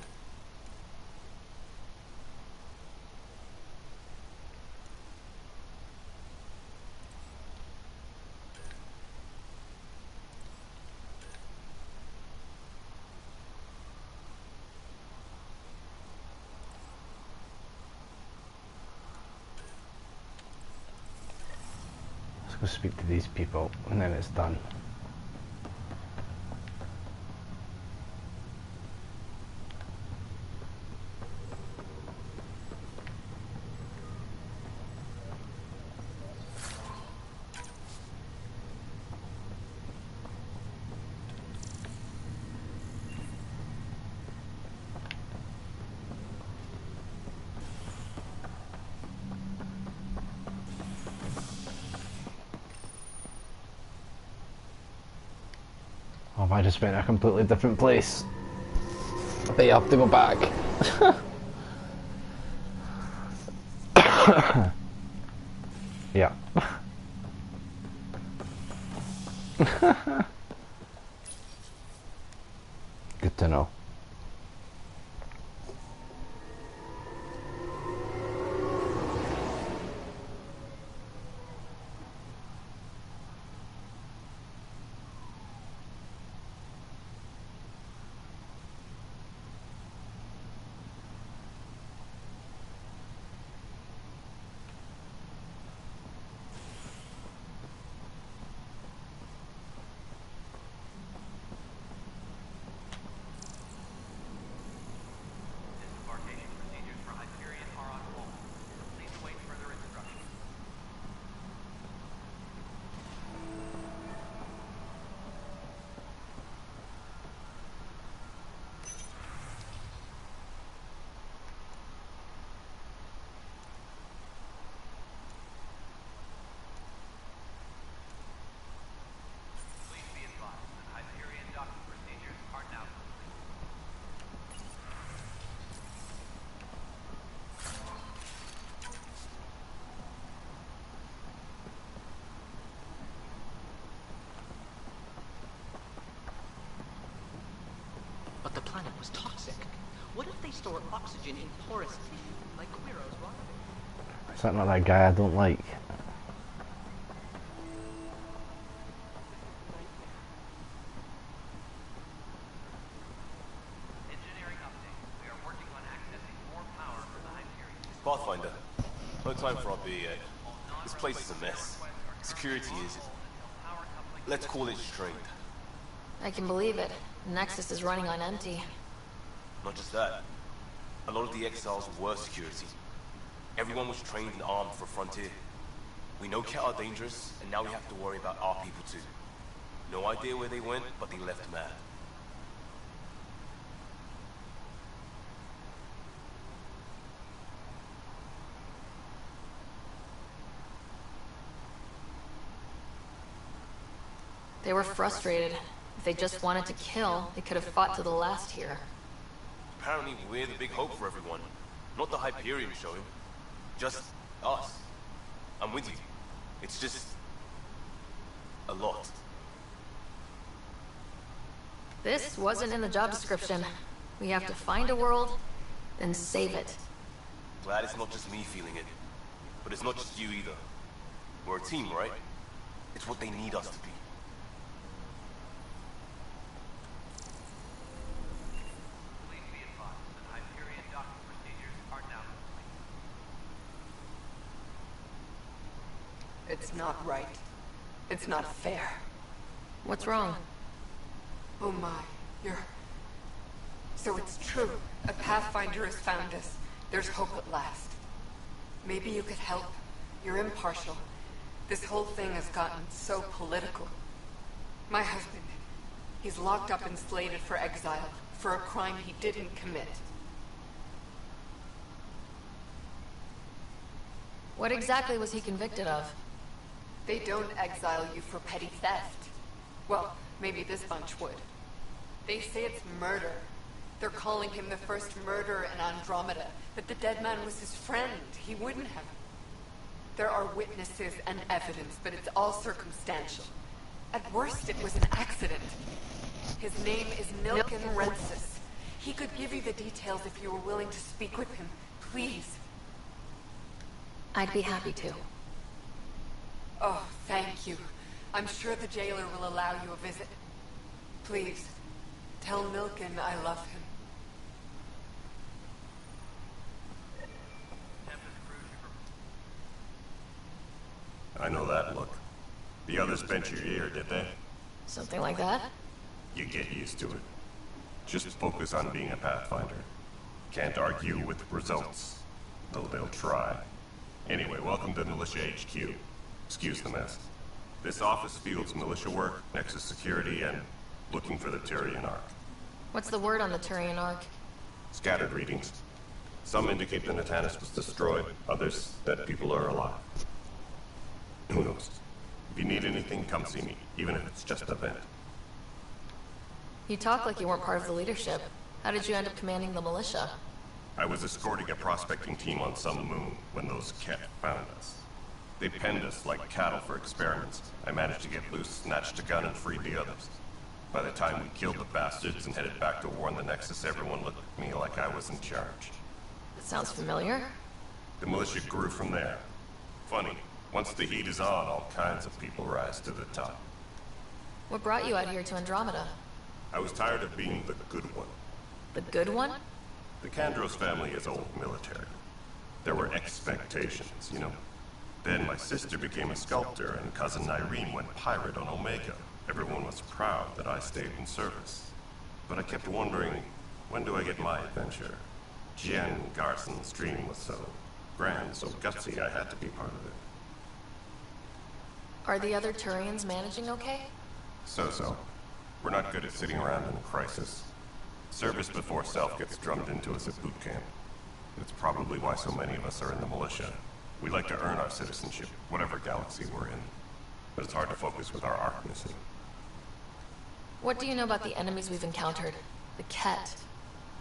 Speaker 3: Let's go speak to these people and then it's done. Oh, I just went a completely different place. I bet you have to go back. Yeah. Good to know.
Speaker 20: planet was toxic? What if they store oxygen in porous tissue, like Quiro's rock?
Speaker 3: Is that not that guy I don't like?
Speaker 5: Pathfinder, no time for our beer yet. This place is a mess. Security is... let's call it strained.
Speaker 1: I can believe it. Nexus is running on empty.
Speaker 5: Not just that. A lot of the exiles were security. Everyone was trained and armed for Frontier. We know Ket are dangerous, and now we have to worry about our people too. No idea where they went, but they left mad.
Speaker 1: They were frustrated. If they just wanted to kill, they could have fought to the last here.
Speaker 5: Apparently we're the big hope for everyone. Not the Hyperion showing. Just us. I'm with you. It's just... a lot.
Speaker 1: This wasn't in the job description. We have to find a world, then save it.
Speaker 5: Glad it's not just me feeling it. But it's not just you either. We're a team, right? It's what they need us to be.
Speaker 19: It's not right. It's not fair.
Speaker 1: What's wrong?
Speaker 19: Oh my, you're... So it's true. A Pathfinder has found us. There's hope at last. Maybe you could help. You're impartial. This whole thing has gotten so political. My husband, he's locked up and slated for exile for a crime he didn't commit.
Speaker 1: What exactly was he convicted of?
Speaker 19: They don't exile you for petty theft. Well, maybe this bunch would. They say it's murder. They're calling him the first murderer in Andromeda, that the dead man was his friend. He wouldn't have. There are witnesses and evidence, but it's all circumstantial. At worst, it was an accident. His name is Milken Rensis. He could give you the details if you were willing to speak with him. Please.
Speaker 1: I'd be happy to.
Speaker 19: Oh, thank you. I'm sure the jailer will allow you a visit. Please, tell Milken I love him.
Speaker 5: I know that look. The others bent your ear, did they?
Speaker 1: Something like that?
Speaker 5: You get used to it. Just focus on being a Pathfinder. Can't argue with results, though they'll try. Anyway, welcome to Militia HQ. Excuse the mess. This office fields militia work, Nexus security, and looking for the Turian Ark.
Speaker 1: What's the word on the Turian Ark?
Speaker 5: Scattered readings. Some indicate the Natanus was destroyed, others that people are alive. Who knows? If you need anything, come see me, even if it's just a vent.
Speaker 1: You talk like you weren't part of the leadership. How did you end up commanding the militia?
Speaker 5: I was escorting a prospecting team on some moon when those Ket found us. They penned us like cattle for experiments. I managed to get loose, snatched a gun, and freed the others. By the time we killed the bastards and headed back to warn the Nexus, everyone looked at me like I was in charge.
Speaker 1: That sounds familiar.
Speaker 5: The militia grew from there. Funny, once the heat is on, all kinds of people rise to the top.
Speaker 1: What brought you out here to Andromeda?
Speaker 5: I was tired of being the good one.
Speaker 1: The good one?
Speaker 5: The Kandros family is old military. There were expectations, you know. Then my sister became a sculptor, and cousin Irene went pirate on Omega. Everyone was proud that I stayed in service. But I kept wondering, when do I get my adventure? Jen Garson's dream was so grand, so gutsy, I had to be part of it.
Speaker 1: Are the other Turians managing okay?
Speaker 5: So-so. We're not good at sitting around in a crisis. Service before self gets drummed into us at boot camp. It's probably why so many of us are in the militia. We like to earn our citizenship, whatever galaxy we're in. But it's hard to focus with our arc missing.
Speaker 1: What do you know about the enemies we've encountered? The Ket?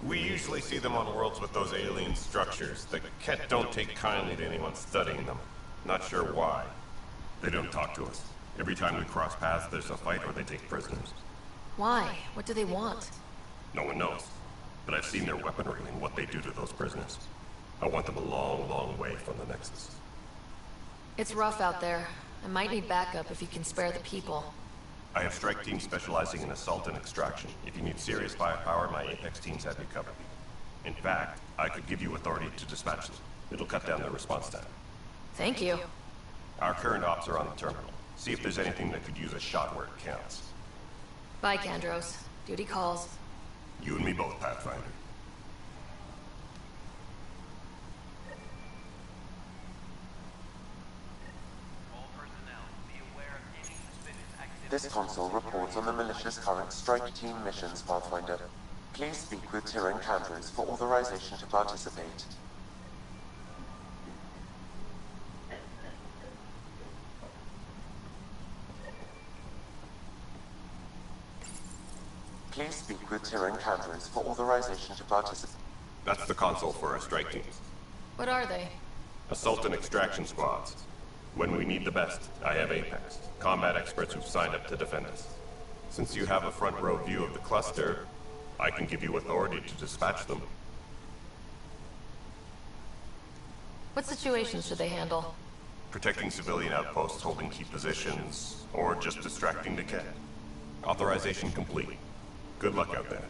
Speaker 5: We usually see them on worlds with those alien structures. The Ket don't take kindly to anyone studying them. Not sure why. They don't talk to us. Every time we cross paths, there's a fight or they take prisoners.
Speaker 1: Why? What do they want?
Speaker 5: No one knows. but I've seen their weaponry and what they do to those prisoners. I want them a long, long way from the Nexus.
Speaker 1: It's rough out there. I might need backup if you can spare the people.
Speaker 5: I have strike teams specializing in assault and extraction. If you need serious firepower, my Apex teams have you covered. In fact, I could give you authority to dispatch them. It'll cut down their response time.
Speaker 1: Thank you.
Speaker 5: Our current ops are on the terminal. See if there's anything that could use a shot where it counts.
Speaker 1: Bye, Kandros. Duty calls.
Speaker 5: You and me both, Pathfinder.
Speaker 7: This console reports on the militia's current strike team missions, Pathfinder. Please speak with Tyrion Kandros for authorization to participate. Please speak with Tyrion Kandros for authorization to participate.
Speaker 5: That's the console for our strike teams.
Speaker 1: What are they?
Speaker 5: Assault and extraction squads. When we need the best, I have Apex, combat experts who've signed up to defend us. Since you have a front row view of the cluster, I can give you authority to dispatch them.
Speaker 1: What situations should they handle?
Speaker 5: Protecting civilian outposts, holding key positions, or just distracting the cat. Authorization complete. Good luck out there.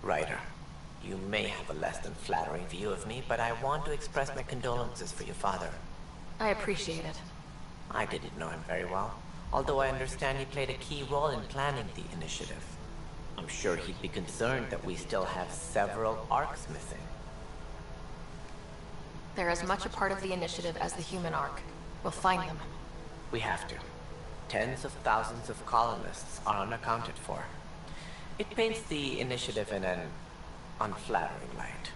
Speaker 13: Ryder, you may have a less than flattering view of me, but I want to express my condolences for your father.
Speaker 1: I appreciate it.
Speaker 13: I didn't know him very well, although I understand he played a key role in planning the initiative. I'm sure he'd be concerned that we still have several arcs missing.
Speaker 1: They're as much a part of the initiative as the human arc. We'll find them.
Speaker 13: We have to. Tens of thousands of colonists are unaccounted for. It paints the initiative in an unflattering light.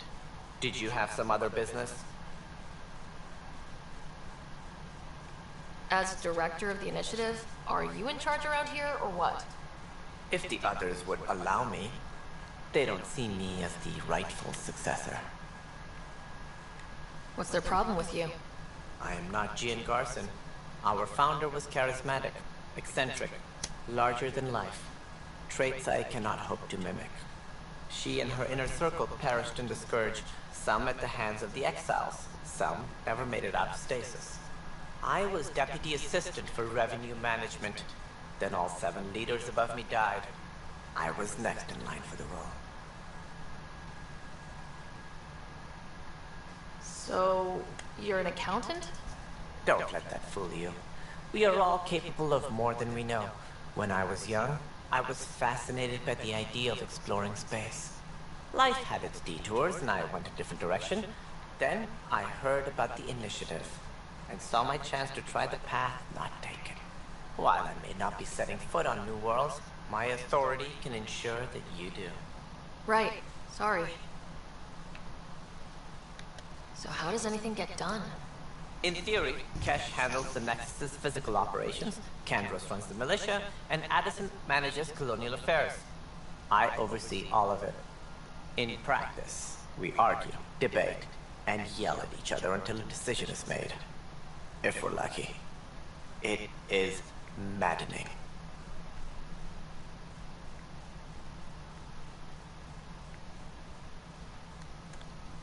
Speaker 13: Did you have some other business?
Speaker 1: As director of the initiative, are you in charge around here, or what?
Speaker 13: If the others would allow me, they don't see me as the rightful successor.
Speaker 1: What's their problem with you?
Speaker 13: I am not Gian Garson. Our founder was charismatic, eccentric, larger than life. Traits I cannot hope to mimic. She and her inner circle perished in the Scourge, some at the hands of the Exiles, some never made it out of stasis. I was deputy assistant for revenue management. Then all 7 leaders above me died. I was next in line for the role.
Speaker 1: So, you're an accountant?
Speaker 13: Don't let that fool you. We are all capable of more than we know. When I was young, I was fascinated by the idea of exploring space. Life had its detours and I went a different direction. Then I heard about the initiative. and saw my chance to try the path not taken. While I may not be setting foot on New Worlds, my authority can ensure that you do.
Speaker 1: Right. Sorry. So how does anything get done?
Speaker 13: In theory, Kesh handles the Nexus's physical operations, Kandros runs the militia, and Addison manages colonial affairs. I oversee all of it. In practice, we argue, debate, and yell at each other until a decision is made. If we're lucky. It is maddening.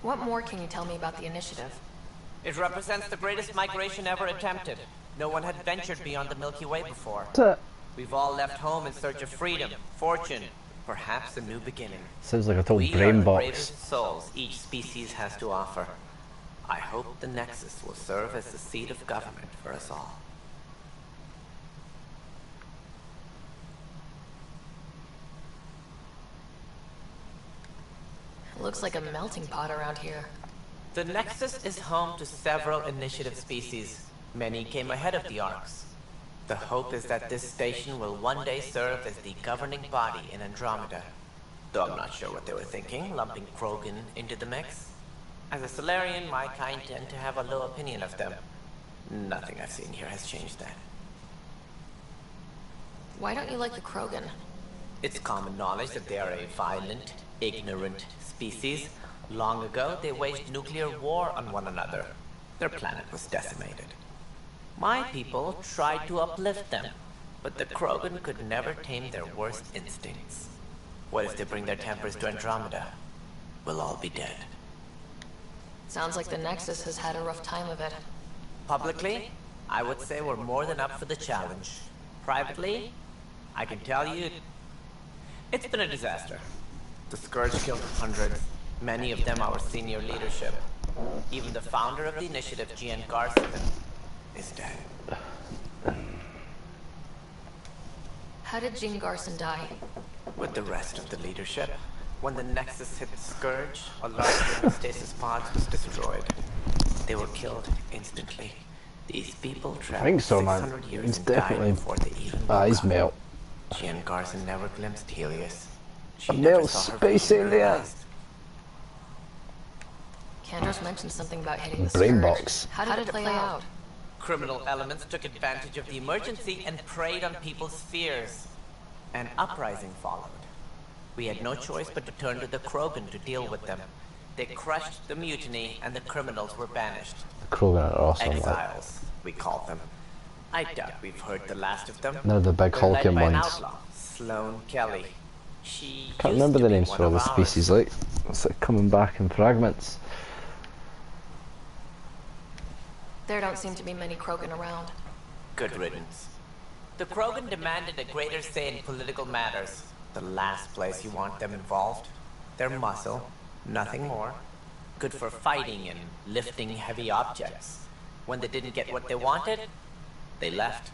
Speaker 1: What more can you tell me about the initiative?
Speaker 13: It represents the greatest migration ever attempted. No one had ventured beyond the Milky Way before. We've all left home in search of freedom, fortune, perhaps a new beginning.
Speaker 3: Sounds like a total
Speaker 13: We
Speaker 3: brain
Speaker 13: are the
Speaker 3: box.
Speaker 13: bravest souls each species has to offer. I hope the Nexus will serve as the seat of government for us all.
Speaker 1: It looks like a melting pot around here.
Speaker 13: The Nexus is home to several initiative species. Many came ahead of the Arks. The hope is that this station will one day serve as the governing body in Andromeda. Though I'm not sure what they were thinking, lumping Krogan into the mix. As a Solarian, my kind tend to have a low opinion of them. Nothing I've seen here has changed that.
Speaker 1: Why don't you like the Krogan?
Speaker 13: It's common knowledge that they are a violent, ignorant species. Long ago, they waged nuclear war on one another. Their planet was decimated. My people tried to uplift them, but the Krogan could never tame their worst instincts. What if they bring their tempers to Andromeda? We'll all be dead.
Speaker 1: Sounds like the Nexus has had a rough time of it.
Speaker 13: Publicly, I would say we're more than up for the challenge. Privately, I can tell you, it's been a disaster. The Scourge killed hundreds, many of them our senior leadership. Even the founder of the initiative, Gian Garson, is dead.
Speaker 1: How did Jean Garson die?
Speaker 13: With the rest of the leadership, when the Nexus hit the Scourge, a large homeostasis pod was destroyed. They were killed instantly. These people
Speaker 3: I
Speaker 13: traveled
Speaker 3: think so,
Speaker 13: 600
Speaker 3: man.
Speaker 13: years
Speaker 3: It's
Speaker 13: and died
Speaker 3: definitely
Speaker 13: before they even
Speaker 3: eyes
Speaker 13: woke up.
Speaker 3: melt.
Speaker 13: Gian Garson never glimpsed Helios. She
Speaker 3: A
Speaker 13: never
Speaker 3: melt
Speaker 13: saw her
Speaker 3: space
Speaker 13: vision
Speaker 3: alien.
Speaker 13: realized.
Speaker 1: Kandros mentioned something about hitting the
Speaker 3: Brain
Speaker 1: Scourge.
Speaker 3: box.
Speaker 1: How did it play out?
Speaker 13: Criminal elements took advantage of the emergency and preyed on people's fears. An uprising followed. We had no choice but to turn to the Krogan to deal with them. They crushed the mutiny and the criminals were banished.
Speaker 3: The Krogan are awesome. Like,
Speaker 13: Exiles, we called them. I doubt we've heard the last of them.
Speaker 3: they're the big
Speaker 13: They're
Speaker 3: hulking
Speaker 13: led by an
Speaker 3: ones.
Speaker 13: outlaw, Sloane Kelly. She
Speaker 3: Can't
Speaker 13: used
Speaker 3: remember
Speaker 13: to
Speaker 3: the
Speaker 13: be
Speaker 3: names
Speaker 13: one
Speaker 3: for all
Speaker 13: of
Speaker 3: the
Speaker 13: ours.
Speaker 3: species. Like, it's like coming back in fragments.
Speaker 1: There don't seem to be many Krogan around.
Speaker 13: Good riddance. The Krogan demanded a greater say in political matters. The last place you want them involved. Their muscle, nothing more. Good for fighting and lifting heavy objects. When they didn't get what they wanted, they left.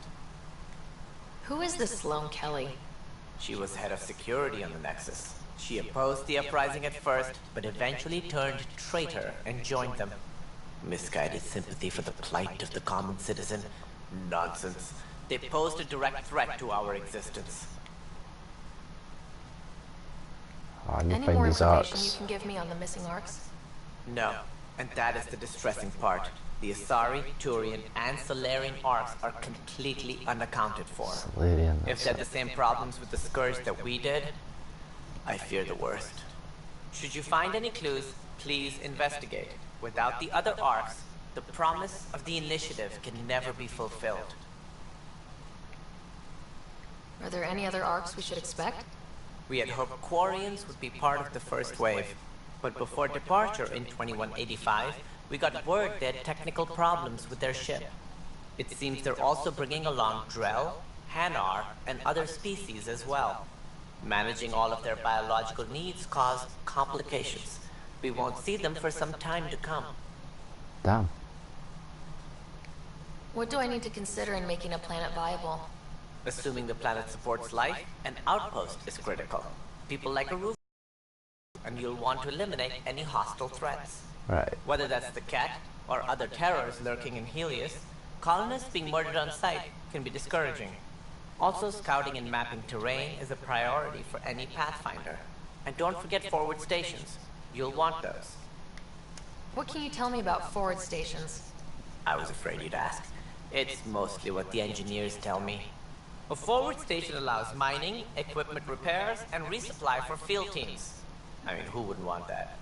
Speaker 1: Who is this Sloane Kelly?
Speaker 13: She was head of security on the Nexus. She opposed the uprising at first, but eventually turned traitor and joined them. Misguided sympathy for the plight of the common citizen. Nonsense. They posed a direct threat to our existence.
Speaker 3: I need to
Speaker 1: Any
Speaker 3: find
Speaker 1: more
Speaker 3: these
Speaker 1: information
Speaker 3: arcs.
Speaker 1: you can give me on the missing Arcs?
Speaker 13: No, and that is the distressing part. The Asari, Turian, and Solarian Arcs are completely unaccounted for.
Speaker 3: Solarian,
Speaker 13: If they had the same problems with the Scourge that we did, I fear the worst. Should you find any clues, please investigate. Without the other Arcs, the promise of the initiative can never be fulfilled.
Speaker 1: Are there any other Arcs we should expect?
Speaker 13: We had hoped Quarians would be part of the first wave, but before departure in 2185, we got word they had technical problems with their ship. It seems they're also bringing along Drell, Hanar, and other species as well. Managing all of their biological needs caused complications. We won't see them for some time to come.
Speaker 3: Damn.
Speaker 1: What do I need to consider in making a planet viable?
Speaker 13: Assuming the planet supports life, an outpost is critical. People like Aruba and you'll want to eliminate any hostile threats.
Speaker 3: Right.
Speaker 13: Whether that's the cat or other terrors lurking in Helios, colonists being murdered on sight can be discouraging. Also, scouting and mapping terrain is a priority for any Pathfinder. And don't forget forward stations. You'll want those.
Speaker 1: What can you tell me about forward stations?
Speaker 13: I was afraid you'd ask. It's mostly what the engineers tell me. A forward station allows mining, equipment repairs, and resupply for field teams. I mean, who wouldn't want that?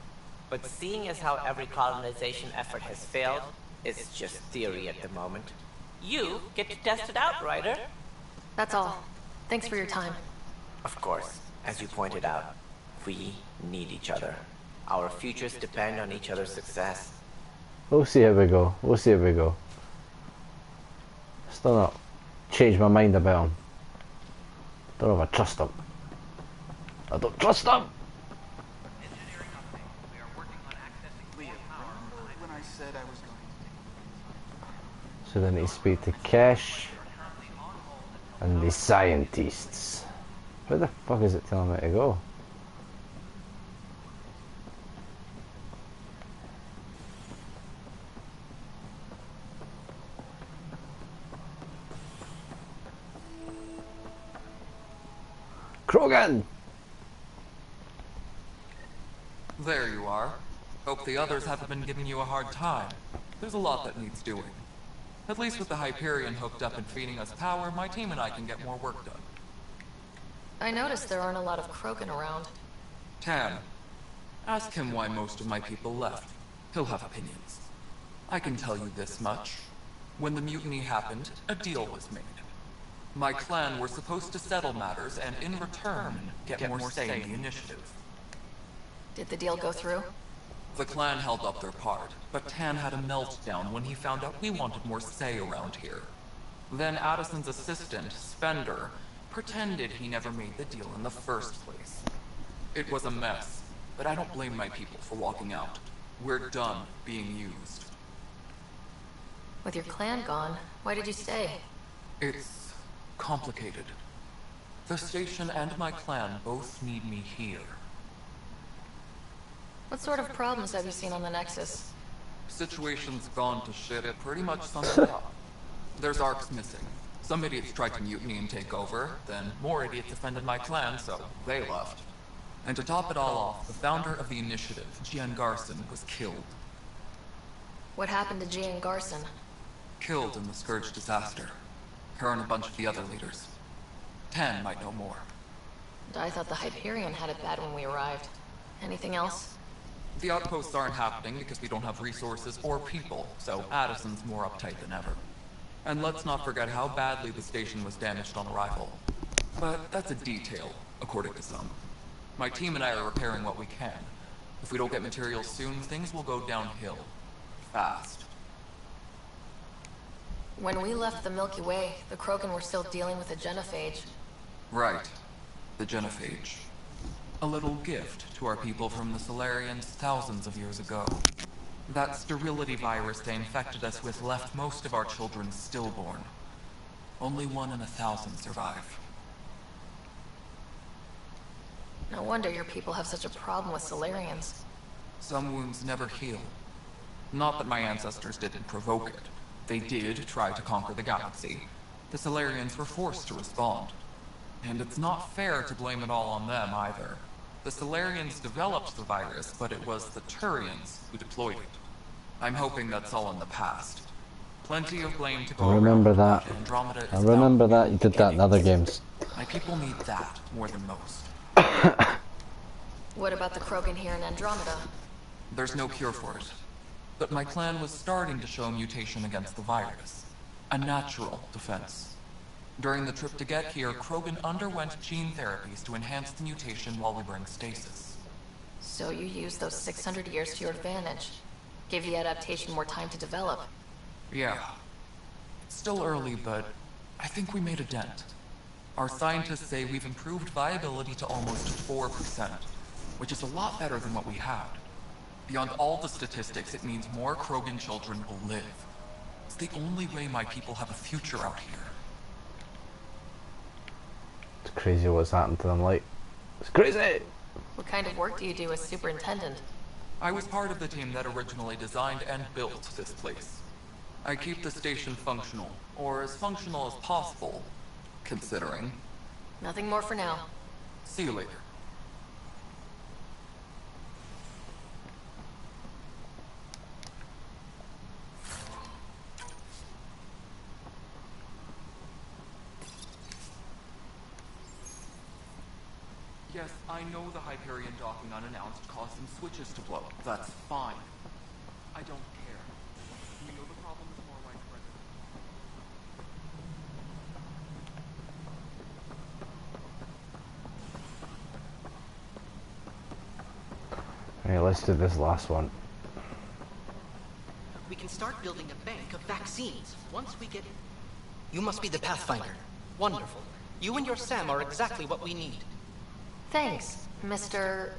Speaker 13: But seeing as how every colonization effort has failed, it's just theory at the moment. You get to test it out, Ryder.
Speaker 1: That's all. Thanks for your time.
Speaker 13: Of course, as you pointed out, we need each other. Our futures depend on each other's success.
Speaker 3: We'll see how we go. We'll see how we go. Still not changed my mind about him. Don't know if I trust him. I don't trust him! So then he speak to Cash and the scientists. Where the fuck is it telling me to go? Krogan!
Speaker 14: There you are. Hope the others haven't been giving you a hard time. There's a lot that needs doing. At least with the Hyperion hooked up and feeding us power, my team and I can get more work done.
Speaker 1: I noticed there aren't a lot of Krogan around.
Speaker 14: Tan, ask him why most of my people left. He'll have opinions. I can tell you this much. When the mutiny happened, a deal was made. My clan were supposed to settle matters and in return, get more say in the initiative.
Speaker 1: Did the deal go through?
Speaker 14: The clan held up their part, but Tan had a meltdown when he found out we wanted more say around here. Then Addison's assistant, Spender, pretended he never made the deal in the first place. It was a mess, but I don't blame my people for walking out. We're done being used.
Speaker 1: With your clan gone, why did you stay?
Speaker 14: It's complicated. The station and my clan both need me here.
Speaker 1: What sort of problems have you seen on the Nexus?
Speaker 14: Situation's gone to shit, it pretty much sums it up. There's arcs missing. Some idiots tried to mutiny and take over, then more idiots offended my clan, so they left. And to top it all off, the founder of the initiative, Gian Garson, was killed.
Speaker 1: What happened to Gian Garson?
Speaker 14: Killed in the Scourge disaster. Her and a bunch of the other leaders. Tan might know more.
Speaker 1: I thought the Hyperion had it bad when we arrived. Anything else?
Speaker 14: The outposts aren't happening because we don't have resources or people, so Addison's more uptight than ever. And let's not forget how badly the station was damaged on arrival. But that's a detail, according to some. My team and I are repairing what we can. If we don't get materials soon, things will go downhill. Fast.
Speaker 1: When we left the Milky Way, the Krogan were still dealing with the genophage.
Speaker 14: Right. The genophage. A little gift to our people from the Solarians thousands of years ago. That sterility virus they infected us with left most of our children stillborn. Only 1 in 1,000 survive.
Speaker 1: No wonder your people have such a problem with Solarians.
Speaker 14: Some wounds never heal. Not that my ancestors didn't provoke it. They did try to conquer the galaxy. The Solarians were forced to respond. And it's not fair to blame it all on them either. The Solarians developed the virus, but it was the Turians who deployed it. I'm hoping that's all in the past. Plenty of blame to go
Speaker 3: I remember
Speaker 14: around,
Speaker 3: that.
Speaker 14: but Andromeda is
Speaker 3: I remember that. You did that in other games.
Speaker 14: My people need that more than most.
Speaker 1: What about the Krogan here in Andromeda?
Speaker 14: There's no cure for it. But my clan was starting to show mutation against the virus. A natural defense. During the trip to get here, Krogan underwent gene therapies to enhance the mutation while we were in stasis.
Speaker 1: So you used those 600 years to your advantage. Gave the adaptation more time to develop.
Speaker 14: Yeah. Still early, but I think we made a dent. Our scientists say we've improved viability to almost 4%, which is a lot better than what we had. Beyond all the statistics, it means more Krogan children will live. It's the only way my people have a future out here.
Speaker 3: It's crazy what's happened to them, like. It's crazy!
Speaker 1: What kind of work do you do as superintendent?
Speaker 14: I was part of the team that originally designed and built this place. I keep the station functional, or as functional as possible, considering.
Speaker 1: Nothing more for now.
Speaker 14: See you later. Yes, I know the Hyperion docking unannounced caused some switches to blow. That's fine. I don't care. We know the problem is more widespread.
Speaker 3: Hey, let's do this last one.
Speaker 20: We can start building a bank of vaccines once we get... You must be the Pathfinder. Wonderful. You and your Sam are exactly what we need.
Speaker 1: Thanks, Mr.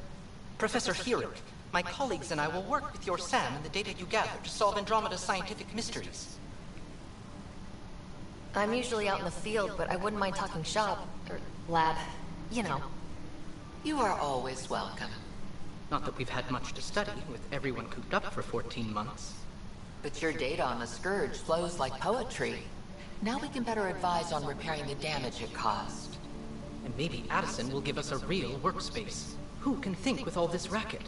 Speaker 20: Professor Heerick. My colleagues and I will work with your Sam and the data you gather to solve Andromeda's scientific mysteries.
Speaker 1: I'm usually out in the field, but I wouldn't mind talking shop, or lab, you know.
Speaker 6: You are always welcome.
Speaker 20: Not that we've had much to study, with everyone cooped up for 14 months.
Speaker 6: But your data on the Scourge flows like poetry. Now we can better advise on repairing the damage it caused.
Speaker 20: And maybe Addison will give us a real workspace. Who can think with all this racket?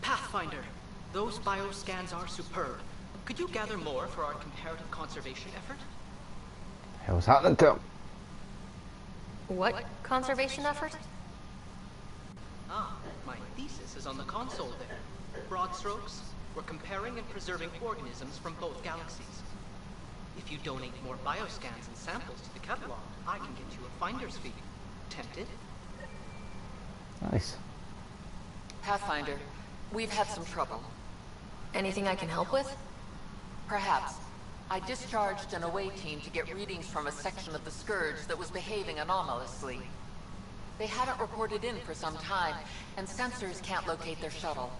Speaker 20: Pathfinder, those bioscans are superb. Could you gather more for our comparative conservation effort?
Speaker 3: Hell's happening to him?
Speaker 1: What conservation effort?
Speaker 20: Ah, my thesis is on the console there. Broad strokes, we're comparing and preserving organisms from both galaxies. If you donate more bioscans and samples to the catalog, I can get you a finder's fee. Tempted?
Speaker 3: Nice.
Speaker 6: Pathfinder, we've had some trouble.
Speaker 1: Anything I can help with?
Speaker 6: Perhaps. I discharged an away team to get readings from a section of the Scourge that was behaving anomalously. They hadn't reported in for some time, and sensors can't locate their shuttle.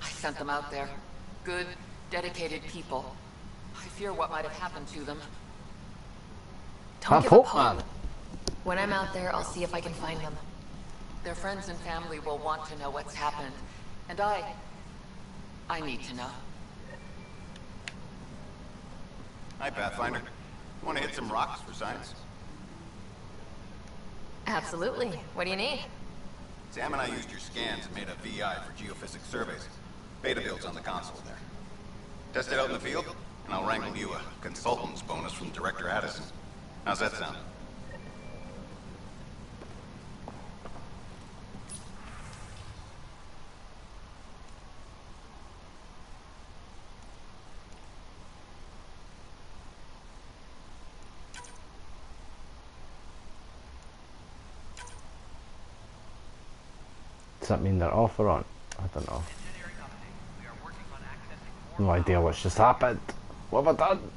Speaker 6: I sent them out there. Good, dedicated people. I fear what might have happened to them.
Speaker 1: Don't give up hope. When I'm out there, I'll see if I can find them.
Speaker 6: Their friends and family will want to know what's happened. And I need to know.
Speaker 21: Hi, Pathfinder. Want to hit some rocks for science?
Speaker 1: Absolutely. What do you need?
Speaker 21: Sam and I used your scans and made a VI for geophysics surveys. Beta builds on the console there. Test it out in the field, and I'll wrangle you a consultant's bonus from Director Addison. How's that sound?
Speaker 3: Does that mean they're off or on? I don't know. No idea what's just happened. What have I done?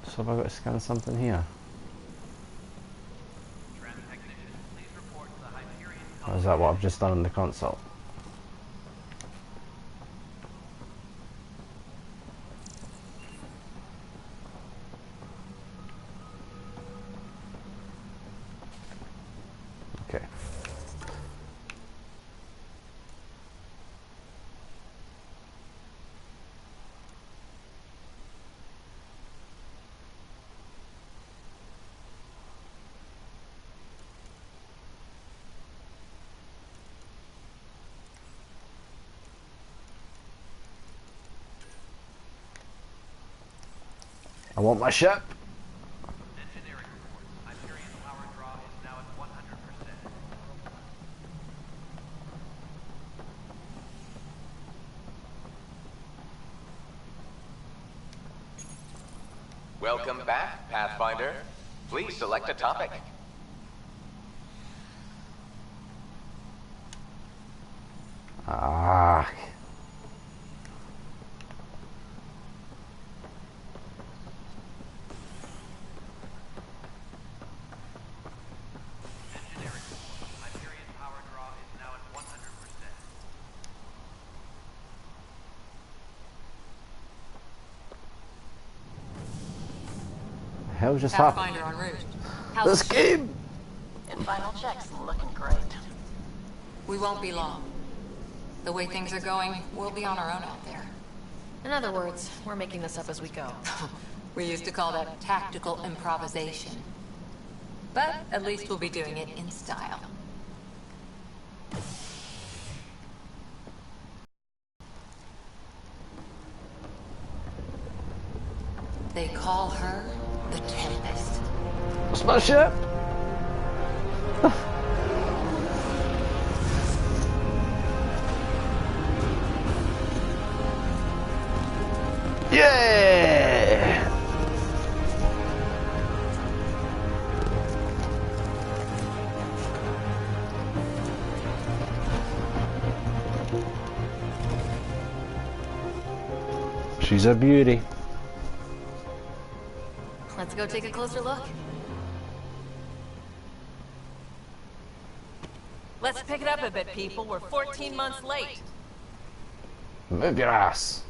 Speaker 3: So have I got to scan something here? Or is that what I've just done in the console? Okay. I want my ship.
Speaker 17: Welcome back, Pathfinder. Please select a topic.
Speaker 3: Ah. The hell just happened?
Speaker 4: Pathfinder en route.
Speaker 3: This game!
Speaker 16: In final checks, looking great.
Speaker 4: We won't be long. The way things are going, we'll be on our own out there.
Speaker 1: In other words, we're making this up as we go.
Speaker 4: We used to call that tactical improvisation. But at least we'll be doing it in style. They call her the Tempest.
Speaker 3: What's my ship? Yeah! She's a beauty.
Speaker 1: Let's go take a closer look.
Speaker 16: Let's pick it up a bit, people. We're 14 months late.
Speaker 3: Move your ass.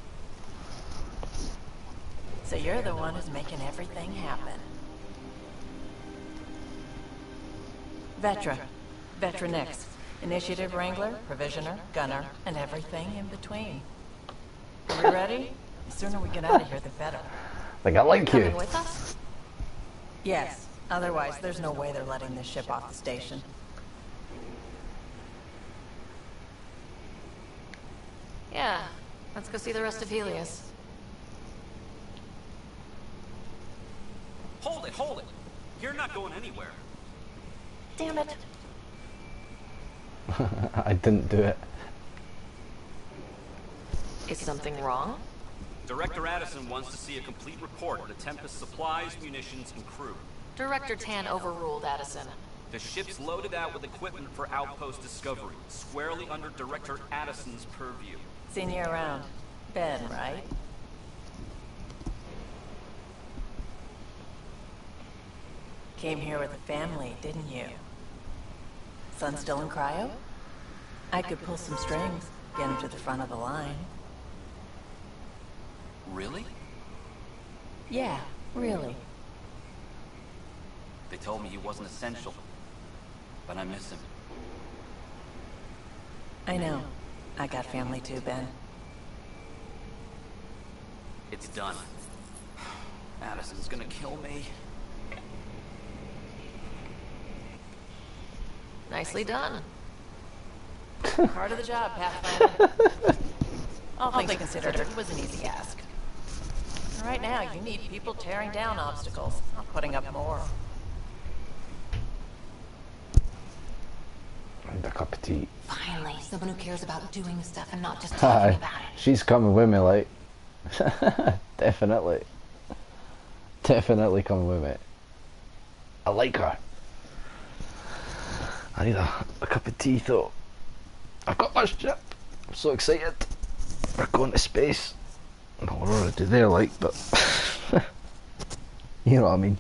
Speaker 16: So you're the one who's making everything happen. Vetra. Vetra Nix. Initiative Wrangler, Provisioner, Gunner, and everything in between. Are we ready? The sooner we get out of here, the better.
Speaker 3: Like I like you.
Speaker 1: Coming with us?
Speaker 16: Yes. Otherwise, there's no way they're letting this ship off the station.
Speaker 1: Yeah. Let's go see the rest of Helios.
Speaker 9: Hold it, hold it! You're not going anywhere.
Speaker 1: Damn it.
Speaker 3: I didn't do it.
Speaker 1: Is something wrong?
Speaker 9: Director Addison wants to see a complete report of the Tempest's supplies, munitions, and crew.
Speaker 1: Director Tan overruled Addison.
Speaker 9: The ship's loaded out with equipment for outpost discovery, squarely under Director Addison's purview.
Speaker 16: Seen you around. Ben, right? Came here with a family, didn't you? Son still in cryo? I could pull some strings, get him to the front of the line.
Speaker 9: Really?
Speaker 16: Yeah, really.
Speaker 9: They told me he wasn't essential, but I miss him.
Speaker 16: I know. I got family too, Ben.
Speaker 9: It's done. Addison's gonna kill me.
Speaker 1: Nicely done.
Speaker 16: Part of the job, Pathfinder. All things considered, it was an easy ask. Right now, you need people tearing down obstacles, not putting up more.
Speaker 3: And a cup of tea.
Speaker 1: Finally, someone who cares about doing stuff and not just talking about it.
Speaker 3: She's coming with me, like. Definitely. Definitely coming with me. I like her. I need a cup of tea though. I've got my ship. I'm so excited. We're going to space. Well, we're already there, like, but you know what I mean.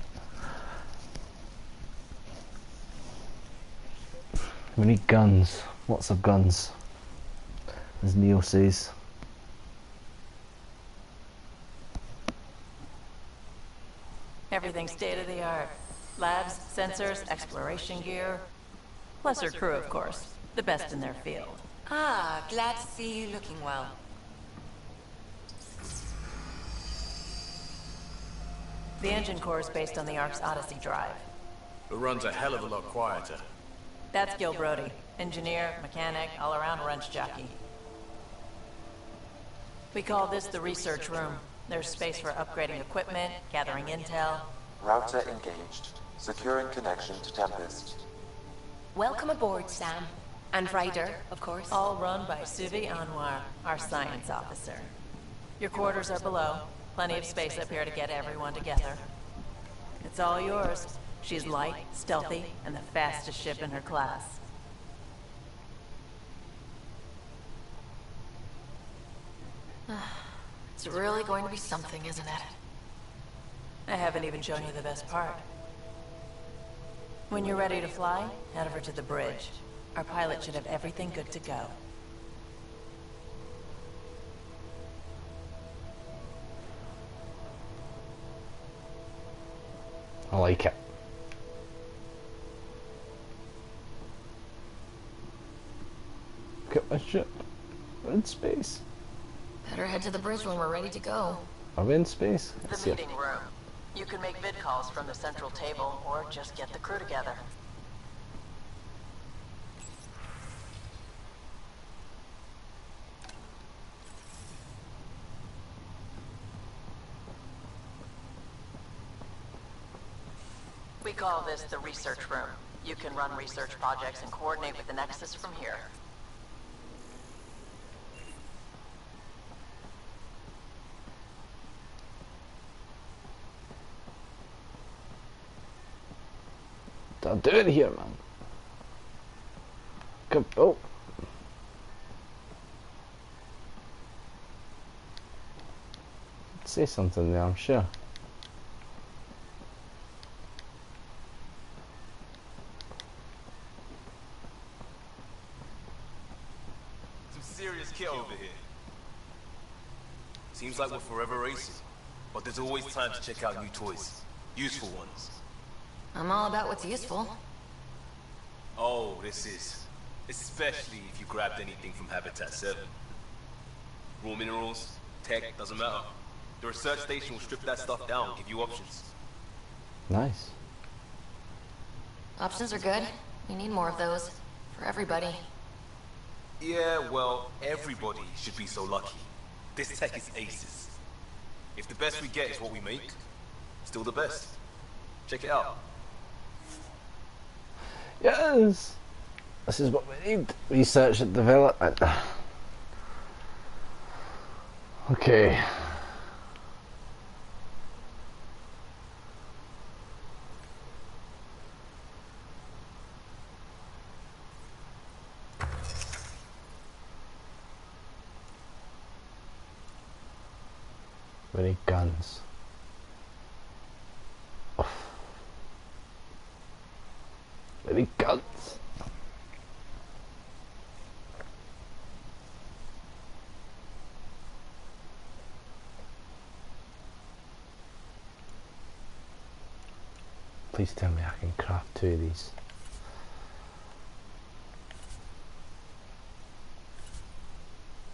Speaker 3: We need guns. Lots of guns. As Neo says.
Speaker 16: Everything's state of the art. Labs, sensors, exploration gear. Plus her crew, of course. The best in their field.
Speaker 4: Ah, glad to see you looking well.
Speaker 16: The engine core is based on the Ark's Odyssey drive.
Speaker 22: It runs a hell of a lot quieter.
Speaker 16: That's Gil Brody. Engineer, mechanic, all-around wrench jockey. We call this the research room. There's space for upgrading equipment, gathering intel.
Speaker 7: Router engaged. Securing connection to Tempest.
Speaker 1: Welcome aboard, Sam. And Ryder, of course.
Speaker 16: All run by Suvi Anwar, our science officer. Your quarters are below. Plenty of space up here to get everyone together. It's all yours. She's light, stealthy, and the fastest ship in her class.
Speaker 1: It's really going to be something, isn't it?
Speaker 2: I haven't even shown you the best part. When you're ready to fly, head over to the bridge. Our pilot should have everything good to go.
Speaker 3: I like it. Look at my ship. We're in space.
Speaker 1: Better head to the bridge when we're ready to go.
Speaker 3: Are we in space?
Speaker 2: The meeting room. You can make vid calls from the central table, or just get the crew together. We call this the research room. You can run research projects and coordinate with the Nexus from here.
Speaker 3: Don't do it here, man. Come, oh. Say something there, I'm sure.
Speaker 9: Some serious kit over here. Seems like we're forever racing, but there's always time to check out new toys. Useful ones.
Speaker 1: I'm all about what's useful.
Speaker 9: Oh, this is. Especially if you grabbed anything from Habitat 7. Raw minerals, tech, doesn't matter. The research station will strip that stuff down and give you options.
Speaker 3: Nice.
Speaker 1: Options are good. We need more of those. For everybody.
Speaker 9: Yeah, well, everybody should be so lucky. This tech is aces. If the best we get is what we make, still the best. Check it out.
Speaker 3: Yes! This is what we need. Research and development. Okay. We need guns. We need guns. Please tell me I can craft 2 of these.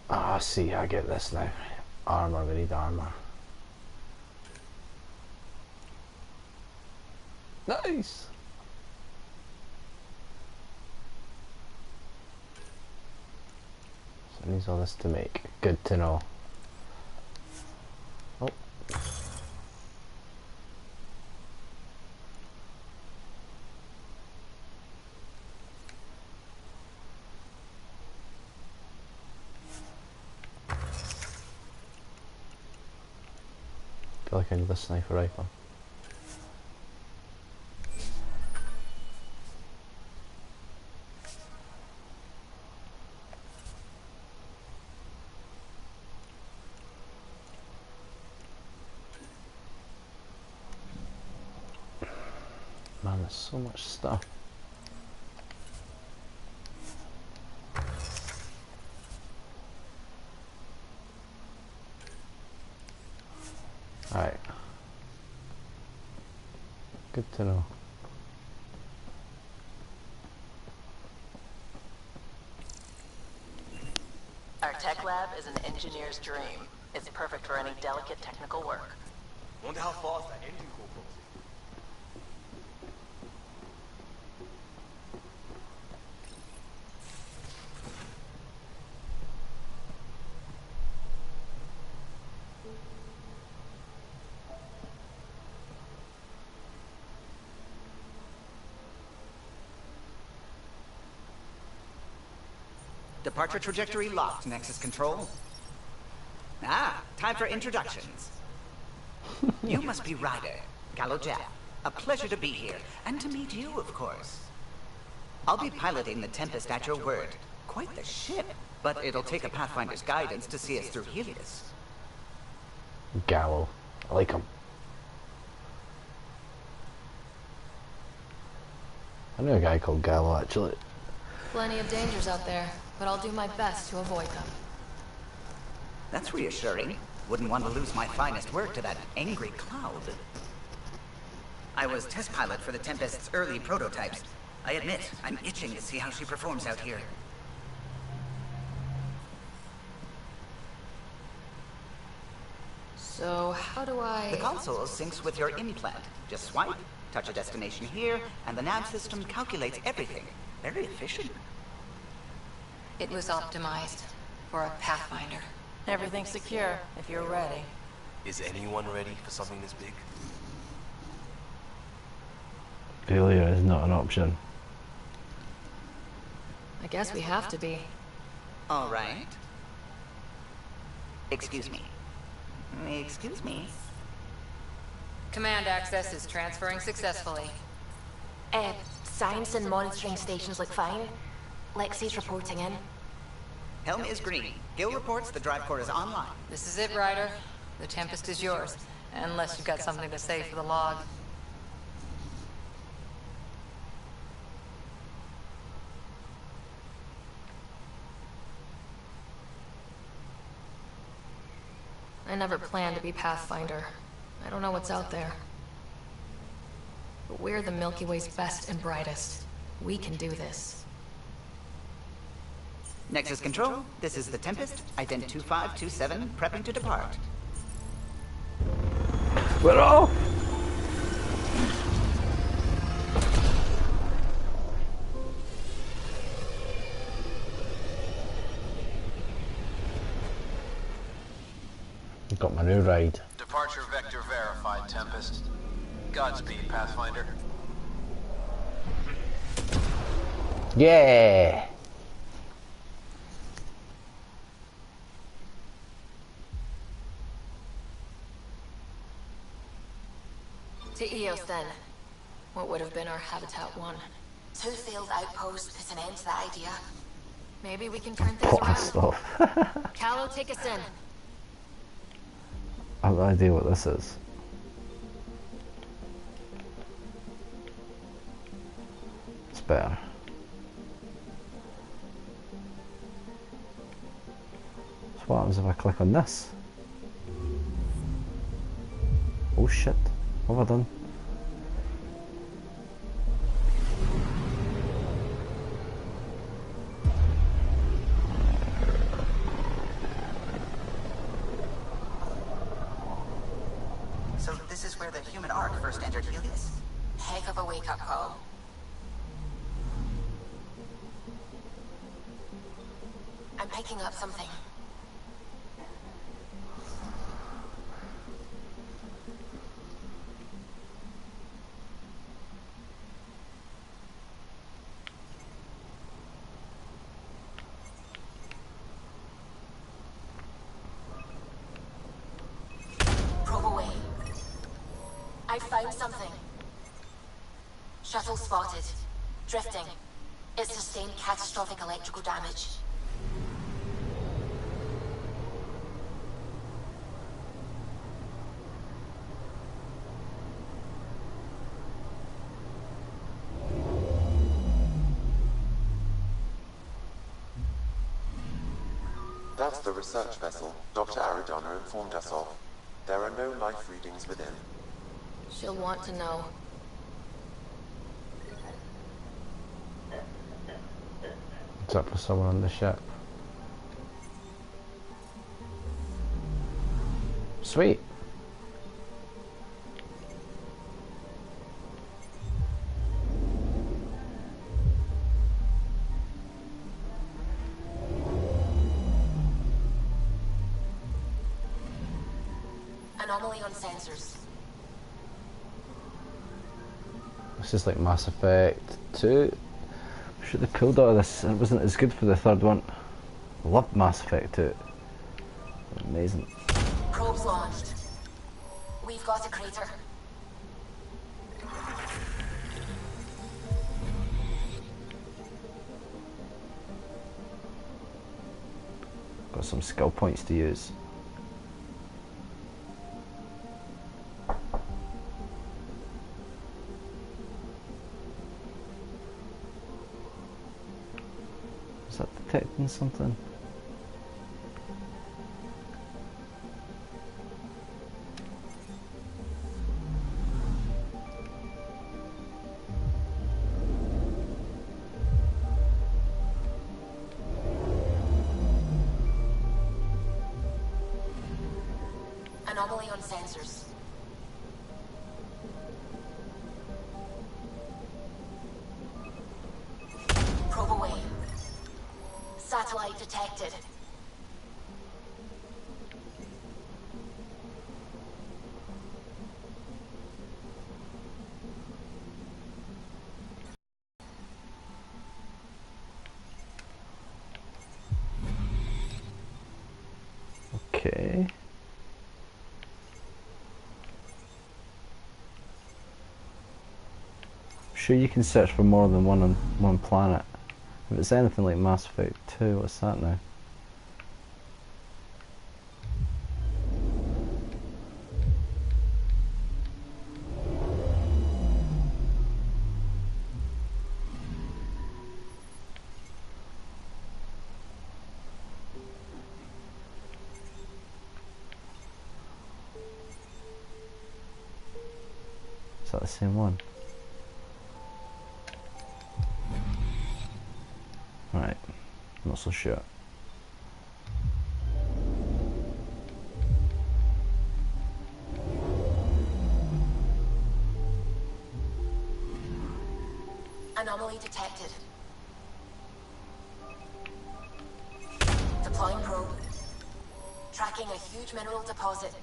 Speaker 3: Ah, see, I get this now. Armor, we need armor. Nice! So needs all this to make. Good to know. Oh. I feel like I need a sniper rifle. Man, there's so much stuff. Alright. Good to know.
Speaker 2: Our tech lab is an engineer's dream. It's perfect for any delicate technical work.
Speaker 9: Wonder how fast that engine core goes.
Speaker 10: Departure trajectory locked, Nexus Control. Ah, time for introductions. You must be Ryder, Gallo Jap. A pleasure to be here, and to meet you, of course. I'll be piloting the Tempest at your word. Quite the ship, but it'll take a Pathfinder's guidance to see us through Helios.
Speaker 3: Gallo. I like him. I knew a guy called Gallo, actually.
Speaker 1: Plenty of dangers out there, but I'll do my best to avoid them.
Speaker 10: That's reassuring. Wouldn't want to lose my finest work to that angry cloud. I was test pilot for the Tempest's early prototypes. I admit, I'm itching to see how she performs out here.
Speaker 1: So, how do I...
Speaker 10: The console syncs with your implant. Just swipe, touch a destination here, and the nav system calculates everything. Very efficient.
Speaker 4: It was optimized for a Pathfinder.
Speaker 2: Everything's secure, if you're ready.
Speaker 9: Is anyone ready for something this big?
Speaker 3: Failure is not an option.
Speaker 1: I guess we have to be.
Speaker 10: All right. Excuse me. Excuse me.
Speaker 4: Command access is transferring successfully.
Speaker 1: Science and monitoring stations look fine. Lexi's reporting in.
Speaker 10: Helm is green. Gil reports the drive core is online.
Speaker 4: This is it, Ryder. The Tempest is yours. Unless you've got something to say for the log.
Speaker 1: I never planned to be Pathfinder. I don't know what's out there. But we're the Milky Way's best and brightest. We can do this.
Speaker 10: Nexus Control, this is the Tempest, ident 2527, prepping to depart.
Speaker 3: We're off! Got my new ride.
Speaker 17: Departure vector verified, Tempest. Godspeed, Pathfinder.
Speaker 3: Yeah!
Speaker 1: To Eos then. What would have been our Habitat 1?
Speaker 18: 2 failed outposts put an end to the idea.
Speaker 1: Maybe we can turn things
Speaker 3: Plot
Speaker 1: around.
Speaker 3: stuff.
Speaker 1: Callow, take us in.
Speaker 3: I have no idea what this is. It's better. So what happens if I click on this? Oh shit, what have I done?
Speaker 10: So this is where the human ark first entered Helios?
Speaker 18: Heck of a wake-up call. I'm picking up something. Probe away. I found something. Shuttle spotted. Drifting. It sustained catastrophic electrical damage.
Speaker 7: That's the research vessel Dr. Aridana informed us of. There are no life readings within.
Speaker 1: She'll want to know.
Speaker 3: It's up for someone on the ship. Sweet.
Speaker 18: Anomaly on sensors.
Speaker 3: This is like Mass Effect 2. I'm sure they pulled out of this. It wasn't as good for the third one. I loved Mass Effect 2. Amazing.
Speaker 18: Probes launched. We've got a crater.
Speaker 3: Got some skill points to use. Is that detecting something?
Speaker 8: Anomaly on sensors. Probe away. Satellite detected.
Speaker 3: Okay. Sure, you can search for more than one on one planet. If it's anything like Mass Effect 2, what's that now? Is that the same one? Right, not so sure.
Speaker 8: Anomaly detected. Deploying probe. Tracking a huge mineral deposit.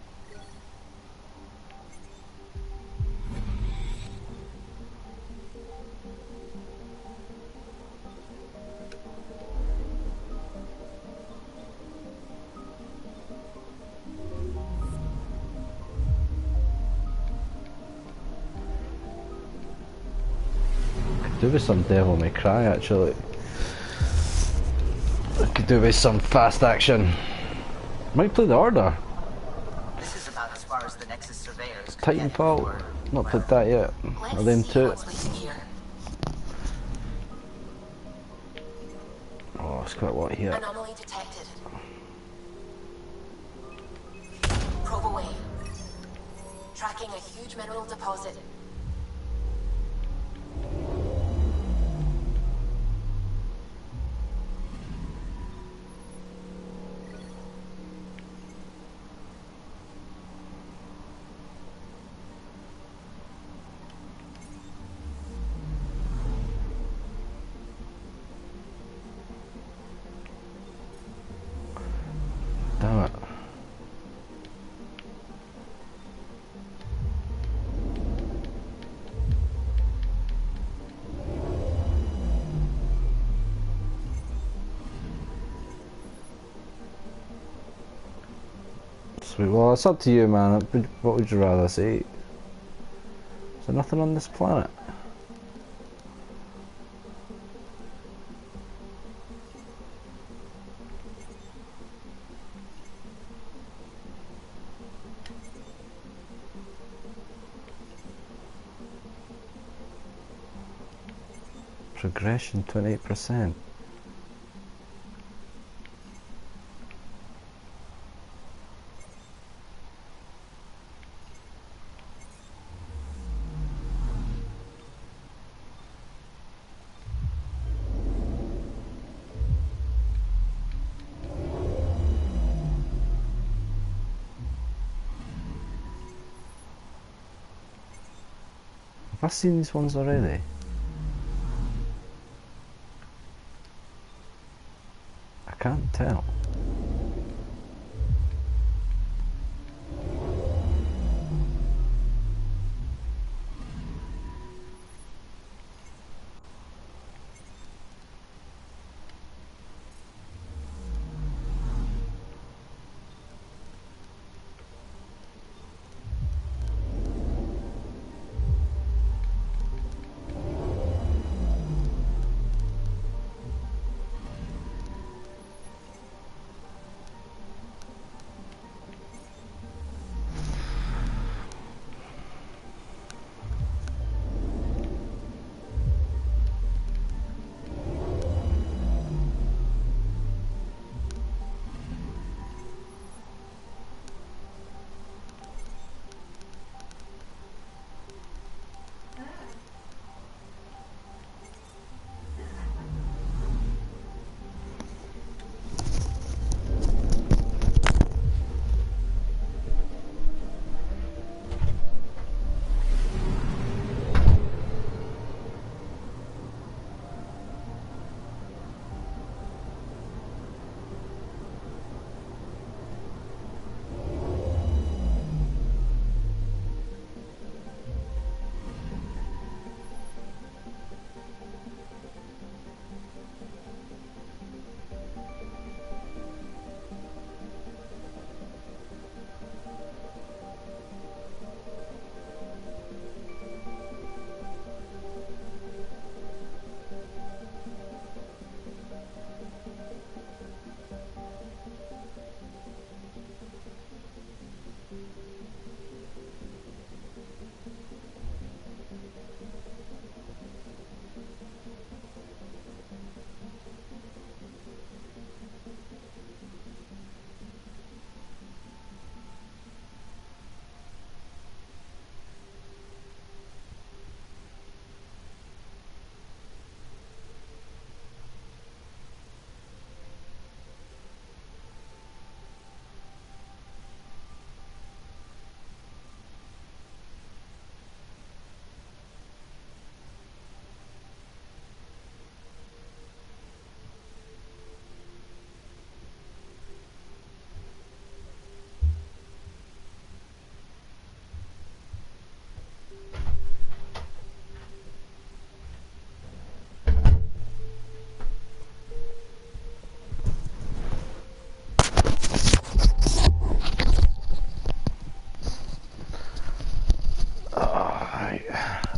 Speaker 3: Do with some Devil May Cry actually. I could do with some fast action. Might play the Order.
Speaker 10: This is about as far as the Nexus surveyors could get
Speaker 3: Titanfall. Not played that yet. Or them too. Oh, it's quite a lot here.
Speaker 8: Anomaly detected. Probe away. Tracking a huge mineral deposit.
Speaker 3: Damn it. Sweet. Well, it's up to you, man. What would you rather see? Is there nothing on this planet? Progression 28%. Have I seen these ones already? I can't tell.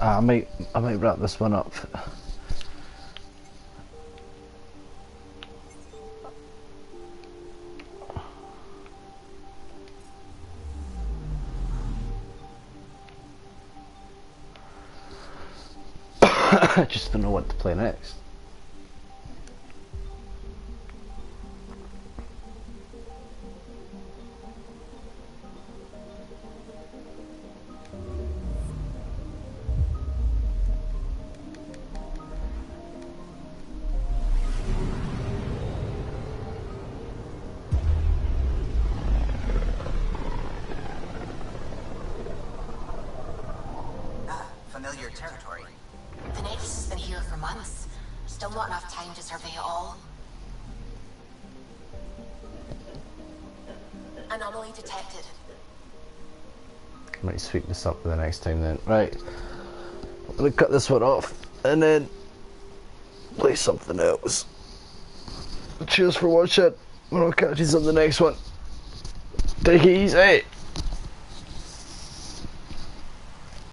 Speaker 3: I might wrap this one up. I just don't know what to play next.
Speaker 8: Familiar territory. The Nexus has been here for months. Still not enough time to survey it all. Anomaly detected.
Speaker 3: Might sweep this up for the next time then. Right. I'm gonna cut this one off and then play something else. Cheers for watching. I'll catch you on the next one. Take it easy.